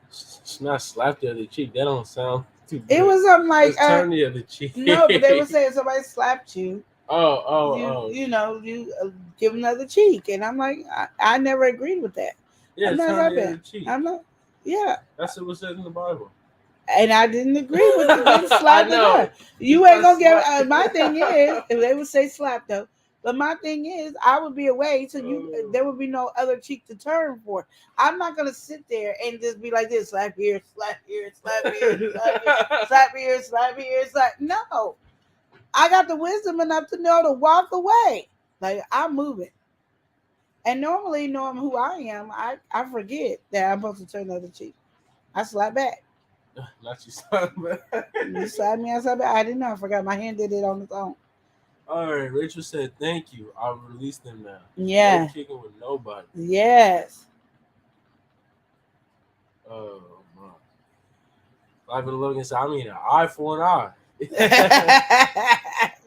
It's not slap the other cheek. That don't sound too good. It was something like turn the other cheek. No, but they were saying somebody slapped you. Oh. You give another cheek, and I'm like, I never agreed with that. Yeah, I'm not turn the other cheek. I'm not. Yeah, that's what it says in the Bible. And I didn't agree with it. Didn't slap the door. You ain't gonna get. My thing is, if they would say slap though, but my thing is, I would be away, so there would be no other cheek to turn for. I'm not gonna sit there and just be like this: slap here, slap here, slap here, slap here, slap here, slap here, slap. No, I got the wisdom enough to know to walk away. Like I'm moving. And normally, knowing who I am, I forget that I'm supposed to turn the other cheek. I slap back. Not you slap back. You slap me, I slap back. I didn't know. I forgot. My hand did it on its own. All right. Rachel said, "Thank you. I'll release them now." Yeah. No kicking with nobody. Yes. Oh my. Life of Logan said, "I mean, an eye for an eye."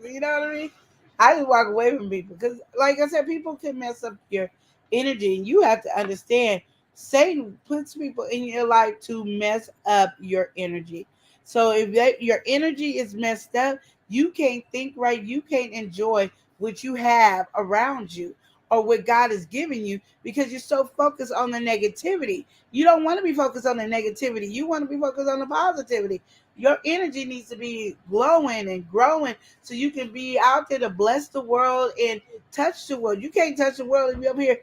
You know what I mean? I just walk away from people because, like I said, people can mess up your energy, and you have to understand Satan puts people in your life to mess up your energy. So if your energy is messed up, you can't think right, you can't enjoy what you have around you or what God is giving you because you're so focused on the negativity. You don't want to be focused on the negativity. You want to be focused on the positivity. Your energy needs to be glowing and growing so you can be out there to bless the world and touch the world. You can't touch the world if you're up here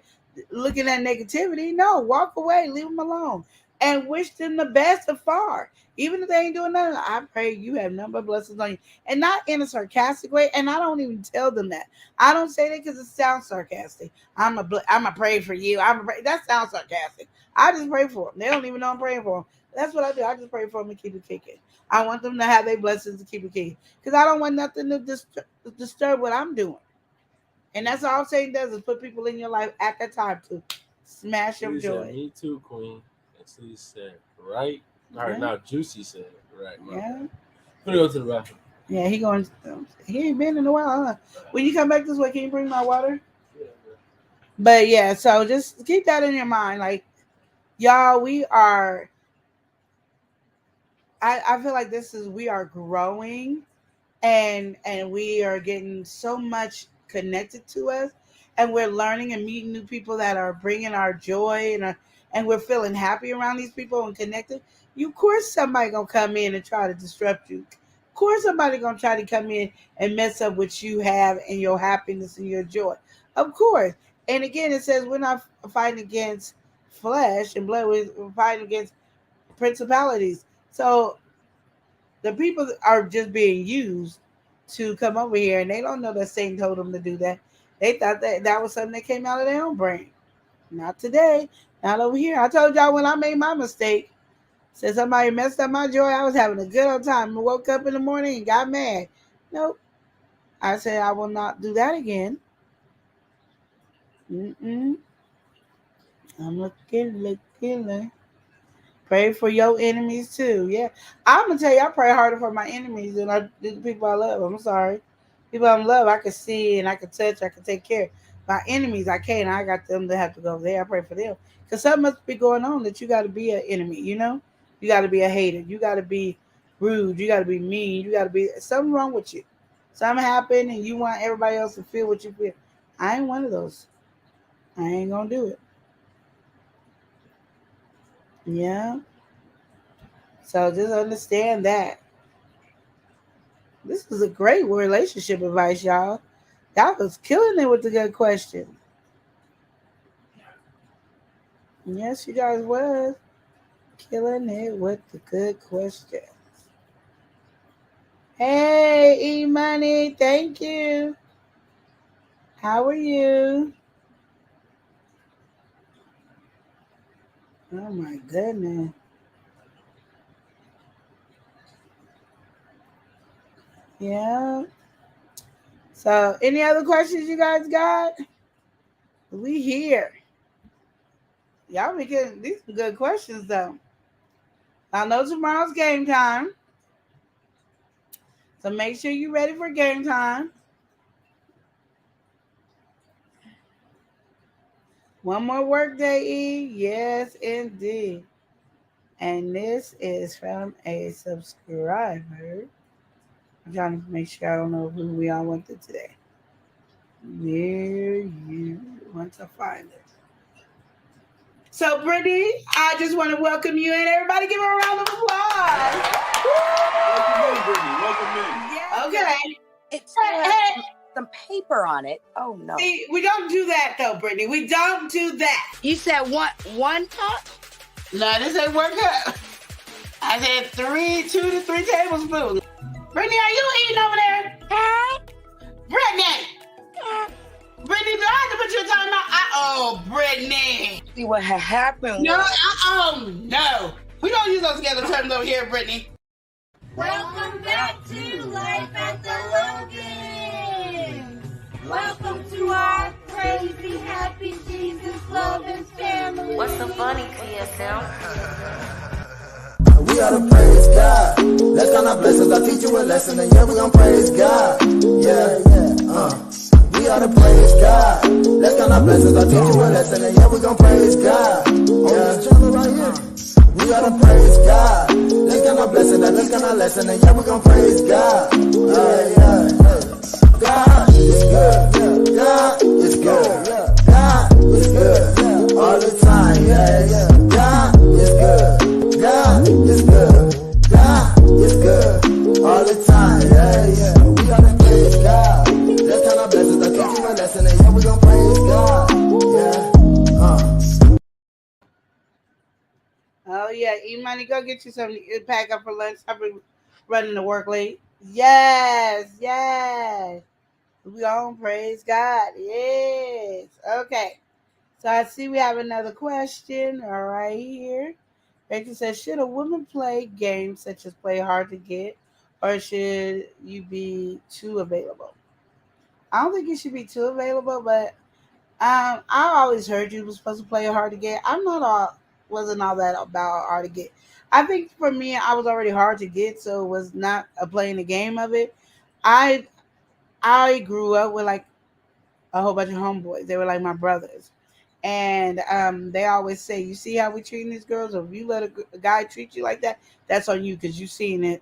looking at negativity. No, walk away, leave them alone, and wish them the best afar. Even if they ain't doing nothing, I pray you have number of blessings on you, and not in a sarcastic way. And I don't even tell them that. I don't say that because it sounds sarcastic. I'm a pray for you. That sounds sarcastic. I just pray for them. They don't even know I'm praying for them. That's what I do. I just pray for them and keep it kicking. I want them to have their blessings to keep it kicking because I don't want nothing to disturb what I'm doing. And that's all Satan does is put people in your life at that time to smash your joy. Said, me too, Queen. That's what he said, right? All right, now Juicy said it, right? Yeah. I'm gonna go to the bathroom. Yeah, he ain't been in a while, huh? When you come back this way, can you bring my water? Yeah. But yeah, so just keep that in your mind. Like, y'all, we are, I feel like we are growing and we are getting so much connected to us, and we're learning and meeting new people that are bringing our joy and we're feeling happy around these people and connected. Of course somebody gonna come in and try to disrupt you. Of course somebody gonna try to come in and mess up what you have and your happiness and your joy. Of course. And again, it says we're not fighting against flesh and blood, we're fighting against principalities. So the people are just being used to come over here, and they don't know that Satan told them to do that. They thought that was something that came out of their own brain. Not today. Not over here. I told y'all when I made my mistake, Said somebody messed up my joy. I was having a good old time. I woke up in the morning and got mad. Nope. I said I will not do that again. I'm looking. Pray for your enemies too. Yeah. I'm gonna tell you, I pray harder for my enemies than I do the people I love. I'm sorry. People I love, I can see and I can touch, I can take care. My enemies, I can't. I got them to have to go there. I pray for them. Because something must be going on that you got to be an enemy, you know? You got to be a hater. You got to be rude. You got to be mean. You got to be something wrong with you. Something happened and you want everybody else to feel what you feel. I ain't one of those. I ain't going to do it. Yeah. So just understand that. This is a great relationship advice, y'all. Y'all was killing it with the good questions. Yes, you guys was killing it with the good questions. Hey, E-Money, thank you. How are you? Oh my goodness. Yeah. So, any other questions you guys got? We here. Y'all be getting these some good questions though. I know tomorrow's game time. So make sure you're ready for game time. One more work day, E. Yes, indeed. And this is from a subscriber. I'm trying to make sure I don't know who we all went to today. There you want to find it. So, Brittany, I just want to welcome you and everybody give her a round of applause. Welcome in, Brittany. Welcome in. Yeah. Okay. It's hey. Some paper on it. Oh no. See, we don't do that though, Brittany. We don't do that. You said one cup? No, this ain't 1 cup. I said 2 to 3 tablespoons. Brittany, are you eating over there? Brittany! Brittany, do I have to put you in time out? Brittany! See what had happened. No, no. We don't use those together terms over here, Brittany. Welcome back to Life at the Logan. Welcome to our crazy, happy Jesus loving family. What's so funny, TSM? We oughta praise God. That kind of blessings, I teach you a lesson, and yeah, we gon' praise God. Yeah. We oughta praise God. That kind of blessings, I teach you a lesson, and yeah, we gon' praise God. We oughta praise God. That kind of blessing, that kind of lesson, and yeah, we gon' praise God. God is good. God is good. God is good. All the time. God is good. God is good. God is good. All the time. We gotta praise God. That kind of blessings, I teach you a lesson, and yeah, we gon' praise God. Oh yeah, E-Money, go get you something to pack up for lunch. I've been running to work late. Yes. We gonna praise God. Yes. Okay. So I see we have another question. All right here. Rachel says, should a woman play games such as play hard to get, or should you be too available? I don't think you should be too available, but I always heard you were supposed to play hard to get. Wasn't all that about hard to get. I think for me, I was already hard to get, so it was not playing the game of it. I grew up with like a whole bunch of homeboys. They were like my brothers. And they always say, you see how we treating these girls? Or if you let a guy treat you like that, that's on you because you seen it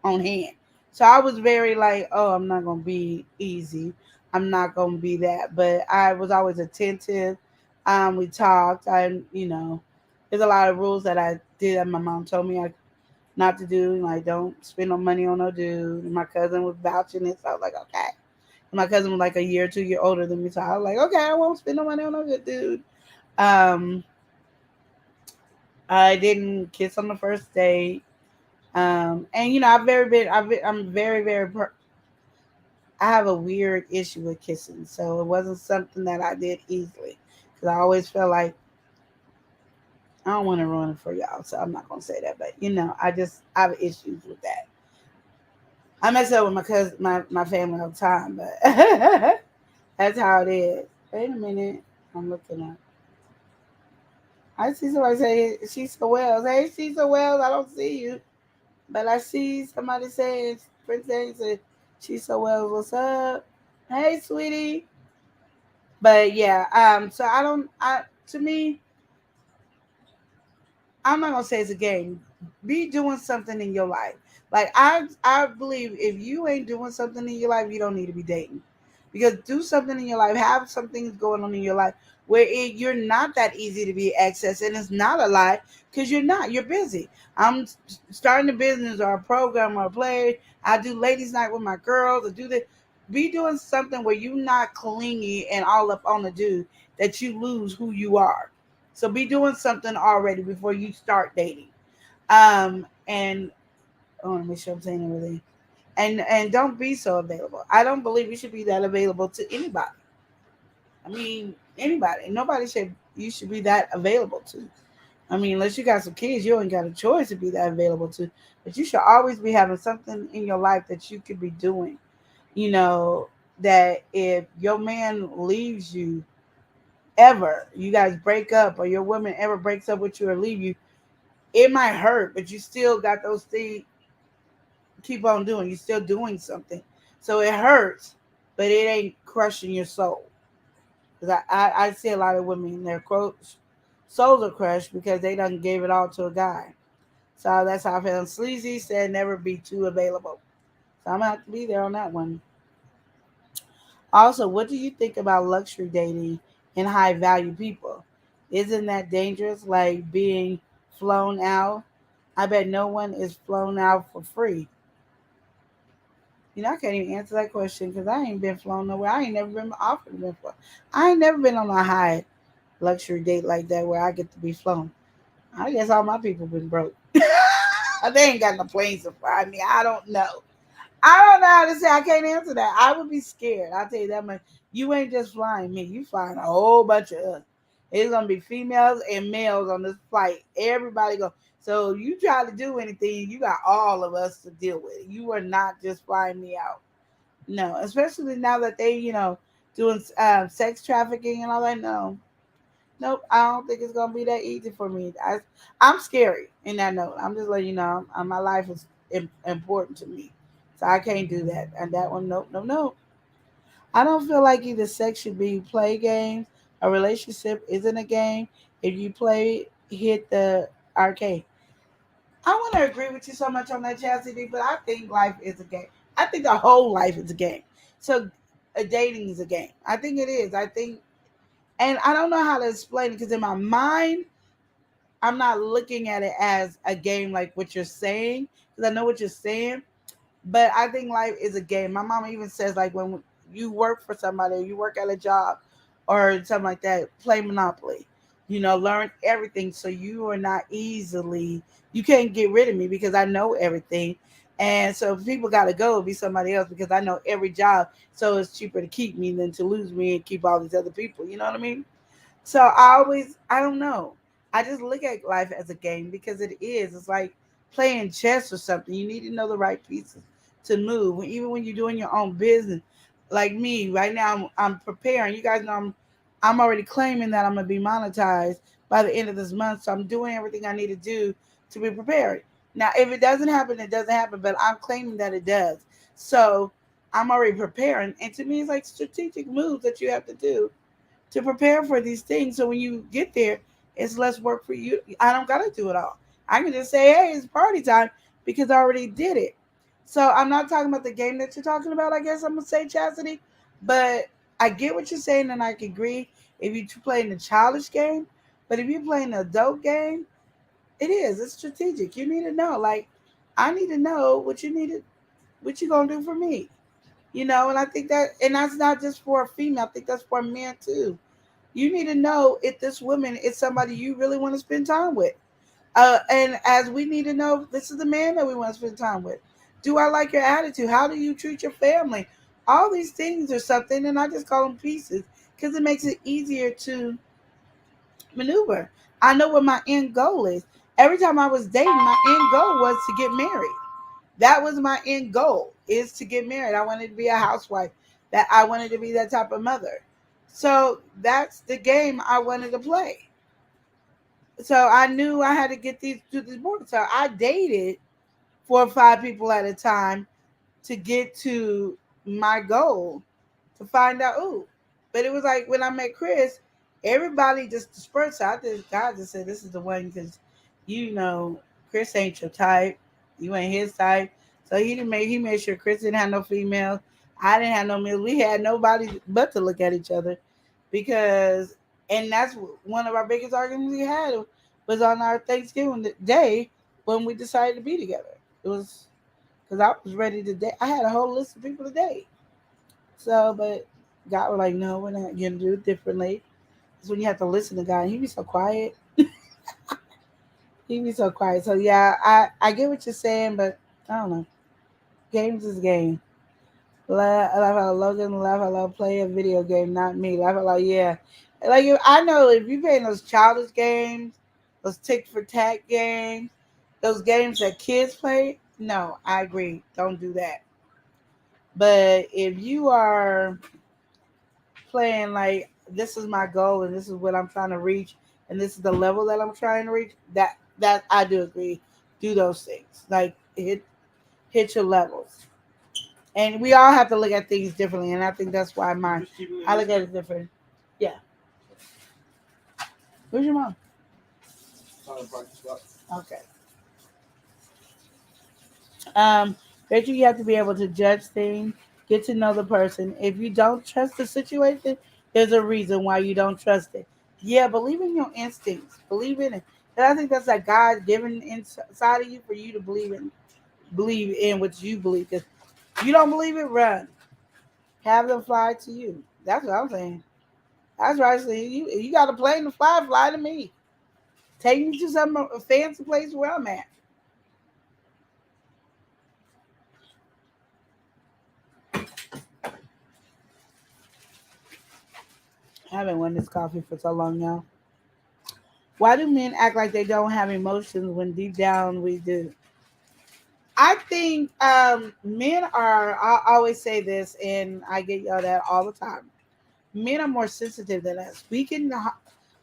on hand. So I was very like, oh, I'm not going to be easy. I'm not going to be that. But I was always attentive. We talked. There's a lot of rules that I did that my mom told me not to do. Like, don't spend no money on no dude. And my cousin was vouching it. So I was like, okay. My cousin was like a year or 2 years older than me, so I was like, okay, I won't spend no money on no good dude. I didn't kiss on the first date, and I'm very, I have a weird issue with kissing, so it wasn't something that I did easily because I always felt like I don't want to ruin it for y'all, so I'm not gonna say that. But I have issues with that. I mess up with my cousin, my family all the time, but that's how it is. Wait a minute, I'm looking up. I see somebody say Cecil Wells. Hey, Cecil Wells, I don't see you, but I see somebody saying Prince said Cecil Wells. What's up? Hey, sweetie. But yeah, so I don't. To me, I'm not gonna say it's a game. Be doing something in your life. Like I believe if you ain't doing something in your life, you don't need to be dating. Because do something in your life, have some things going on in your life where you're not that easy to be accessed, and it's not a lie because you're not. You're busy. I'm starting a business or a program or a play. I do ladies' night with my girls. I do this. Be doing something where you're not clingy and all up on the dude that you lose who you are. So be doing something already before you start dating. And I want to make sure I'm saying everything. And don't be so available. I don't believe you should be that available to anybody. I mean, anybody. Nobody should you should be that available to. I mean, unless you got some kids, you ain't got a choice to be that available to. But you should always be having something in your life that you could be doing. You know, that if your man leaves you ever, you guys break up, or your woman ever breaks up with you or leave you, it might hurt, but you still got those things. Keep on doing. You're still doing something, so it hurts, but it ain't crushing your soul. Because I see a lot of women, their quotes, souls are crushed because they done gave it all to a guy. So that's how I feel. And Sleazy said never be too available. So I'm gonna have to be there on that one. Also, what do you think about luxury dating and high value people? Isn't that dangerous? Like being flown out? I bet no one is flown out for free. I can't even answer that question because I ain't been flown nowhere. I ain't never been offered to be flown. I ain't never been on a high luxury date like that where I get to be flown. I guess all my people been broke. They ain't got no planes to fly me. I don't know. I don't know how to say. I can't answer that. I would be scared. I'll tell you that much. You ain't just flying me. You flying a whole bunch of us. It's gonna be females and males on this flight. Everybody go. So you try to do anything, you got all of us to deal with. You are not just flying me out. No, especially now that they, doing sex trafficking and all that. No, nope. I don't think it's gonna be that easy for me. I'm scary in that note. I'm just letting you know. My life is important to me, so I can't do that. And that one, nope, no, no. I don't feel like either sex should be play games. A relationship isn't a game. If you play, hit the arcade. I want to agree with you so much on that, Chastity, but I think life is a game. I think the whole life is a game. So, dating is a game. I think it is. I think, and I don't know how to explain it because in my mind, I'm not looking at it as a game like what you're saying because I know what you're saying. But I think life is a game. My mama even says like when you work for somebody, or you work at a job, or something like that, play Monopoly. Learn everything so you are not easily. You can't get rid of me because I know everything. And so if people got to go, it'll be somebody else because I know every job. So it's cheaper to keep me than to lose me and keep all these other people. You know what I mean? So I don't know. I just look at life as a game because it is. It's like playing chess or something. You need to know the right pieces to move. Even when you're doing your own business, like me right now, I'm preparing. You guys know I'm already claiming that I'm gonna be monetized by the end of this month. So I'm doing everything I need to do to be prepared. Now, if it doesn't happen, it doesn't happen. But I'm claiming that it does. So I'm already preparing. And to me, it's like strategic moves that you have to do to prepare for these things. So when you get there, it's less work for you. I don't gotta do it all. I can just say, hey, it's party time because I already did it. So I'm not talking about the game that you're talking about, I guess I'm gonna say, Chastity. But I get what you're saying and I can agree if you're playing a childish game. But if you're playing an adult game, it's strategic. You need to know. Like, I need to know what you gonna do for me. And I think and that's not just for a female, I think that's for a man too. You need to know if this woman is somebody you really want to spend time with. And as we need to know, this is the man that we want to spend time with. Do I like your attitude? How do you treat your family? All these things are something, and I just call them pieces because it makes it easier to maneuver. I know what my end goal is. Every time I was dating, my end goal was to get married. That was my end goal, is to get married. I wanted to be a housewife. That I wanted to be that type of mother. So that's the game I wanted to play. So I knew I had to get these to this board. So I dated 4 or 5 people at a time to get to my goal, to find out who. But it was like when I met Chris, everybody just dispersed. So God just said, "This is the one," because Chris ain't your type. You ain't his type. So he made sure Chris didn't have no females. I didn't have no males. We had nobody but to look at each other, because and that's one of our biggest arguments we had was on our Thanksgiving day when we decided to be together. It was because I was ready to date. I had a whole list of people to date. So, but God was like, "No, we're not gonna do it differently." That's when you have to listen to God. He be so quiet. He be so quiet. So yeah, I get what you're saying, but I don't know. Games is game. Laugh out Logan, laugh out loud, play a video game, not me. Laugh out loud, yeah. Like I know if you playing those childish games, those tick for tack games, those games that kids play, no, I agree. Don't do that. But if you are playing like this is my goal and this is what I'm trying to reach and this is the level that I'm trying to reach, that I do agree. Do those things. Like hit your levels. And we all have to look at things differently, and I think that's why I look at it different. Yeah. Where's your mom? Okay. Bet you have to be able to judge things, get to know the person. If you don't trust the situation, there's a reason why you don't trust it. Yeah, believe in your instincts. Believe in it. And I think that's like God given inside of you for you to believe in what you believe. Because if you don't believe it, run. Have them fly to you. That's what I'm saying. That's right. So you got a plane to fly to me. Take me to some fancy place where I'm at. I haven't won this coffee for so long now. Why do men act like they don't have emotions when deep down we do? I think men are, I always say this, and I get yelled at all the time. Men are more sensitive than us.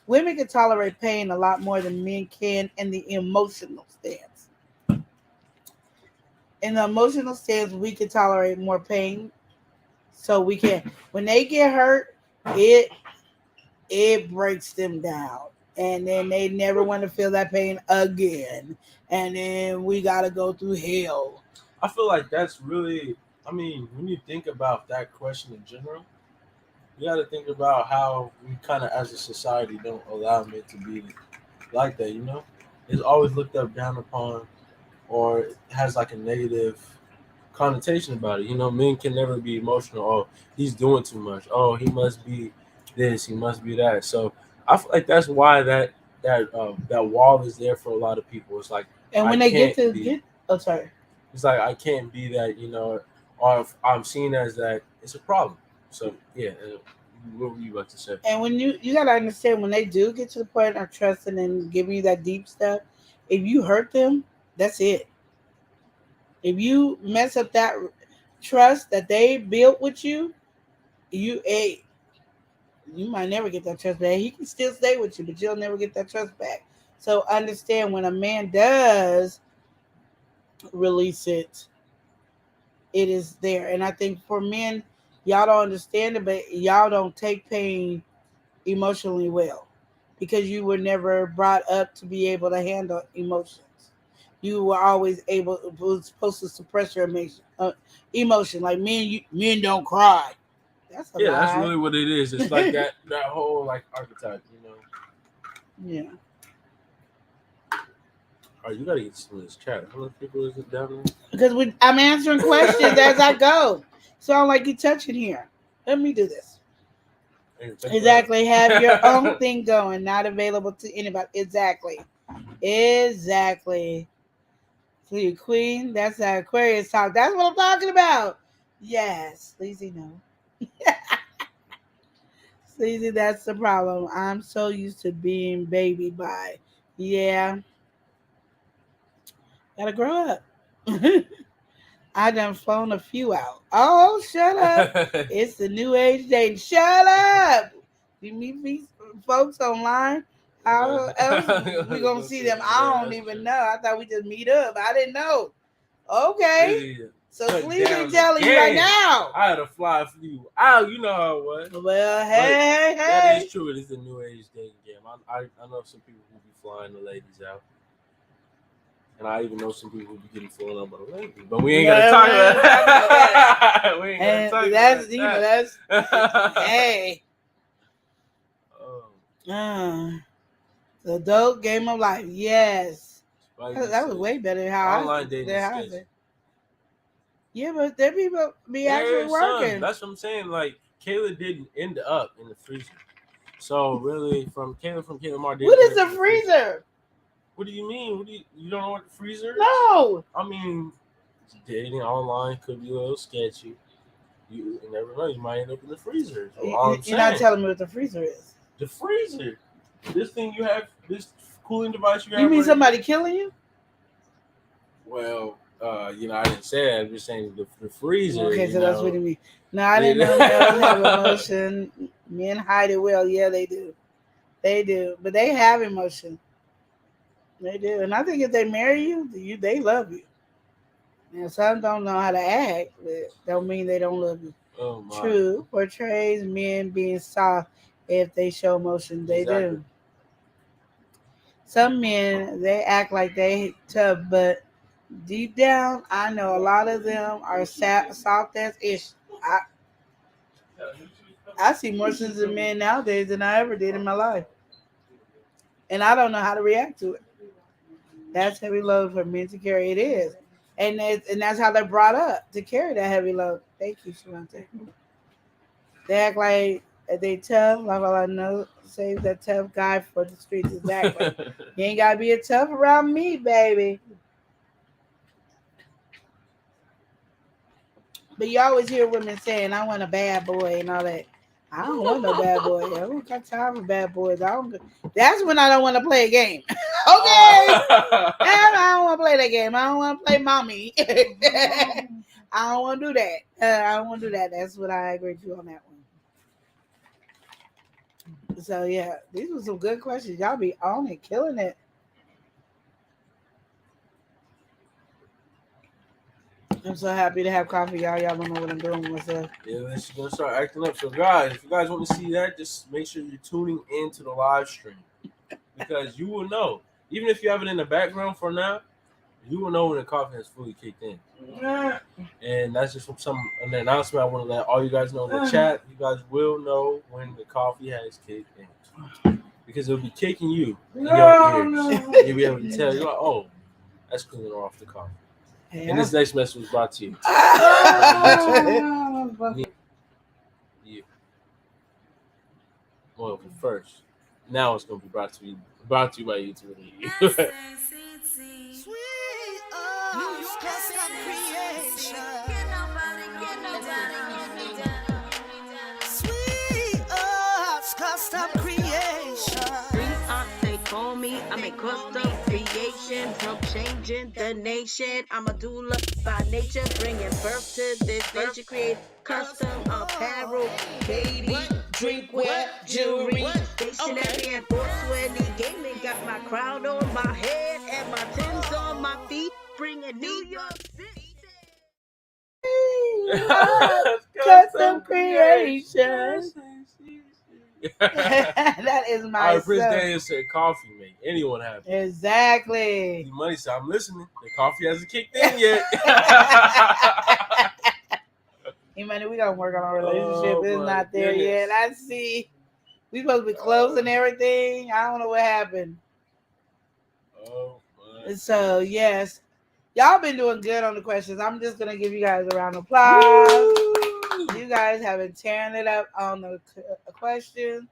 Women can tolerate pain a lot more than men can in the emotional stance. In the emotional stance, we can tolerate more pain, so we can. When they get hurt, it breaks them down, and then they never want to feel that pain again, and then we gotta go through hell. I feel like that's really. I mean, when you think about that question in general, you got to think about how we kind of, as a society, don't allow men to be like that. It's always looked up, down upon, or has like a negative connotation about it. Men can never be emotional. Oh, he's doing too much. Oh, he must be this. He must be that. So I feel like that's why that wall is there for a lot of people. It's like, and when they get oh, sorry. It's like I can't be that. Or if I'm seen as that, it's a problem. So yeah. What were you about to say? And when you gotta understand, when they do get to the point of trusting and giving you that deep stuff, if you hurt them, that's it. If you mess up that trust that they built with you, you might never get that trust back. He can still stay with you, but you'll never get that trust back. So understand, when a man does release it, it is there. And I think for men, y'all don't understand it, but y'all don't take pain emotionally well, because you were never brought up to be able to handle emotions. You were always supposed to suppress your emotion. Like men don't cry. That's a lie. That's really what it is. It's like that whole like archetype, Yeah. All right, you gotta get some of this chat. How many people is it down there? Because I'm answering questions as I go. Sound like you touching here. Let me do this. Exactly. Have your own thing going, not available to anybody. Exactly. So your queen, that's that Aquarius talk. That's what I'm talking about. Yes. Sleazy, no. Sleazy, that's the problem. I'm so used to being baby by. Yeah. Gotta grow up. I done flown a few out. Oh, shut up. It's the new age dating. Shut up. You meet these folks online? How else we gonna see them? I don't even know. I thought we just meet up. I didn't know. Okay. So Sleazy telling you right now. I had to fly for you out. You know how it was. Well, hey. That is true. It is the new age dating game. I know some people who be flying the ladies out. And I even know some people who be getting flown out by the ladies. But we ain't gonna talk about that. We ain't gonna talk about that. Hey. The adult game of life. Yes. That was way better than how online dating. Yeah, but there people be actually working. That's what I'm saying. Like Kayla didn't end up in the freezer. So really, from Kayla Mar. What is the freezer? What do you mean? You don't know what the freezer is? No. I mean, dating online could be a little sketchy. You never know. You might end up in the freezer. You're not telling me what the freezer is. The freezer. This thing you have, this cooling device you have. You mean somebody killing you? Well, I didn't say that. I'm just saying the freezer. Okay, so that's what you mean. No, I didn't know males have emotion. Men hide it well. Yeah, they do. They do. But they have emotion. They do. And I think if they marry you, they love you. And some don't know how to act, but don't mean they don't love you. Oh, my. True. Portrays men being soft if they show emotion. They do. Some men, they act like they tough, but deep down, I know a lot of them are soft as ish. I see more sensitive men nowadays than I ever did in my life. And I don't know how to react to it. That's heavy load for men to carry. It is. And that's how they're brought up, to carry that heavy load. Thank you, Shalante. They act like they tough. Like all I know, save that tough guy for the streets. Exactly. You ain't got to be a tough around me, baby. But you always hear women saying, I want a bad boy and all that. I don't want no bad boy. I don't got time for bad boys. That's when I don't want to play a game. Okay. I don't want to play that game. I don't want to play mommy. I don't want to do that. I don't want to do that. That's what I agree with you on that one. So, yeah, these were some good questions. Y'all be on it, killing it. I'm so happy to have coffee, y'all. Y'all don't know what I'm doing with myself. Yeah, let's gonna start acting up. So, guys, if you guys want to see that, just make sure you're tuning into the live stream because you will know. Even if you have it in the background for now, you will know when the coffee has fully kicked in. And that's just an announcement I want to let all you guys know in the chat. You guys will know when the coffee has kicked in because it'll be kicking you in your ears. You'll be able to tell. You're like, oh, that's cooling off the coffee. Yeah. And this next message was brought to you. Yeah. Well, first, now it's going to be brought to you by YouTube. Custom creation. They call me, I'm a custom creation from changing the nation. I'm a doula by nature, bringing birth to this nation. Create custom apparel, baby, drinkware, jewelry, stationery, and 420 gaming. Got my crown on my head and my Timbs on my feet, bringing New York City. Custom creation. That is my Prince Daniel said coffee mate. Anyone have it. Exactly. The money said, I'm listening. The coffee hasn't kicked in yet. Hey, man, we gotta work on our relationship. It's not there yet. I see. We supposed to be close and everything. I don't know what happened. So, yes. Y'all been doing good on the questions. I'm just gonna give you guys a round of applause. Woo! You guys have been tearing it up on the questions.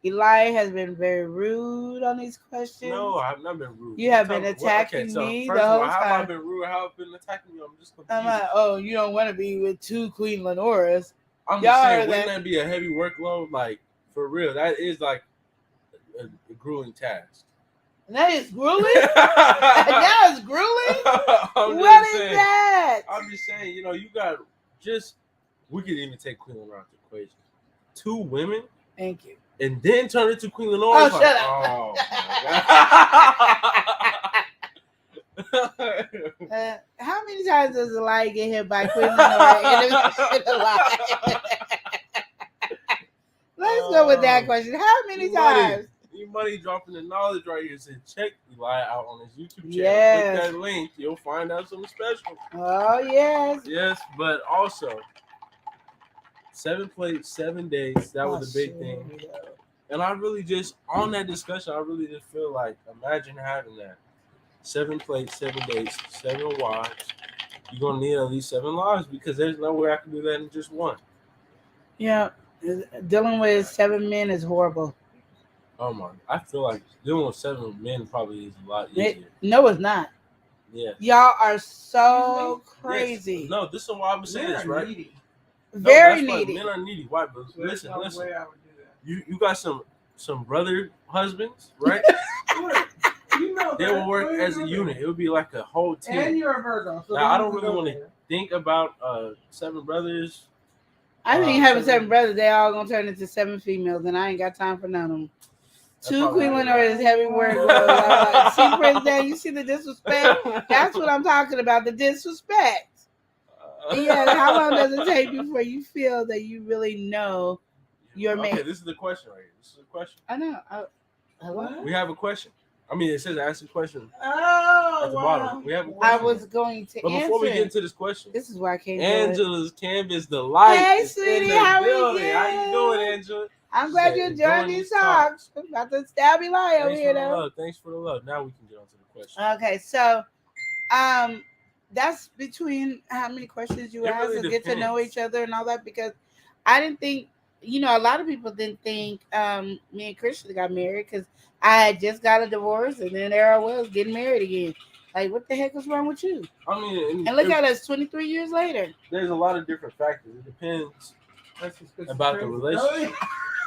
Eli has been very rude on these questions. No, I've not been rude. You have been attacking me the whole time. How have I been rude? How have I been attacking you? I'm just confused. I'm like, oh, you don't want to be with two Queen Lenoras. I'm just saying, wouldn't that be a heavy workload? Like, For real, that is like a grueling task. That is grueling? That is grueling? What is that? I'm just saying, you know, you got we could even take Queen Lenore out the equation. 2 women. Thank you. And then turn it to Queen Lenore. Oh, shut up. Oh, my how many times does a lion get hit by Queen Lenore in a lie? Let's go with that question. How many times? You money dropping the knowledge right here. Said check Eli out on his YouTube channel. Yes. Click that link. You'll find out something special. Oh, yes. Yes, but also 7 plates, 7 days. That was a big thing. And I really just, on that discussion, I really just feel like, imagine having that. 7 plates, 7 days, 7 wives. You're going to need at least 7 lives because there's no way I can do that in just one. Yeah. Dealing with 7 men is horrible. Oh, my. I feel like dealing with 7 men probably is a lot easier. No, it's not. Yeah. Y'all are so crazy. Yes. No, this is why I would say this, right? Needy. Very no, needy. Men are needy. Why? But listen. You got some brother husbands, right? They will work as a unit. It would be like a whole team. And you're a Virgo. So now, I don't really want to think about 7 brothers. I think having 7 brothers, they all gonna turn into 7 females, and I ain't got time for none of them. 2 Queen Lenore is heavy work. See, Prince Dan, you see the disrespect? That's what I'm talking about, the disrespect. Yeah, how long does it take before you feel that you really know your mate? Okay, this is the question right here. This is the question. I know. Hello? We have a question. I mean, it says ask a question Oh, at the bottom. We have a question. I was going to But answer. before we get into this question, this is why I came. Angela's Canvas Delight. Hey, is sweetie, in the how building. you How you doing, Angela? I'm glad you enjoyed these talks. I'm about to stab you lie over here, though. Thanks for the love. Now we can get on to the question. Okay, so that's between how many questions you ask and get to know each other and all that, because I didn't think, you know, a lot of people didn't think me and Christian got married because I had just got a divorce and then there I was getting married again. Like, what the heck is wrong with you? I mean, and look at us 23 years later. There's a lot of different factors. It depends about the relationship.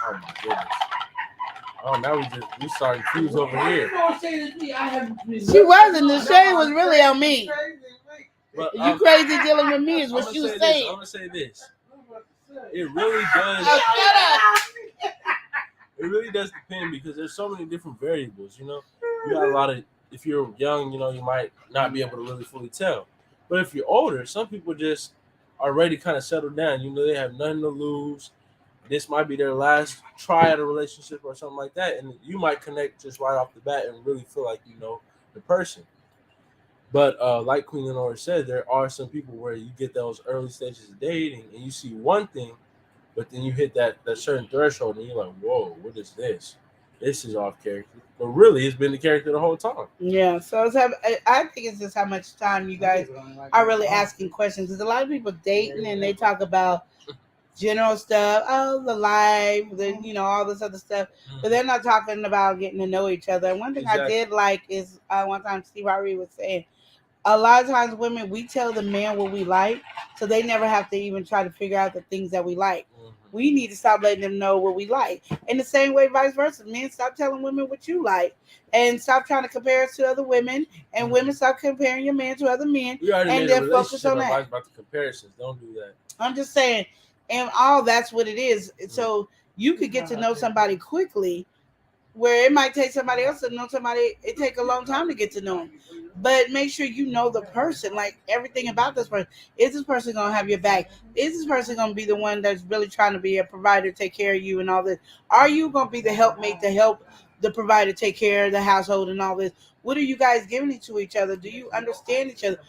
Oh my goodness. Oh, now we starting cues over here. She wasn't. The shade was really on me. But, you crazy dealing with me is what she was saying. I'm gonna say this. It really does. It really does depend because there's so many different variables. You know, you got a lot of. If you're young, you know, you might not be able to really fully tell. But if you're older, some people just are ready to kind of settle down. You know, they have nothing to lose. This might be their last try at a relationship or something like that. And you might connect just right off the bat and really feel like you know the person. But like Queen Lenore said, there are some people where you get those early stages of dating and you see one thing, but then you hit that certain threshold and you're like, whoa, what is this? This is off character. But really, it's been the character the whole time. Yeah, so I think it's just how much time you guys are really asking questions. Because a lot of people dating and they talk about general stuff, the life, you know, all this other stuff, but they're not talking about getting to know each other. And one thing I did like is one time Steve Harvey was saying, a lot of times women, we tell the man what we like, so they never have to even try to figure out the things that we like. We need to stop letting them know what we like. In the same way, vice versa. Men, stop telling women what you like. And stop trying to compare us to other women. And women, stop comparing your man to other men. And then focus on that. About the comparisons. Don't do that. I'm just saying, and all that's what it is. So you could get to know somebody quickly, where it might take somebody else to know somebody. It take a long time to get to know them. But make sure you know the person, like everything about this person. Is this person going to have your back? Is this person going to be the one that's really trying to be a provider, take care of you and all this? Are you going to be the helpmate to help the provider take care of the household and all this? What are you guys giving to each other? Do you understand each other?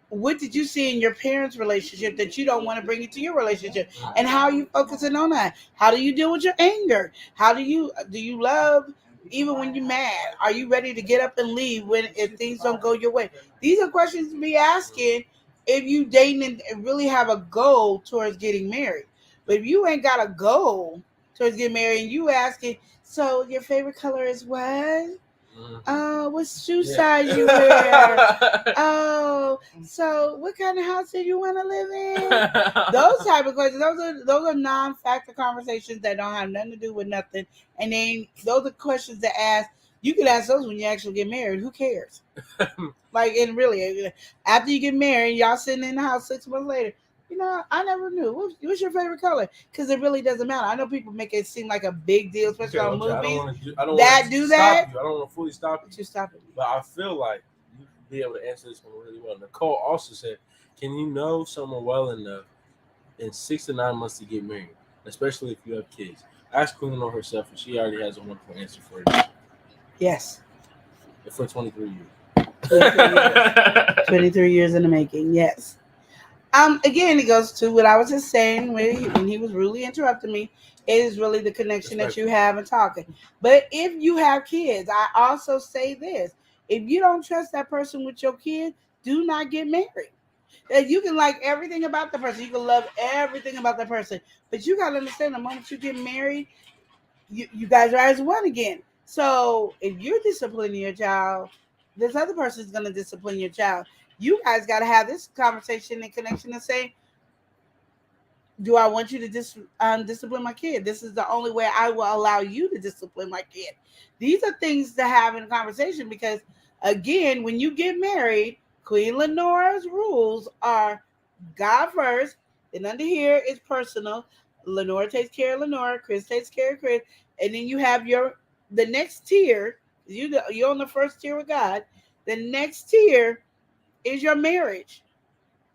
What did you see in your parents' relationship that you don't want to bring into your relationship? And how are you focusing on that? How do you deal with your anger? How do you love even when you're mad? Are you ready to get up and leave if things don't go your way? These are questions to be asking if you dating and really have a goal towards getting married. But if you ain't got a goal towards getting married and you asking, so your favorite color is what? What what shoe size you wear. Oh, so what kind of house do you want to live in? Those type of questions. Those are non-factor conversations that don't have nothing to do with nothing. And then those are questions to ask. You can ask those when you actually get married. Who cares? Like, and really, after you get married, y'all sitting in the house 6 months later. You know, I never knew. What's your favorite color? Because it really doesn't matter. I know people make it seem like a big deal, especially on movies. I don't want to I don't want to fully stop you. But you stop it. But I feel like you can be able to answer this one really well. Nicole also said, can you know someone well enough in 6 to 9 months to get married, especially if you have kids? Ask Queen to know herself, and she already has a wonderful answer for it. Yes. For 23 years. 23 years in the making, yes. Again, it goes to what I was just saying when he was rudely interrupting me. It is really the connection that you have in talking. But if you have kids, I also say this. If you don't trust that person with your kid, do not get married. You can like everything about the person. You can love everything about the person. But you got to understand the moment you get married, you guys are as one again. So if you're disciplining your child, this other person is going to discipline your child. You guys got to have this conversation and connection and say, do I want you to discipline my kid? This is the only way I will allow you to discipline my kid. These are things to have in a conversation because, again, when you get married, Queen Lenore's rules are God first, and under here is personal. Lenore takes care of Lenore, Chris takes care of Chris, and then you have the next tier. You're on the first tier with God. The next tier is your marriage.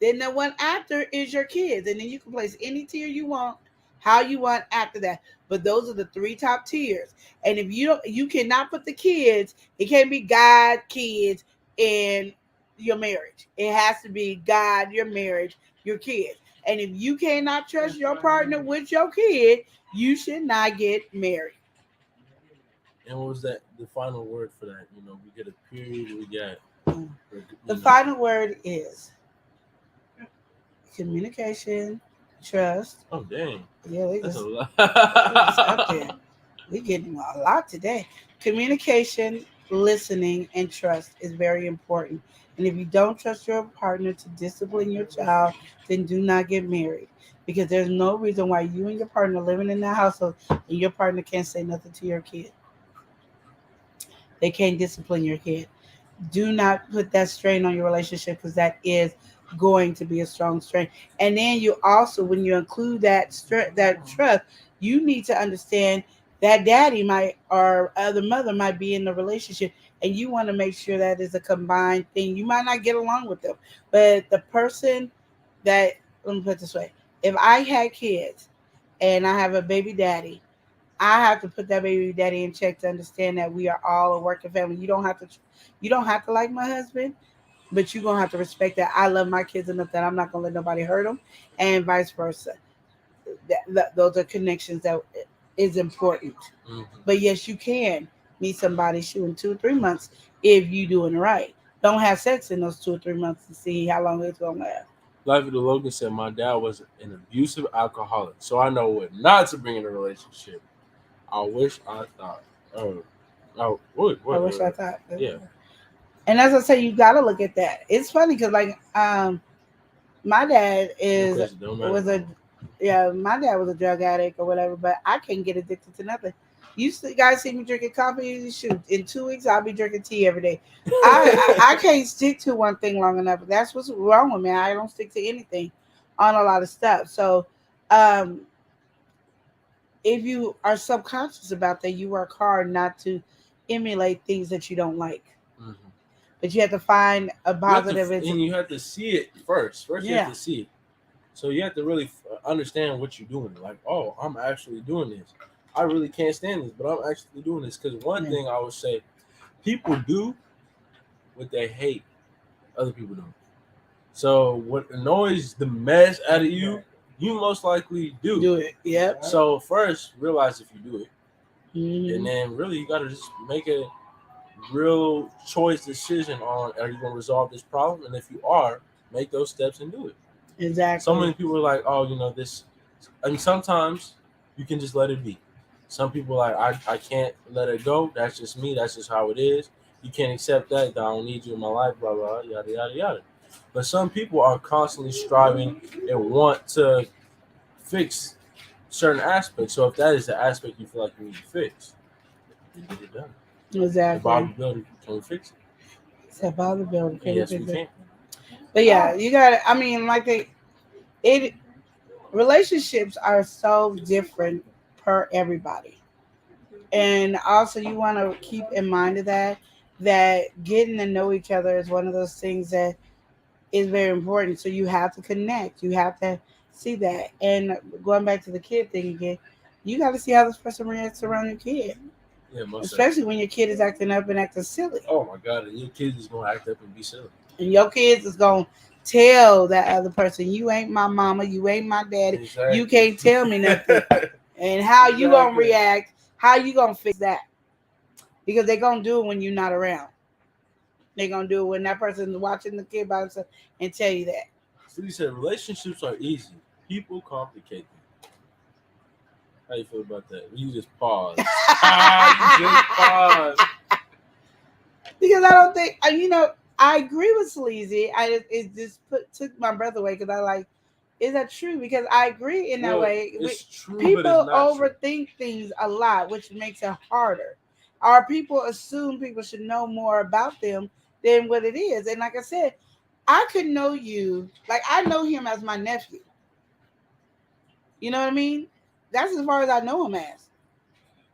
Then the one after is your kids. And then you can place any tier you want, how you want after that. But those are the 3 top tiers. And if you cannot put the kids, it can't be God, kids, and your marriage. It has to be God, your marriage, your kids. And if you cannot trust your partner with your kid, you should not get married. And what was that? The final word for that? You know, we get a period. We got the final word is communication, trust. Oh dang! Yeah, that's a lot. Up there. We're getting a lot today. Communication, listening, and trust is very important. And if you don't trust your partner to discipline your child, then do not get married. Because there's no reason why you and your partner living in that household and your partner can't say nothing to your kid. They can't discipline your kid. Do not put that strain on your relationship because that is going to be a strong strain. And then you also, when you include that trust, you need to understand that daddy or the mother might be in the relationship, and you want to make sure that is a combined thing. You might not get along with them, but the person let me put it this way: if I had kids and I have a baby daddy, I have to put that baby daddy in check to understand that we are all a working family. You don't have to like my husband, but you're gonna have to respect that I love my kids enough that I'm not gonna let nobody hurt them, and vice versa. Those are connections that is important. Mm-hmm. But yes, you can meet somebody in 2 or 3 months if you doing it right. Don't have sex in those 2 or 3 months to see how long it's gonna last. Life of the Logan said, my dad was an abusive alcoholic, so I know what not to bring in a relationship. I wish I thought. I wish I thought. Yeah. And as I say, you got to look at that. It's funny because, like, my dad was a drug addict or whatever, but I can't get addicted to nothing. You guys see me drinking coffee? Shoot, in 2 weeks I'll be drinking tea every day. I can't stick to one thing long enough. That's what's wrong with me. I don't stick to anything on a lot of stuff. So, if you are subconscious about that, you work hard not to emulate things that you don't like. Mm-hmm. But you have to find a positive. And you have to see it first. You have to see it. So you have to really understand what you're doing. Like, oh, I'm actually doing this. I really can't stand this, but I'm actually doing this. Because one thing I would say, people do what they hate other people do. So what annoys the mess out of you, you most likely do it. Yep. So first, realize if you do it. Mm-hmm. And then really you got to just make a real choice decision on, are you going to resolve this problem? And if you are, make those steps and do it. Exactly. So many people are like, oh, this. I mean, sometimes you can just let it be. Some people are like, I can't let it go. That's just me. That's just how it is. you can't accept that. I don't need you in my life. Blah blah. Yada yada yada. But some people are constantly striving and want to fix certain aspects. So if that is the aspect you feel like you need to fix, you get it done. Exactly. The Bible builder can fix it. It's a Bible builder. Yes, we can. But yeah, you got to, I mean, like relationships are so different per everybody. And also you want to keep in mind of that getting to know each other is one of those things that is very important. So you have to connect. You have to see that. And going back to the kid thing again, you got to see how this person reacts around your kid. Yeah, most especially when your kid is acting up and acting silly. Oh my God, and your kid is gonna act up and be silly. And your kids is gonna tell that other person, you ain't my mama, you ain't my daddy, Exactly. you can't tell me nothing. And how you gonna react? How you gonna fix that? Because they're gonna do it when you're not around. They're gonna do it when that person's watching the kid by himself and tell you that. So you said relationships are easy. People complicate them. How you feel about that? You just pause. You just pause. Because I don't think, I agree with Sleazy. It just took my breath away because I like, is that true? Because I agree in that way. It's true, people but it's not overthink things a lot, which makes it harder. Or people assume people should know more about them than what it is. And like I said, I could know you, like I know him as my nephew. You know what I mean? That's as far as I know him as.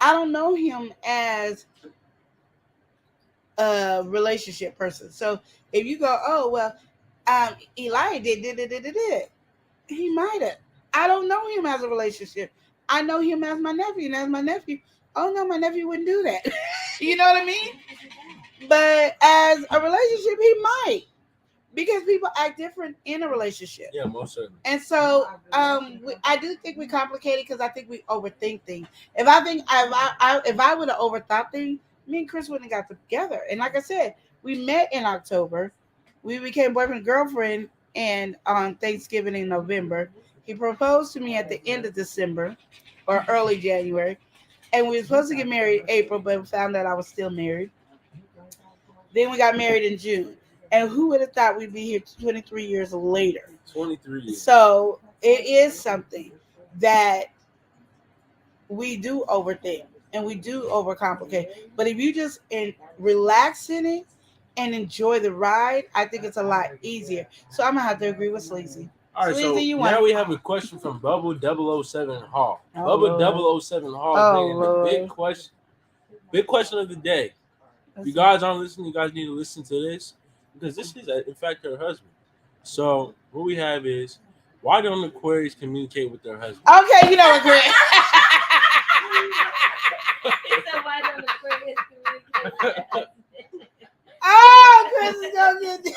I don't know him as a relationship person. So if you go, oh, well, Elijah did. He might have. I don't know him as a relationship. I know him as my nephew. And as my nephew, oh no, my nephew wouldn't do that. You know what I mean? But as a relationship, he might. Because people act different in a relationship. Yeah, most certainly. And so I do think we complicate it because I think we overthink things. If I would have overthought things, me and Chris wouldn't have got together. And like I said, we met in October. We became boyfriend and girlfriend and on Thanksgiving in November. He proposed to me at the end of December or early January. And we were supposed to get married in April, but we found out I was still married. Then we got married in June. And who would have thought we'd be here 23 years later? 23 years. So it is something that we do overthink and we do overcomplicate. But if you just relax in it and enjoy the ride, I think it's a lot easier. So I'm going to have to agree with Sleazy. All right, Sleazy, so now we have a question from Bubble 007 Hall. Oh, Bubble 007 Hall bringing the big question of the day. If you guys aren't listening, you guys need to listen to this because this is, in fact, her husband. So what we have is, why don't Aquarius communicate with their husband? Okay, you know what, Chris. Why don't Aquarius communicate with their husband? Oh, Chris is going to get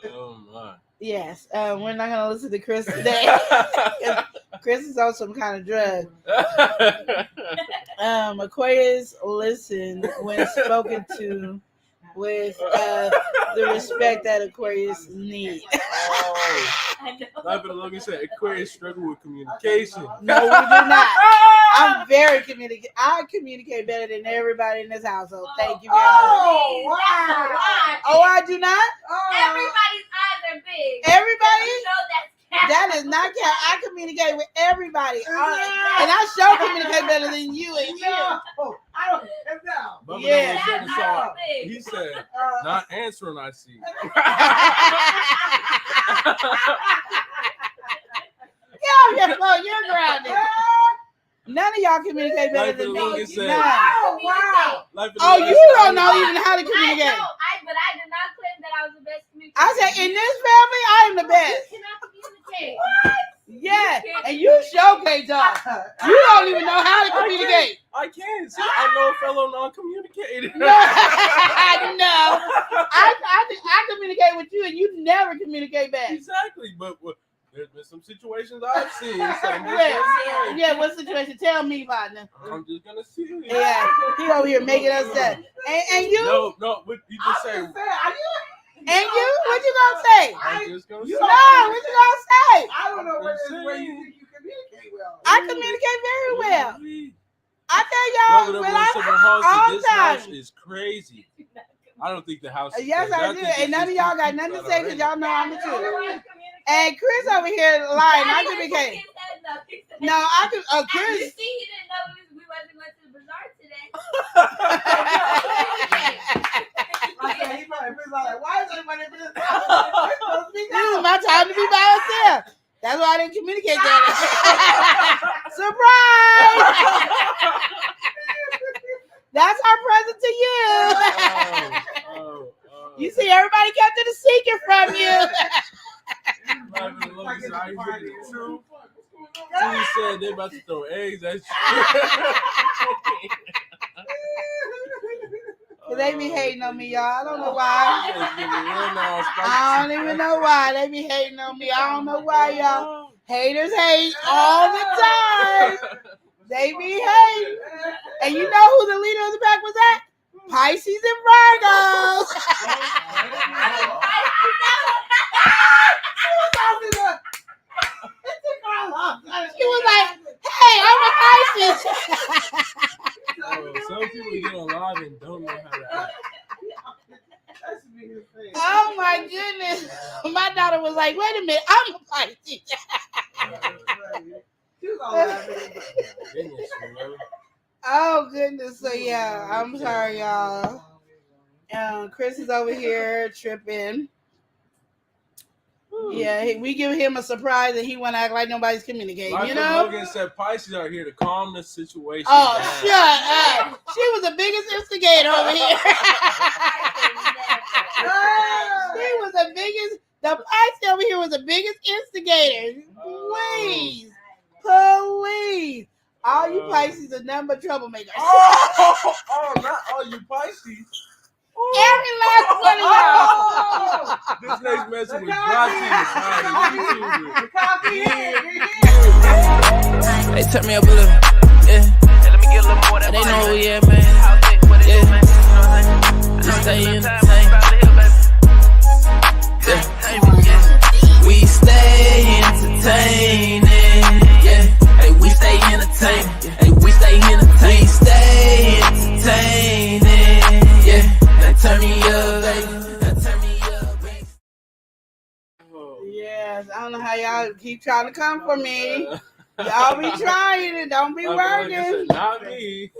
Oh my. Yes, we're not gonna listen to Chris today. Chris is on some kind of drug. Aquarius listen when spoken to with the respect that Aquarius needs. Like Logan said, Aquarius struggle with communication. No, we do not. I'm very communicative. I communicate better than everybody in this household. Thank you very much. Oh, wow. Oh, I do not? Everybody's eyes are big. Everybody? You know that's That is not count. I communicate with everybody. And I sure communicate better than you and you. I don't know. Yeah. He said, not answering, I see. You're grounded. None of y'all communicate better than me. Oh, wow. Oh, you don't know even how to communicate. I know, but I did not claim that I was the best communicator. I said, in this family, I am the best. You cannot communicate. Yeah, and you sure can't talk. You don't even know how to communicate. I can. See, I know a fellow non-communicator. No, I communicate with you, and you never communicate back. Exactly, but there's been some situations I've seen. So yeah, what situation? Tell me, partner. I'm just gonna see you. Yeah, he over here making us that. And you? No, what you just say? And you? What you gonna say? I'm just gonna say. No, what you gonna say? I don't know where you think you can I communicate very well. I tell y'all when This time. house is crazy. I don't think the house is Yes, crazy. I do. And none of y'all got nothing to say because y'all know I'm the truth. And Chris over here lying. I communicate. No, I can. Chris. You see, he didn't know we wasn't going to the bazaar today. He probably like, why is everybody doing this? This is my time to be by myself. That's why I didn't communicate that. Surprise! That's our present to you. You see, everybody kept it a secret from you. She said they about to throw eggs at you. They be hating on me, y'all. I don't know why. I don't even know why. They be hating on me. I don't know why, y'all. Haters hate all the time. They be hating. And you know who the leader of the pack was at? Pisces and Virgos. She was like, hey, I'm a Pisces. Some people get alive and don't know how to act. Oh my goodness. My daughter was like, wait a minute, I'm a Pisces. Oh goodness. So yeah, I'm sorry, y'all. Chris is over here tripping. Yeah, we give him a surprise and he want to act like nobody's communicating, you know? Logan said Pisces are here to calm the situation down. shut up. She was the biggest instigator over here. She was the biggest, the Pisces over here was the biggest instigator. Please. All you Pisces are nothing but troublemakers. Not all you Pisces. Every last one of y'all. This next message was brought to you by Hey, turn me up a little. Yeah. Hey, let me get a little more. They know who we at, man. Yeah. Just stay entertained. Yeah. We stay entertaining. Yeah. Hey, we stay entertaining. Hey, we stay entertaining. We stay entertaining. Yeah. Now turn me up, baby. Yes, I don't know how y'all keep trying to come for me. Y'all be trying and don't be working. Not me.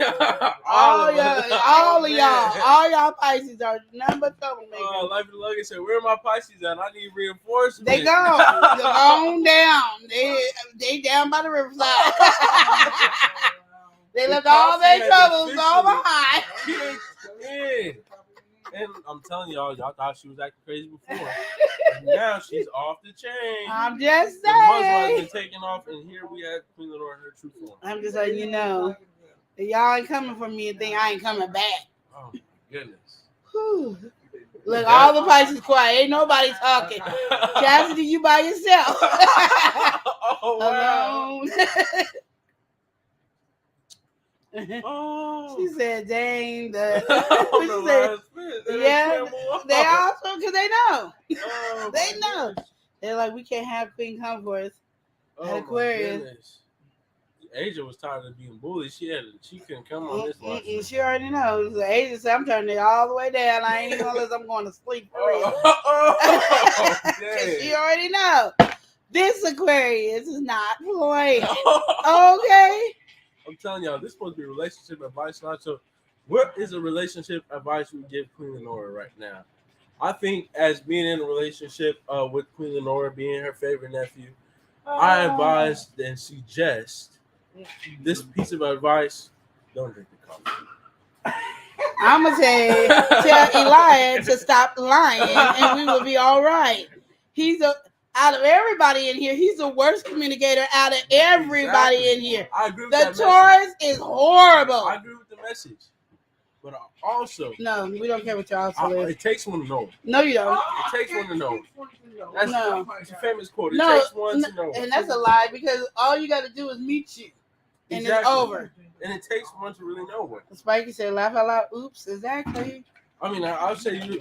all of y'all. All y'all Pisces are nothing but troublemakers. Life and Logan said, where are my Pisces at? I need reinforcement. They gone. They're gone down. They down by the riverside. They left all their troubles all behind. And I'm telling y'all thought she was acting crazy before. And now she's off the chain. I'm just The muzzle has saying. been taken off, and here we have Queen Lenore in her true form. I'm just letting you know. That y'all ain't coming for me and think I ain't coming back. Oh, my goodness. Whew. Look, all the Pisces quiet. Ain't nobody talking. Chastity, you by yourself. Oh, wow. Alone. She said, dang. Yeah, they also, because they know. They know. They're like, we can't have Queen come for us at Aquarius. Asia was tired of being bullied. She couldn't come on this one. She already knows. Asia said, I'm turning it all the way down. I ain't even unless I'm going to sleep for real. She already know. This Aquarius is not playing. Okay? I'm telling y'all, this is supposed to be relationship advice. So what is a relationship advice we give Queen Lenore right now? I think as being in a relationship with Queen Lenore, being her favorite nephew, I advise and suggest this piece of advice: don't drink the coffee. I'm going to tell Elijah to stop lying and we will be all right. Out of everybody in here, he's the worst communicator out of everybody in here. I agree with the that Taurus message. is horrible. I agree with the message. But also... No, we don't care what y'all also live. It takes one to know. No, you don't. It takes one to know. That's a famous quote. It No, takes one to know. And that's a lie because all you got to do is meet you. And it's over. And it takes one to really know one. Spikey said, laugh out loud. Oops, exactly. I mean, I'll say you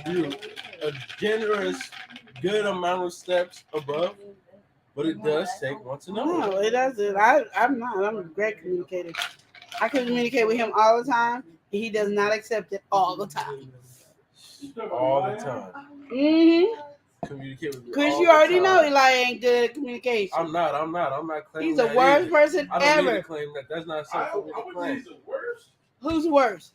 a generous, good amount of steps above But it does take one to know. No, it doesn't. I'm not. I'm a great communicator. I communicate with him all the time. And he does not accept it all the time. All the time. Communicate with you. Because all you the already time. know Eli ain't good at communication. I'm not claiming He's the that worst either. person I don't ever. need to claim that. That's not something for me to claim. Who's worse?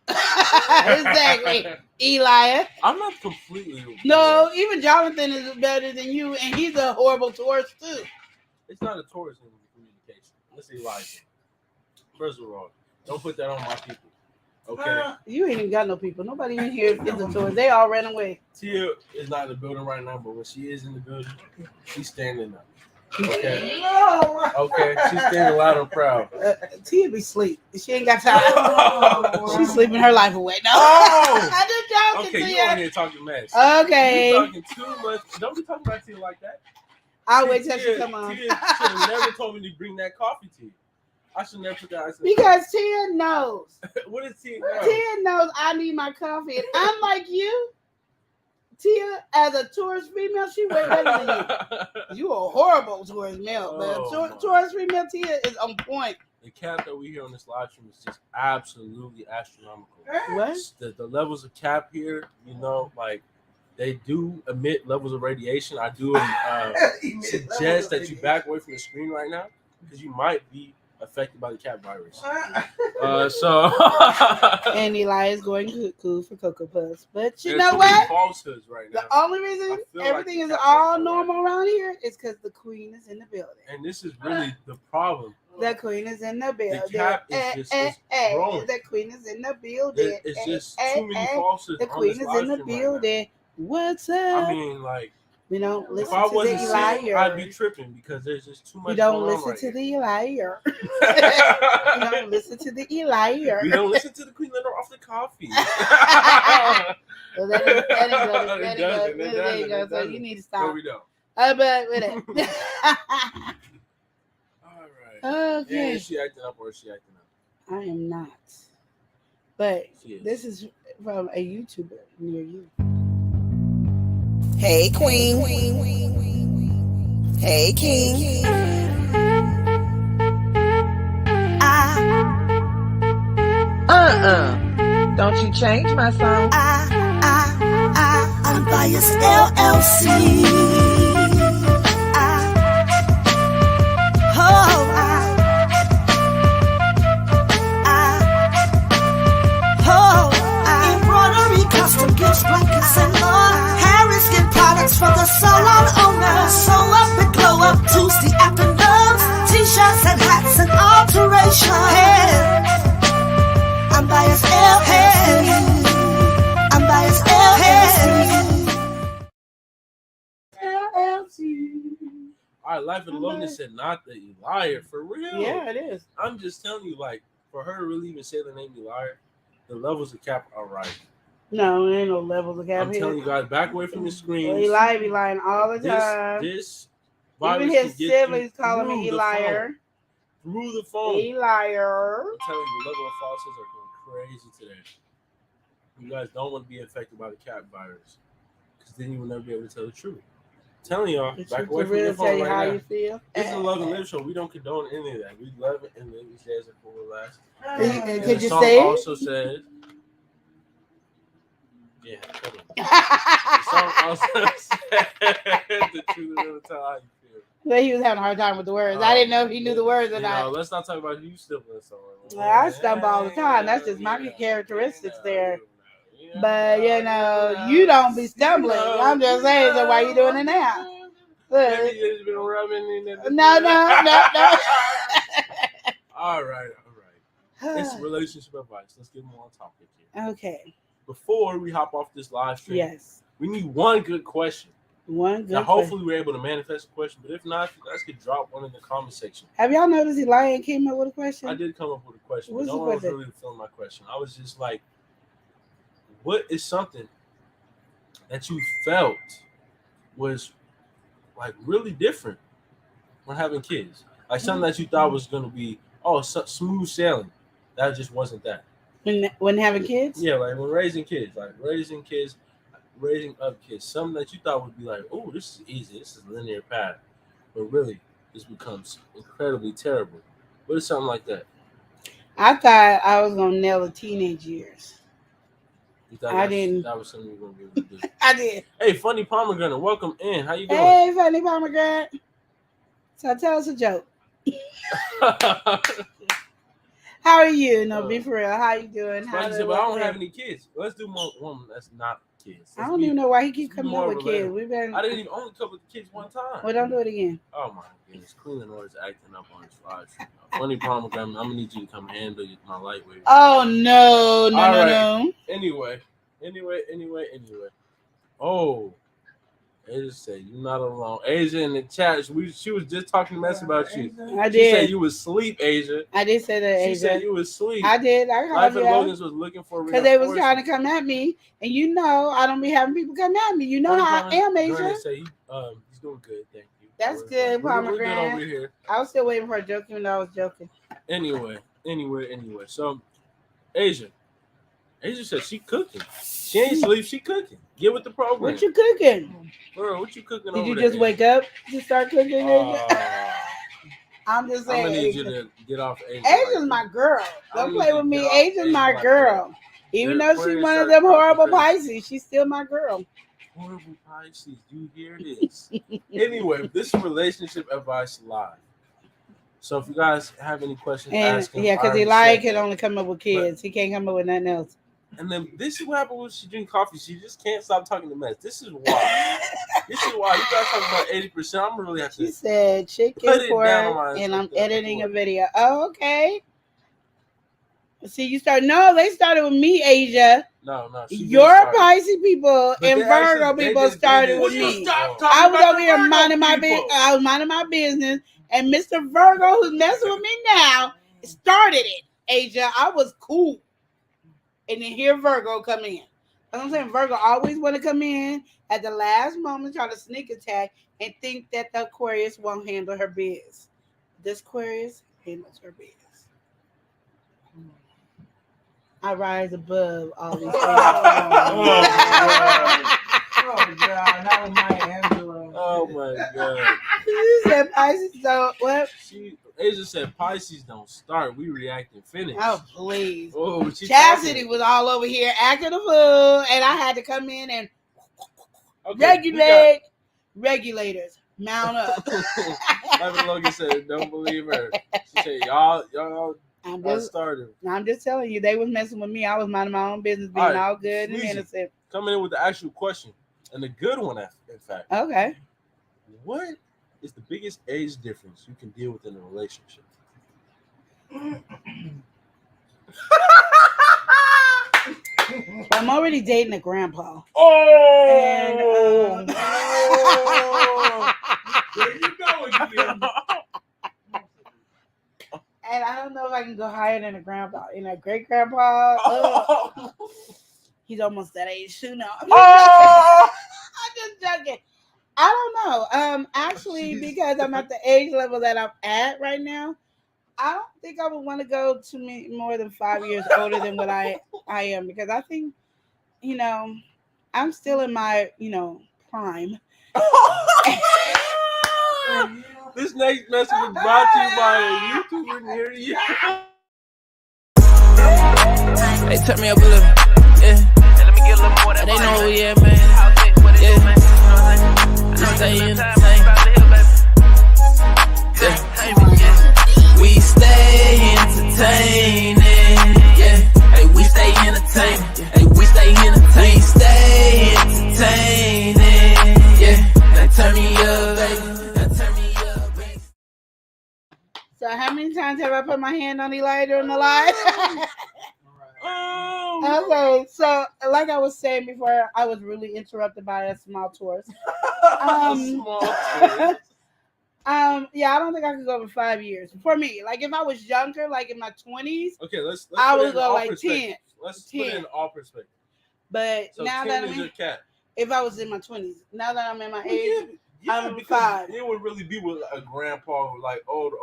Exactly, Eli. I'm not completely. No, even Jonathan is better than you, and he's a horrible Taurus too. It's not a Taurus in communication. Let's see why. First of all, don't put that on my people. Okay. You ain't even got no people. Nobody in here is a Taurus. They all ran away. Tia is not in the building right now, but when she is in the building, she's standing up. Okay. Okay. She's standing loud and proud. Tia be asleep. She ain't got time. She's sleeping her life away. No. Oh! I just joking. Okay, you Tia. on here talking mess. Okay. You're talking too much. Don't be talking about Tia like that. I'll wait till she come on. Tia should have never told me to bring that coffee to you. I should never put that. Because Tia knows. What is Tia know? Tia knows I need my coffee. And unlike you, Tia, as a Taurus female, she way better than you. You a horrible Taurus male, but Taurus female Tia is on point. The cap that we hear on this live stream is just absolutely astronomical. What? The levels of cap here, you know, like they do emit levels of radiation. I do suggest that you back away from the screen right now because you might be affected by the cat virus. And Eli is going cuckoo for Cocoa Puffs. But you There's know what? Falsehoods right now. The only reason everything is all normal around here is because the queen is in the building. And this is really the problem. The queen is in the building. The cap is just growing. The queen is in the building. It's just too many falsehoods. The queen is in the building. What's up? I mean, like, we don't if listen I to the wasn't sick, Eli. I'd be tripping because there's just too much. We don't going on listen right to here. the Eli. We don't listen to the Eli. We don't listen to the queen. Let her off the coffee. Well, there you go. So you need to stop. No, we don't. But with it. All right. Okay. Yeah, is she acting up or is she acting up? I am not. But She is. this is from a YouTuber near you. Hey, queen. Hey, king. Don't you change my song. I'm biased LLC. Embroidery, custom gifts, blankets, and more. Harris Skin products for the salon owner. Sew up and glow up Tuesday afternoons. T-shirts and hats and alteration. Hey. I'm biased LLC. I'm biased LLC. All right, Life of the Logan said not the Elijah for real. Yeah, it is. I'm just telling you, like, for her to really even say the name Elijah, the levels of cap are right. No, there ain't no levels of cap I'm here. telling you guys, back away from the screen. Well, Eli be lying all the time. This Even his siblings calling me Eliar. Through the phone. Eliar. I'm telling you, the level of falsehoods are going crazy today. You guys don't want to be infected by the cat virus, because then you will never be able to tell the truth. I'm telling y'all, back away from your Tell phone you how right now. you feel. This is a Love and Live show. We don't condone any of that. We love it and then we say it for the last. Could the you song say it? also says, yeah. The song also says the truth will tell how you feel. But he was having a hard time with the words. I didn't know if he knew the words or not. Let's not talk about you stumbling somewhere. Well, I stumble all the time. That's just my characteristics there. But you don't be stumbling. I'm just saying, so why you doing it now? Look. Maybe you just been rubbing in the No. All right. It's relationship advice. Let's get more on topic here. Okay. Before we hop off this live stream, Yes. we need one good question. Now, hopefully we're able to manifest a question, but if not, you guys could drop one in the comment section. Have y'all noticed Eli came up with a question? I did come up with a question, What's but the no one was question? really feeling my question. I was just like, what is something that you felt was like really different when having kids? Like something that you thought was going to be, smooth sailing. That just wasn't that. When having kids? Yeah, like when raising kids. raising up kids? Something that you thought would be like, oh, this is easy. This is a linear path. But really, this becomes incredibly terrible. What is something like that? I thought I was gonna nail the teenage years. You thought I didn't. That was something you were going to be able to do. I did. Hey, Funny Pomegranate, welcome in. How you doing? Hey, Funny Pomegranate. So tell us a joke. How are you? No, be for real. How you doing? Like you said, but I don't have any kids. Let's do one that's not kids. I don't even know why he keeps coming up with kids. I didn't even only cover the kids one time. Well, don't do it again. Oh my goodness, Cleveland always acting up on his live stream. Funny Pomegranate, I'm gonna need you to come handle my lightweight. Oh no. Anyway. Oh, Asia said you're not alone. Asia in the chat, she was just talking mess about you. I did. She said you was asleep, Asia. I did say that, Asia. She said you was asleep. I did. I Life called and you Logan's was looking for because they was trying to come at me, and you know I don't be having people come at me. You know how I am, Asia. Say he's doing good. Thank you. That's good, Pomegranate. We're good over here. I was still waiting for a joke, even though I was joking. Anyway. So, Asia said she cooking. She ain't sleep. She cooking. Get with the program. What you cooking? Girl, what you cooking Did over you there? just wake up to start cooking? I'm just saying. I'm gonna need you to get off Asia. Asia's my girl. Don't play with me. Asia's my girl. Even though she's one of them horrible Pisces, she's still my girl. Horrible Pisces. You hear this? Anyway, this is Relationship Advice Live. So if you guys have any questions, ask him. Yeah, because Elijah can only come up with kids. He can't come up with nothing else. And then this is what happens when she drinks coffee. She just can't stop talking to mess. This is why. You guys talk about 80%. I'm really have to. She said chicken pork, and I'm editing a video. Oh, okay. See, they started with me, Asia. No. Your Pisces people and Virgo people started with me. I was over here minding my business. I was minding my business, and Mr. Virgo, who's messing with me now, started it. Asia, I was cool. And then here Virgo come in. I'm saying Virgo always want to come in at the last moment, try to sneak attack, and think that the Aquarius won't handle her biz. This Aquarius handles her biz. I rise above all these things. Oh God, that was Maya Angelou. Oh my God. You said Pisces, so what? Asia said Pisces don't start. We react and finish. Oh, please. Oh, Chastity was all over here acting a fool, and I had to come in and regulators mount up. Evan Logan said, don't believe her. She said, y'all started. I'm just telling you, they was messing with me. I was minding my own business, being all good and innocent. Coming in with the actual question, and a good one, in fact. Okay. What is the biggest age difference you can deal with in a relationship? I'm already dating a grandpa. Oh! There you go again. And I don't know if I can go higher than a grandpa. Great grandpa. He's almost that age too now. I'm just joking. I don't know. Actually, because I'm at the age level that I'm at right now, I don't think I would want to go to more than 5 years older than what I am, because I think, I'm still in my, prime. This next message was brought to you by a YouTuber near you. Hey, turn me up a little. Yeah. Let me get a little more. They know who we at, man. Yeah. Just stay entertained. Yeah. We stay entertaining. Yeah. Hey, we stay entertaining. Hey, we stay entertaining. We stay entertaining. Yeah. Now turn me up, baby. Now turn me up, baby. So how many times have I put my hand on Elijah during the live? Okay, so like I was saying before, I was really interrupted by a small tourist. Yeah, I don't think I could go over 5 years. For me, like if I was younger, like in my 20s, okay, let's I would go like 10. Let's put it in all perspective. But so now 10 that is your cap. If I was in my 20s, now that I'm in my age, yeah, I'm 5. It would really be with a grandpa, like old.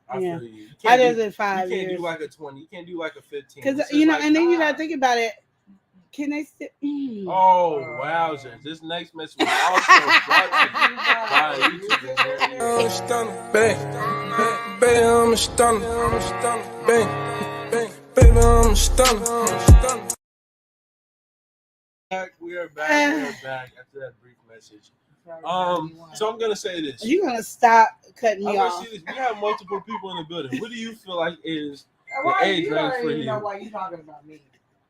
I feel you. I just did 5 years. You can't years. do like a 20. You can't do like a 15. Because and then you gotta think about it. Can they still? Oh, wowzers. This next message was also brought to you by YouTube. I'm a stunner, baby, I'm a stunner, baby, I'm a stunner. We are back after that brief message. So I'm gonna say this. You're gonna stop cutting me I'm gonna off. say this. We have multiple people in the building. What do you feel like is the Why age you range don't for even know you? why you talking about me?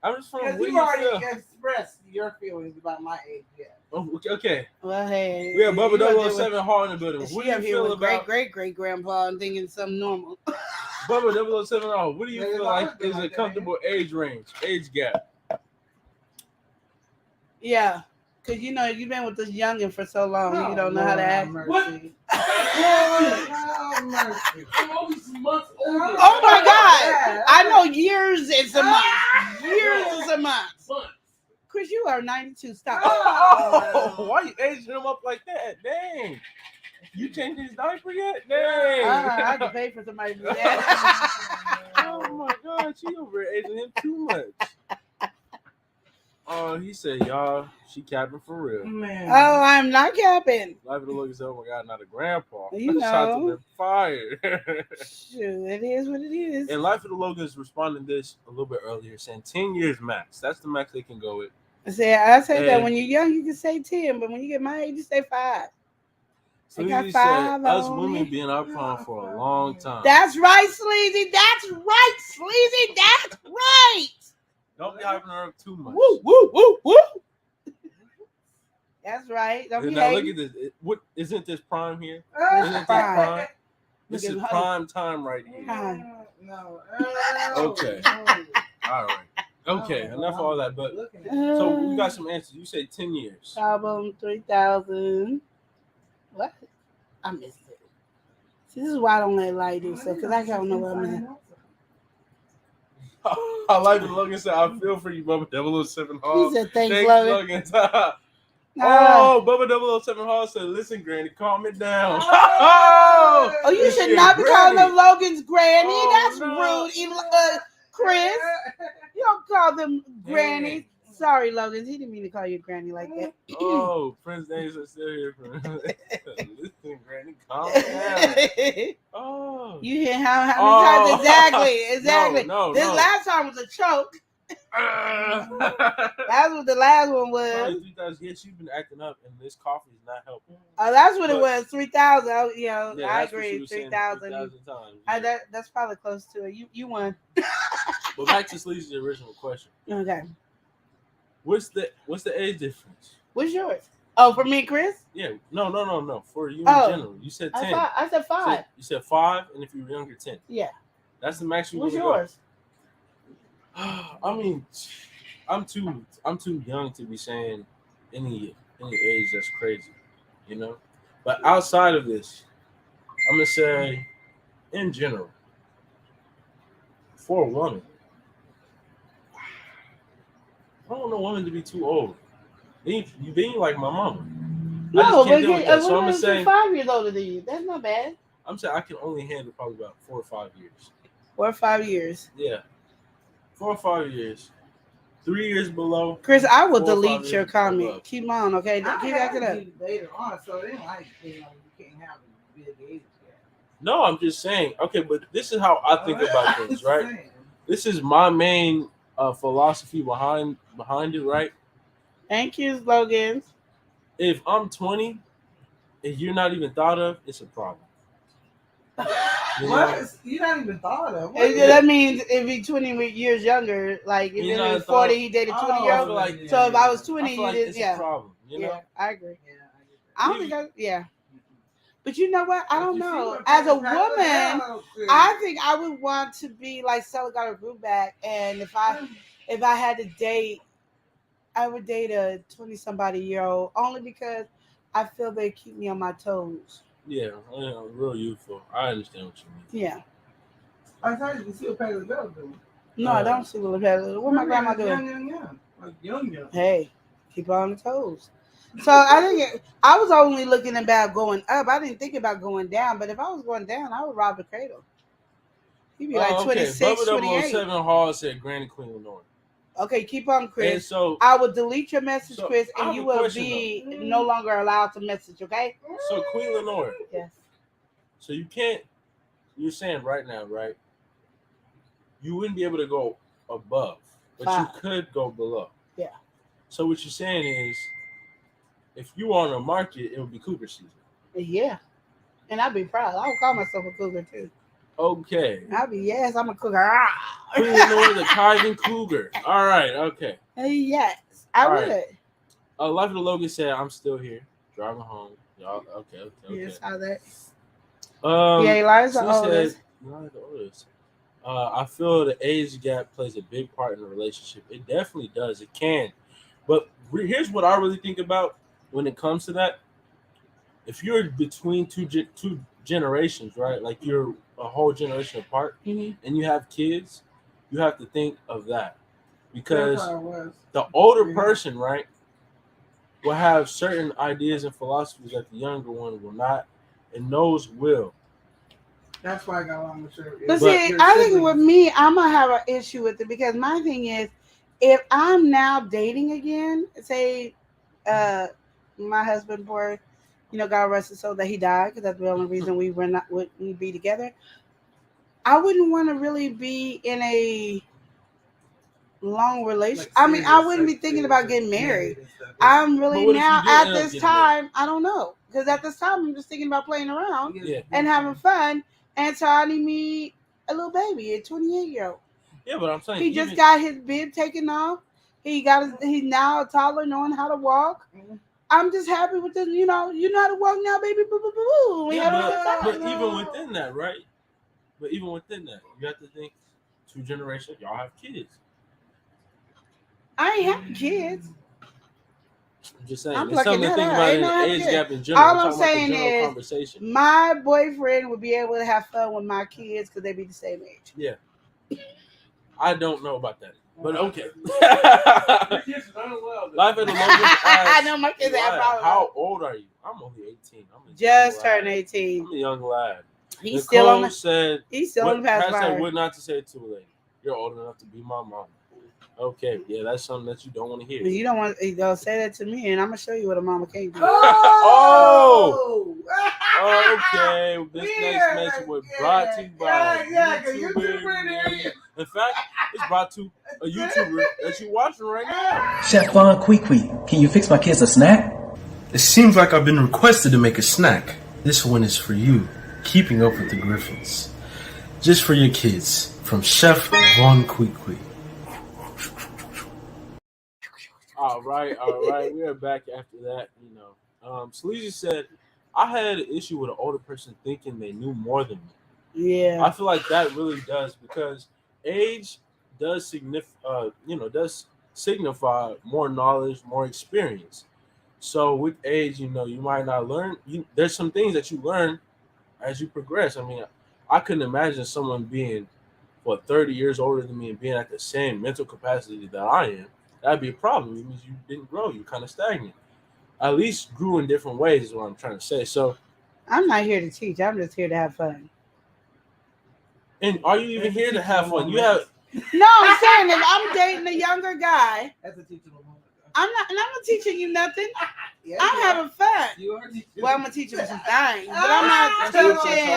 I'm just from. Because What do you you already feel? expressed your feelings about my age. Yeah. Oh, okay. Well, hey. We have Bubba you up 007 Hall in the building. She What do up you here feel with about great grandpa and thinking something normal. Bubba 007 Hall? What do you Niggas feel always like been is a like that, comfortable age range, age gap? Yeah. Because, you know, you've been with this youngin' for so long, you don't know how to act. What? Oh, my God. I know years and some months. Years and some months. Chris, you are 92. Stop. Oh, why you aging him up like that? Dang. You changed his diaper yet? Dang. I had to pay for somebody to do that. Oh, my God. She over aging him too much. Oh, he said, y'all, she capping for real. Man. Oh, I'm not capping. Life of the Logan said, oh my God, not a grandpa. You Shots have know. been fired. Shoot, it is what it is. And Life of the Logan is responding to this a little bit earlier, saying 10 years max. That's the max they can go with. I say that when you're young, you can say 10, but when you get my age, you say 5. Sleazy said, us women be in our prime for a long time. That's right, Sleazy. That's right, Sleazy. That's right. Don't be hyping her up too much. Woo, woo, woo, woo. That's right. Don't be now hating. look at this. What isn't this prime here? This Isn't is this prime. prime? This is Look at prime time right here. No. Okay. All right. Okay. Enough of all that. But so we got some answers. You say 10 years. Album 3000. What? I missed it. See, this is why I don't let light do stuff, because I don't know what I'm in. I like the Logan said, I feel for you, Bubba 007 Hall. He said, thanks Logan. Oh, Bubba 007 Hall said, listen, Granny, calm it down. Oh, you should not be calling them Logan's granny. That's no. rude, Chris. You don't call them grannies. Sorry, Logan. He didn't mean to call you granny like that. Oh, Prince Days are still here. Listen, Granny, calm down. Oh. You hear how many times? Exactly. No, this last time was a choke. That's what the last one was. Yes, you've been acting up, and this coffee is not helping. Oh, that's what it was. 3,000. I that's what she agree. was saying 3,000. 3,000 times. That's probably close to it. You won. But back to Sleazy's original question. Okay. What's the age difference? What's yours? Oh, for me, Chris? Yeah. No. For you in general, you said 10. I said 5. You said 5, and if you were younger, 10. Yeah. That's the max you What's want to yours? I mean, I'm too young to be saying any age that's crazy, you know. But outside of this, I'm gonna say, in general, for a woman, I don't want a woman to be too old. You being like my mama. No, but so I'm saying 5 years older than you. That's not bad. I'm saying I can only handle probably about 4 or 5 years. 4 or 5 years. Yeah, 4 or 5 years. 3 years below. Chris, I will 4 or 5 delete your years comment. above. Keep on, okay? Keep acting up. Later on, so it ain't like you can't have a big age gap. No, I'm just saying. Okay, but this is how I think about things, right? This is my main philosophy behind it, right? Thank you, Logan. If I'm 20 and you're not even thought of, it's a problem. You know? You're not even thought of. That means if he's 20 years younger, like if he was 40, he dated 20-year-old. Like, so if I was 20, I feel like you it's did, a problem. You know? Yeah, I agree. I don't think But you know what? I don't know. As a woman, I think I would want to be like 𝒮𝑜𝒾𝒶𝓁𝓈s, and if I had to date, I would date a 20-somebody-year-old only because I feel they keep me on my toes. Yeah, real youthful. I understand what you mean. Yeah. I thought you could see what Patty LaBelle doing. No, I don't see what Patty. What my grandma doing? Young. Like young. Hey, keep her on the toes. So I think I was only looking about going up. I didn't think about going down. But if I was going down, I would rob the cradle. He'd be like 26, Bubba 28. 007 Hall said Granny Queen Lenore. Okay, keep on, Chris. And so I will delete your message, so Chris, I and have you a will question, be no longer allowed to message, okay? So Queen Lenore, Yes. so you can't. You're saying right now, right? You wouldn't be able to go above, but you 5. could go below. Yeah. So what you're saying is, if you were on the market, it would be cougar season. Yeah. And I'd be proud. I would call myself a cougar, too. Okay. I'd be, yes, I'm a cougar. Queen Lenore, the Kyvan Cougar. All right. Okay. Yes, I All would. right. Life of the Logan said, "I'm still here, driving home." Y'all, okay. Yes, how that. Yeah, Eliza oldest. The oldest. I feel the age gap plays a big part in the relationship. It definitely does. It can. But here's what I really think about when it comes to that. If you're between two generations, right? Like you're a whole generation apart, and you have kids, you have to think of that. Because the older person, right, will have certain ideas and philosophies that the younger one will not, and those will. That's why I got along with her. But see, I think with me, I'm gonna have an issue with it because my thing is, if I'm now dating again, say, my husband, boy, God rest his soul, that he died because that's the only reason we wouldn't be together. I wouldn't want to really be in a long relationship. I mean, I wouldn't be thinking about getting married. I'm really now at this time. I don't know, because at this time I'm just thinking about playing around and having fun. And so I need me a little baby, a 28-year-old. Yeah, but I'm saying he just got his bib taken off. He's now a toddler, knowing how to walk. I'm just happy with this. You know how to walk now, baby. Boo, boo, boo, boo. But even within that, right? But even within that, you have to think 2 generations. Y'all have kids. I ain't having kids. I'm just saying. I'm It's something to think about in the age gap in general. All I'm saying is, my boyfriend would be able to have fun with my kids because they be the same age. Yeah. I don't know about that, but okay. Life at the Logan. I know my kids have problems. How old are you? I'm only 18. Just turned 18. I'm a young lad. He's still on the pacifier. Said, "Would not to say it too late. You're old enough to be my mom." Okay, yeah, that's something that you don't want to hear. You don't want to say that to me, and I'm gonna show you what a mama can't do. Oh! Okay. This next message was brought to you by YouTuber. In fact, it's brought to a YouTuber that you're watching right now. Chef 𝒮𝑜𝒾𝒃, can you fix my kids a snack? It seems like I've been requested to make a snack. This one is for you. Keeping up with the Griffins. Just for your kids. From Chef 𝒮𝑜𝒾𝒃. All right. We are back after that. Sleazy said, I had an issue with an older person thinking they knew more than me. Yeah. I feel like that really does, because age does signify more knowledge, more experience. So with age, you might not learn. There's some things that you learn as you progress. I mean, I couldn't imagine someone being 30 years older than me and being at the same mental capacity that I am. That'd be a problem. It means you didn't grow. You kind of stagnant. At least grew in different ways is what I'm trying to say. So I'm not here to teach. I'm just here to have fun. And are you even here to have fun? You have. No, I'm saying if I'm dating a younger guy, I'm not teaching you nothing. I'm having fun. Well, I'm gonna teach him some things, but I'm not teaching.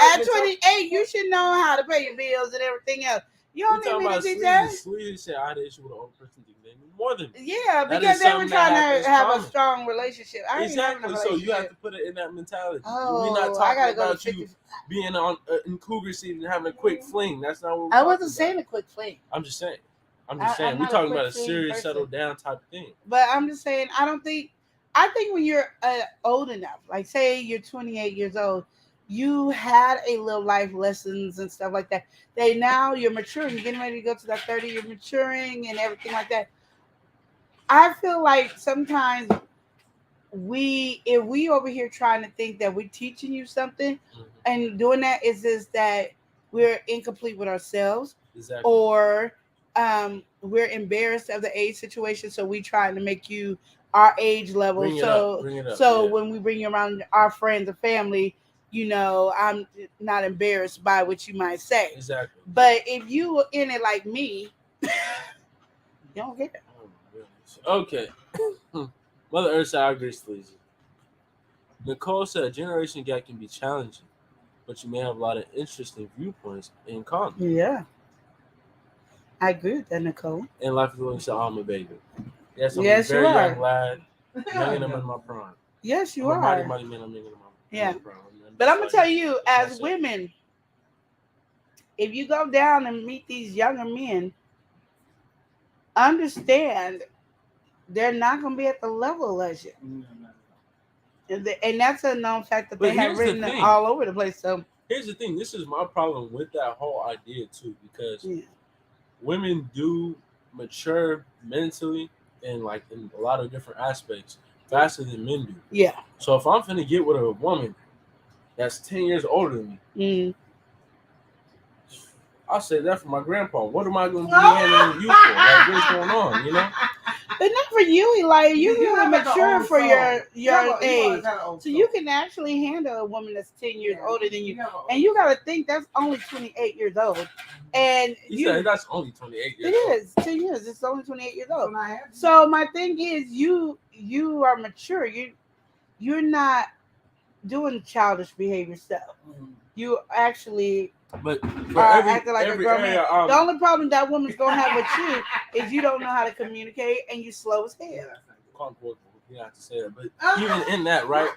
At 28, you should know how to pay your bills and everything else. You don't need me to teach that. Sleazy said I had an issue with an older person thinking they knew more than me. Yeah, because they were trying to have a strong relationship. Exactly. So you have to put it in that mentality. Oh, we're not talking about you being on in cougar season and having a quick fling. That's not what we're I wasn't saying a quick fling. I'm just saying. We're talking about a serious, settle down type of thing. But I'm just saying, I think when you're old enough, like say you're 28 years old, you had a little life lessons and stuff like that. Now you're maturing, you're getting ready to go to that 30, you're maturing and everything like that. I feel like sometimes if we over here trying to think that we're teaching you something, and doing that is just that we're incomplete with ourselves, or we're embarrassed of the age situation, so we trying to make you our age level. When we bring you around our friends and family, I'm not embarrassed by what you might say. Exactly. But if you were in it like me, you don't care. Oh my goodness. Okay. Mother Earth said, I agree, Sleazy. Nicole said, a generation gap can be challenging, but you may have a lot of interesting viewpoints in common. Yeah. I agree with that, Nicole. And Life is Living said, I'm a baby. Yes, I'm Yes, a very you are. young lad. Young and I'm in my prime. Yes, you I'm are. a mighty man, I'm in my Yeah. prime. But I'm going to tell you, as women, if you go down and meet these younger men, understand they're not going to be at the level as you. And that's a known fact that they have written all over the place. So here's the thing. This is my problem with that whole idea, too, because women do mature mentally and like in a lot of different aspects faster than men do. Yeah. So if I'm finna get with a woman that's 10 years older than me, I'll say that for my grandpa. What am I going to be handling you for? Like, what's going on, you know? But not for you, Elijah. You're really mature for your age. So you can actually handle a woman that's 10 years older than you. And you got to think that's only 28 years old. And you said that's only 28 years old. It is 10 years. It's only 28 years old. So my thing is you are mature. You're not doing childish behavior stuff. You actually acting like a grown man. The only problem that woman's gonna have with you is you don't know how to communicate and you slow as hell. You have to say that, but even in that, right?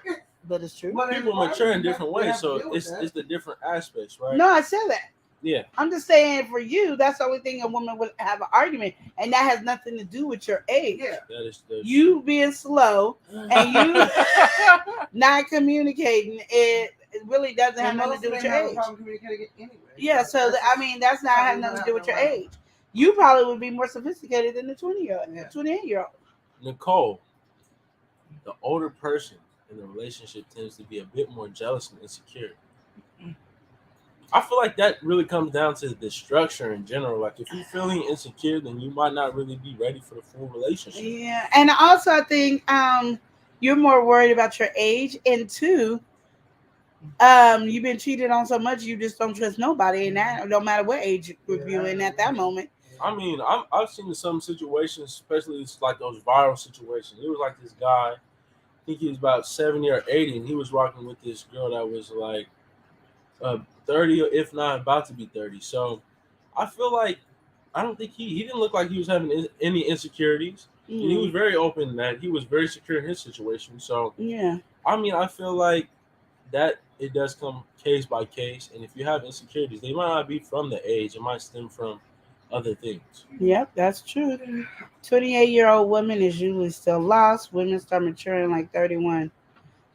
But it's true. People mature in different ways, so it's the different aspects, right? No, I said that. Yeah. I'm just saying for you, that's the only thing a woman would have an argument, and that has nothing to do with your age. Yeah. That is you being slow and you not communicating. It really doesn't have nothing to do with your age. Anyway. Yeah, so that's not have nothing to do with your age. You probably would be more sophisticated than the 28-year-old. Nicole, the older person in the relationship tends to be a bit more jealous and insecure. I feel like that really comes down to the structure in general. Like, if you're feeling insecure, then you might not really be ready for the full relationship. Yeah, and also I think you're more worried about your age, and two, you've been cheated on so much you just don't trust nobody, and that no matter what age group you're in at that moment. I mean, I've seen some situations, especially like those viral situations. It was like this guy, I think he was about 70 or 80, and he was rocking with this girl that was like 30, or if not about to be 30. So I feel like I don't think he didn't look like he was having any insecurities. And he was very open in that. He was very secure in his situation. So yeah, I mean, I feel like that it does come case by case. And if you have insecurities, they might not be from the age. It might stem from other things. Yep, that's true. 28-year-old women is usually still lost. Women start maturing like 31.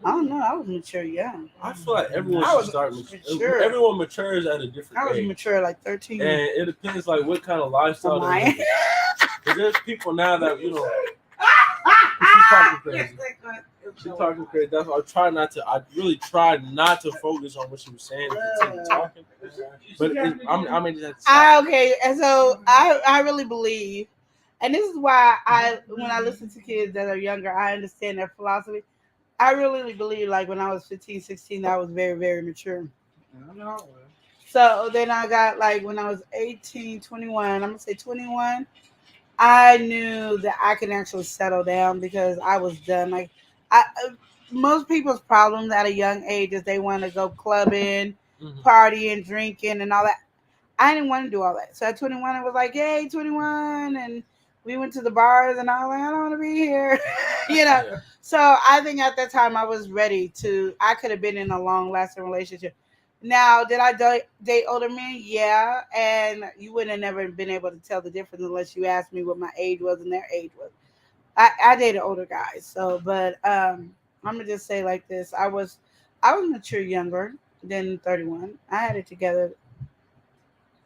I don't know. I was mature young. I feel like everyone should start mature. Everyone matures at a different age. I was mature at like 13. And it depends like what kind of lifestyle they're living. Because there's people now that, you know, she's talking crazy. She's talking crazy. That's why I really tried not to focus on what she was saying and continue talking. But I mean, okay, and so I really believe, and this is why when I listen to kids that are younger, I understand their philosophy. I really believe, like, when I was 15, 16, I was very, very mature. So then I got, like, when I was 18, 21, I'm going to say 21, I knew that I could actually settle down because I was done. Like, most people's problems at a young age is they want to go clubbing, partying, drinking, and all that. I didn't want to do all that. So at 21, I was like, yay, 21, and we went to the bars, and I was like, I don't want to be here, you know. Yeah. So I think at that time I was ready I could have been in a long-lasting relationship. Now, did I date older men? Yeah, and you would have never been able to tell the difference unless you asked me what my age was and their age was. I dated older guys, so, but I'm gonna just say like this: I was mature younger than 31. I had it together.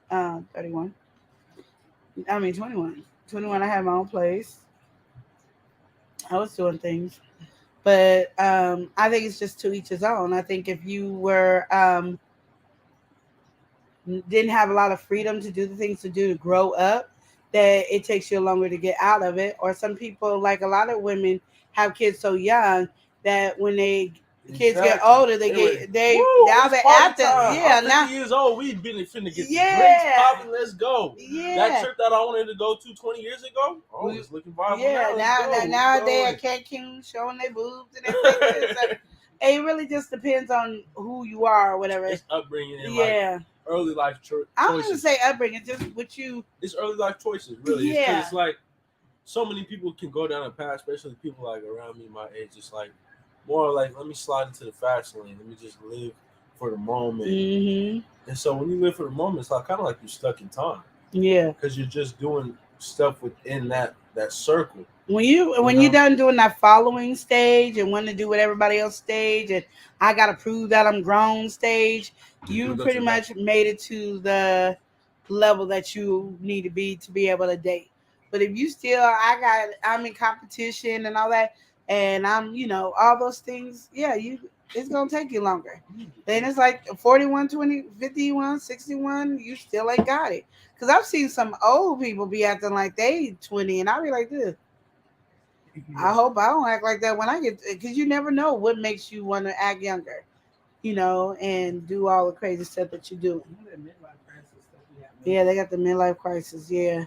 21. 21, I had my own place. I was doing things. But I think it's just to each his own. I think if you were didn't have a lot of freedom to do the things to grow up, that it takes you longer to get out of it. Or some people, like a lot of women, have kids so young that when they Kids get older, they now they after I'm 50 now years old. We've been finna get the Yeah. drinks popping. Let's go. Yeah. That trip that I wanted to go to 20 years ago, oh, it's looking viable Yeah, now. now they at Cancun showing their boobs and everything. So, it really just depends on who you are or whatever. It's upbringing and Yeah. like early life choices. I don't even say upbringing, just what you. It's early life choices, really. Yeah. It's like so many people can go down a path, especially people like around me, my age. It's like more like, let me slide into the fast lane. Let me just live for the moment. Mm-hmm. And so when you live for the moment, it's like kind of like you're stuck in time. Yeah. Because you're just doing stuff within that circle. When you're done doing that following stage and want to do what everybody else stage and I gotta prove that I'm grown stage, you pretty much made it to the level that you need to be able to date. But if you still I'm in competition and all that, and I'm all those things, yeah, it's gonna take you longer. Then it's like 41, 20, 51, 61, you still ain't got it. Because I've seen some old people be acting like they 20, and I'll be like this. I hope I don't act like that when I get, because you never know what makes you want to act younger, and do all the crazy stuff that you do. Yeah, they got the midlife crisis. Yeah.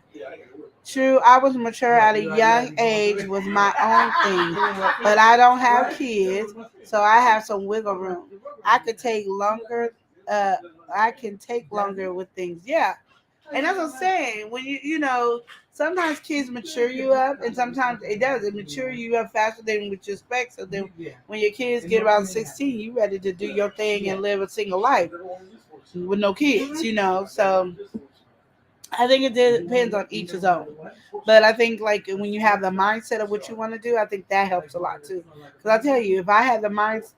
True, I was mature at a young age with my own thing, but I don't have kids, so I have some wiggle room. I could take longer. I can take longer with things. Yeah. And that's what I'm saying. When sometimes kids mature you up, and sometimes it does. It mature you up faster than what you expect. So then, when your kids get around 16, you ready to do your thing and live a single life with no kids. So I think it depends on each his own. But I think like when you have the mindset of what you want to do, I think that helps a lot too. Because I tell you, if I had the mindset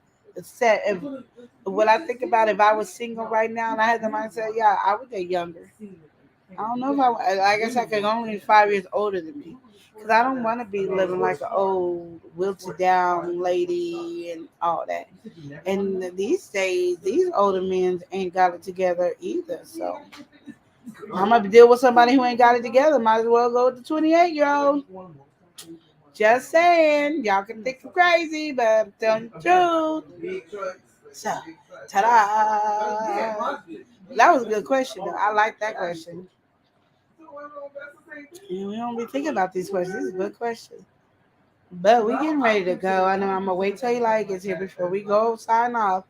of what I think about if I was single right now and I had the mindset, yeah, I would get younger. I don't know if I guess I could only 5 years older than me. Because I don't want to be living like an old, wilted down lady and all that. And these days, these older men ain't got it together either. So I'm going to deal with somebody who ain't got it together. Might as well go with the 28-year-old. Just saying. Y'all can think I'm crazy, but I'm telling the truth. So, ta-da. That was a good question, though. I like that question. Yeah, we don't be thinking about these questions. This is a good question. But we getting ready to go. I know I'm going to wait till Eli gets here before we go sign off.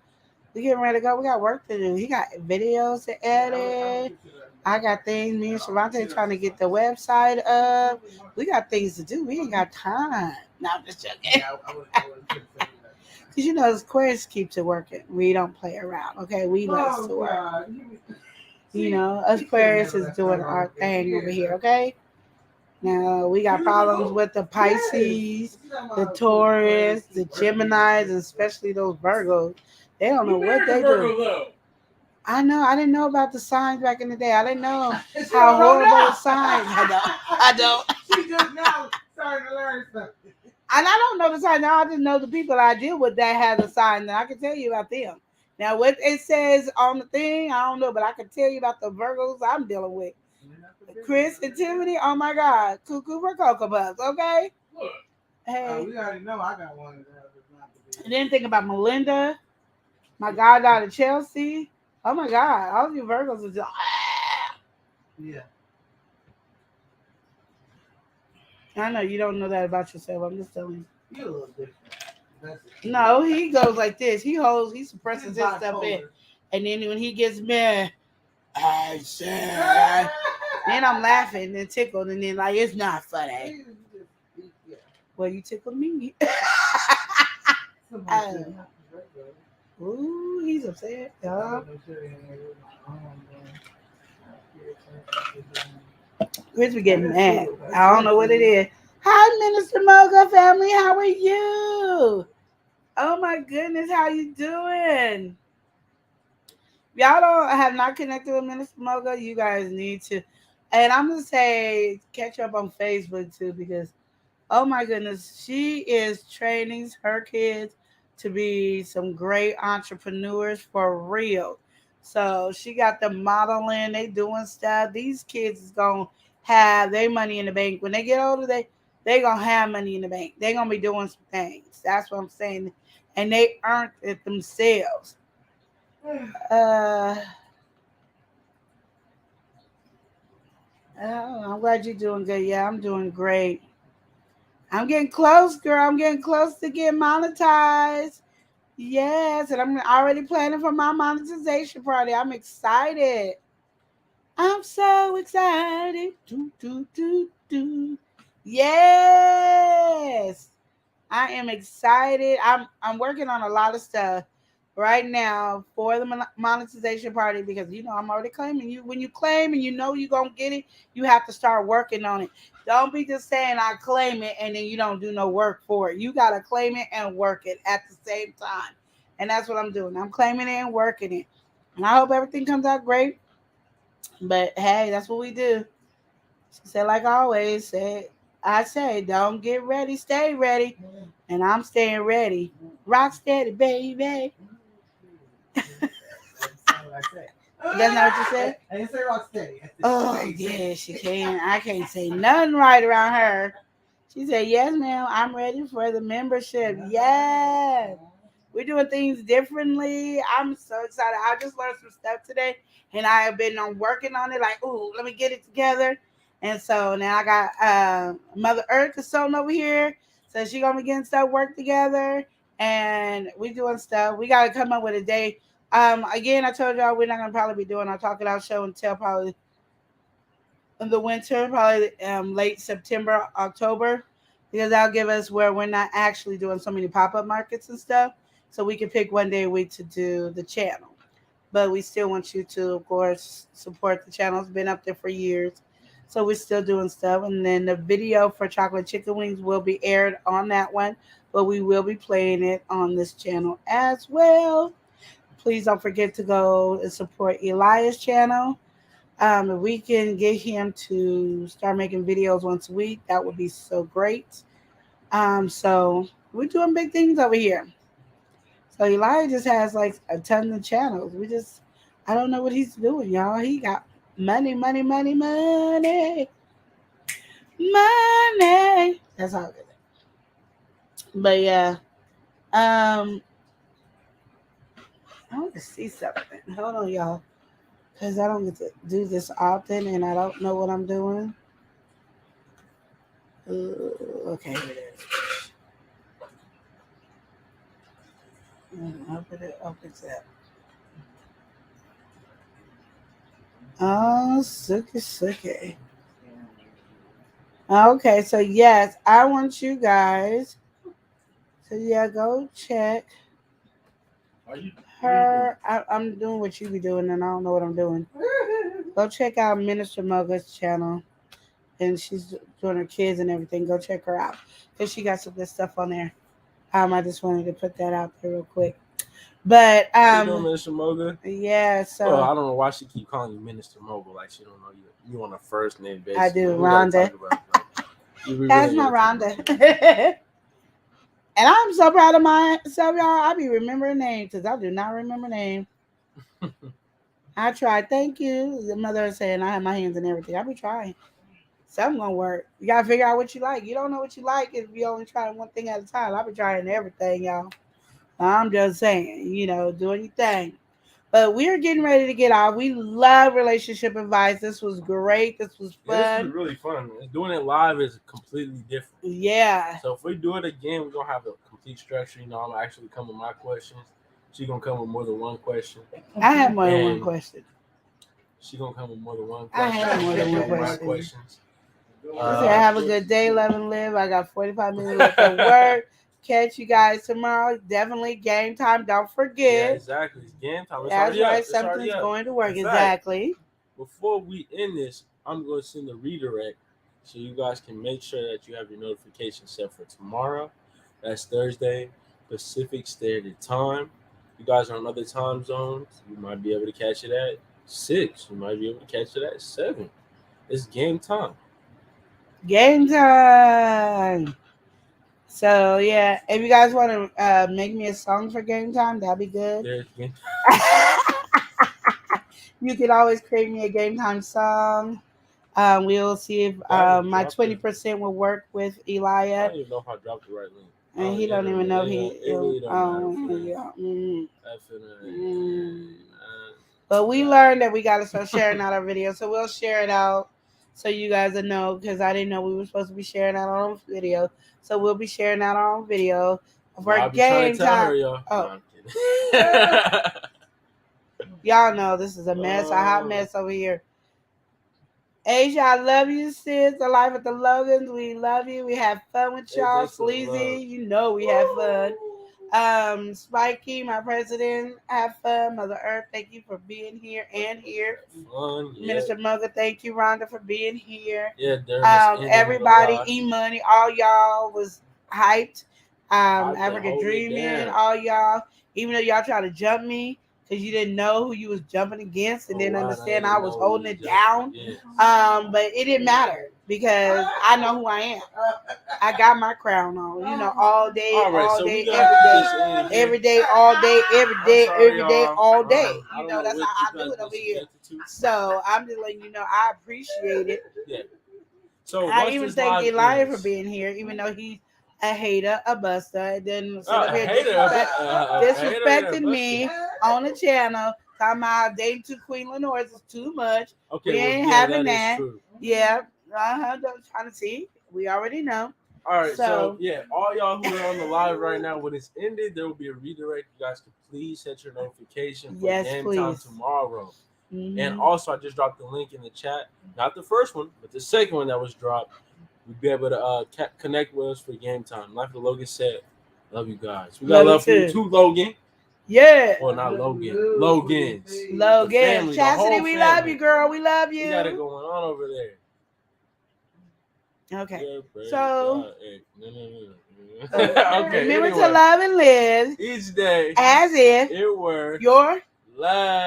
We getting ready to go. We got work to do. He got videos to edit. I got things. Me and Shavante trying to get the website up. We got things to do. We ain't got time. No, I'm just joking. Because Aquarius keeps it working. We don't play around. Okay, we love to work. Us Aquarius is doing our thing over here. Okay. Now we got problems with the Pisces, the Taurus, the Geminis, and especially those Virgos. They don't know what they do. I know. I didn't know about the signs back in the day. I didn't know how horrible the signs. I don't. She just now starting to learn something. And I don't know the sign. Now I just know the people I deal with that have the sign, and I can tell you about them. Now what it says on the thing, I don't know, but I can tell you about the Virgos I'm dealing with. Chris and Tiffany, oh my God, cuckoo for Cocoa Puffs, okay? Hey. We already know I got one. And then think about Melinda, my goddaughter Chelsea. Oh my God, all of you Virgos are just Yeah. I know you don't know that about yourself. I'm just telling you. You're a little different. No, he goes like this. He suppresses his stuff in. And then when he gets mad, I said, then I'm laughing and tickled, and then like it's not funny. Well, you tickled me. Ooh, he's upset. Chris be getting mad. I don't know what it is. Hi, Minister Moga family. How are you? Oh my goodness, how you doing? Y'all have not connected with Minister Moga, you guys need to. And I'm gonna say catch up on Facebook too, because oh my goodness, she is training her kids to be some great entrepreneurs for real. So she got them modeling, they doing stuff. These kids is gonna have their money in the bank. When they get older, they gonna have money in the bank. They're gonna be doing some things. That's what I'm saying. and they earned it themselves. I'm glad you're doing good. Yeah, I'm doing great. I'm getting close, girl. I'm getting close to getting monetized. Yes, and I'm already planning for my monetization party. I'm excited. I'm so excited. Do, do, do, do. Yes. I am excited. I'm working on a lot of stuff right now for the monetization party because I'm already claiming you. When you claim and you're gonna get it, you have to start working on it. Don't be just saying I claim it and then you don't do no work for it. You gotta claim it and work it at the same time. And that's what I'm doing. I'm claiming it and working it. And I hope everything comes out great. But hey, that's what we do. She said, like I always said, I say, don't get ready, stay ready. And I'm staying ready. Rock steady, baby. That's not what you said? I didn't say rock steady. Oh, yeah, she can't. I can't say nothing right around her. She said, yes, ma'am, I'm ready for the membership. Yes. We're doing things differently. I'm so excited. I just learned some stuff today, and I have been working on it. Like, ooh, let me get it together. And so now I got Mother Earth consultant over here. So she's going to be getting stuff worked together. And we doing stuff. We got to come up with a day. Again, I told y'all we're not going to probably be doing our Talk It Out show until probably in the winter, probably late September, October. Because that'll give us where we're not actually doing so many pop-up markets and stuff. So we can pick one day a week to do the channel. But we still want you to, of course, support the channel. It's been up there for years. So we're still doing stuff. And then the video for chocolate chicken wings will be aired on that one. But we will be playing it on this channel as well. Please don't forget to go and support Elias' channel. If we can get him to start making videos once a week, that would be so great. So we're doing big things over here. So Elijah just has like a ton of channels. I don't know what he's doing, y'all. He got money, money, money, money, money. That's all good. But yeah, I want to see something. Hold on, y'all, because I don't get to do this often, and I don't know what I'm doing. Okay, here it is. Open it up. Oh, Suki. Okay, so yes, I want you guys. So yeah, go check her. I'm doing what you be doing, and I don't know what I'm doing. Go check out Minister Moga's channel, and she's doing her kids and everything. Go check her out because she got some good stuff on there. I just wanted to put that out there real quick. But you know Minister Moga? Yeah, so I don't know why she keep calling you Minister Moga, like she don't know you on a first name basis. I do, Rhonda. That's my Rhonda. And I'm so proud of myself, y'all. I be remembering names because I do not remember names. I tried. Thank you. The mother was saying I have my hands in everything. I be trying. Something gonna work. You gotta figure out what you like. You don't know what you like if you only try one thing at a time. I be trying everything, y'all. I'm just saying, do anything. But we're getting ready to get off. We love relationship advice. This was great. This was fun. Yeah, this was really fun. Doing it live is completely different. Yeah. So if we do it again, we're gonna have a complete structure. I'm actually come with my questions. She's gonna come with more than one question. I have more than one question. She's gonna come with more than one question. I have more than one questions. Have a good day, love and live. I got 45 minutes left at work. Catch you guys tomorrow. Definitely game time. Don't forget. Yeah, exactly. It's game time. That's right. Something's going to work. Exactly. Before we end this, I'm going to send a redirect so you guys can make sure that you have your notifications set for tomorrow. That's Thursday, Pacific Standard Time. You guys are on other time zones. You might be able to catch it at 6. You might be able to catch it at 7. It's game time. Game time. So yeah, if you guys want to make me a song for game time, that'd be good. You can always create me a game time song. We'll see if my 20% will work with Elia. I don't even know if I dropped the right link. And he don't even know he. It really don't matter. Yeah. Definitely. But we learned that we got to start sharing out our videos, so we'll share it out so you guys will know, because I didn't know we were supposed to be sharing out our own video. So we'll be sharing out our own video for game time. Y'all. Oh, No, y'all know this is a mess, a hot mess over here. Asia, I love you, sis. The life at the Logans, we love you. We have fun with y'all. Sleazy, you know we have fun. Spikey, my president, have fun. Mother Earth, thank you for being here and here. Fun, yeah. Minister Mugga, thank you, Rhonda, for being here. Yeah, everybody, E-Money, all y'all was hyped. African Dreaming, all y'all. Even though y'all tried to jump me because you didn't know who you was jumping against and didn't understand I was holding it down. But it didn't matter because I know who I am. I got my crown on, you know, all day, every day, all day, every day, all day. You know, that's how I do it over here. So I'm just letting you know I appreciate it. Yeah. So I even thank Elijah for being here, even though he's a hater, a buster, and then sit up here disrespecting me on the channel, talking about dating to Queen Lenore is too much. Okay, we ain't having that. Yeah, trying to see. We already know. All right, so yeah, all y'all who are on the live right now, when it's ended, there will be a redirect. You guys can please set your notification for game time tomorrow. And also, I just dropped the link in the chat. Not the first one, but the second one that was dropped. You'll be able to connect with us for game time. Like Logan said, love you guys. We got love for you too, Logan. Yeah. Well, not Logan. Logan's. Logan. Chastity, we love you, girl. We love you. We got it going on over there. Okay. So, okay, remember to love and live each day as if it were your last.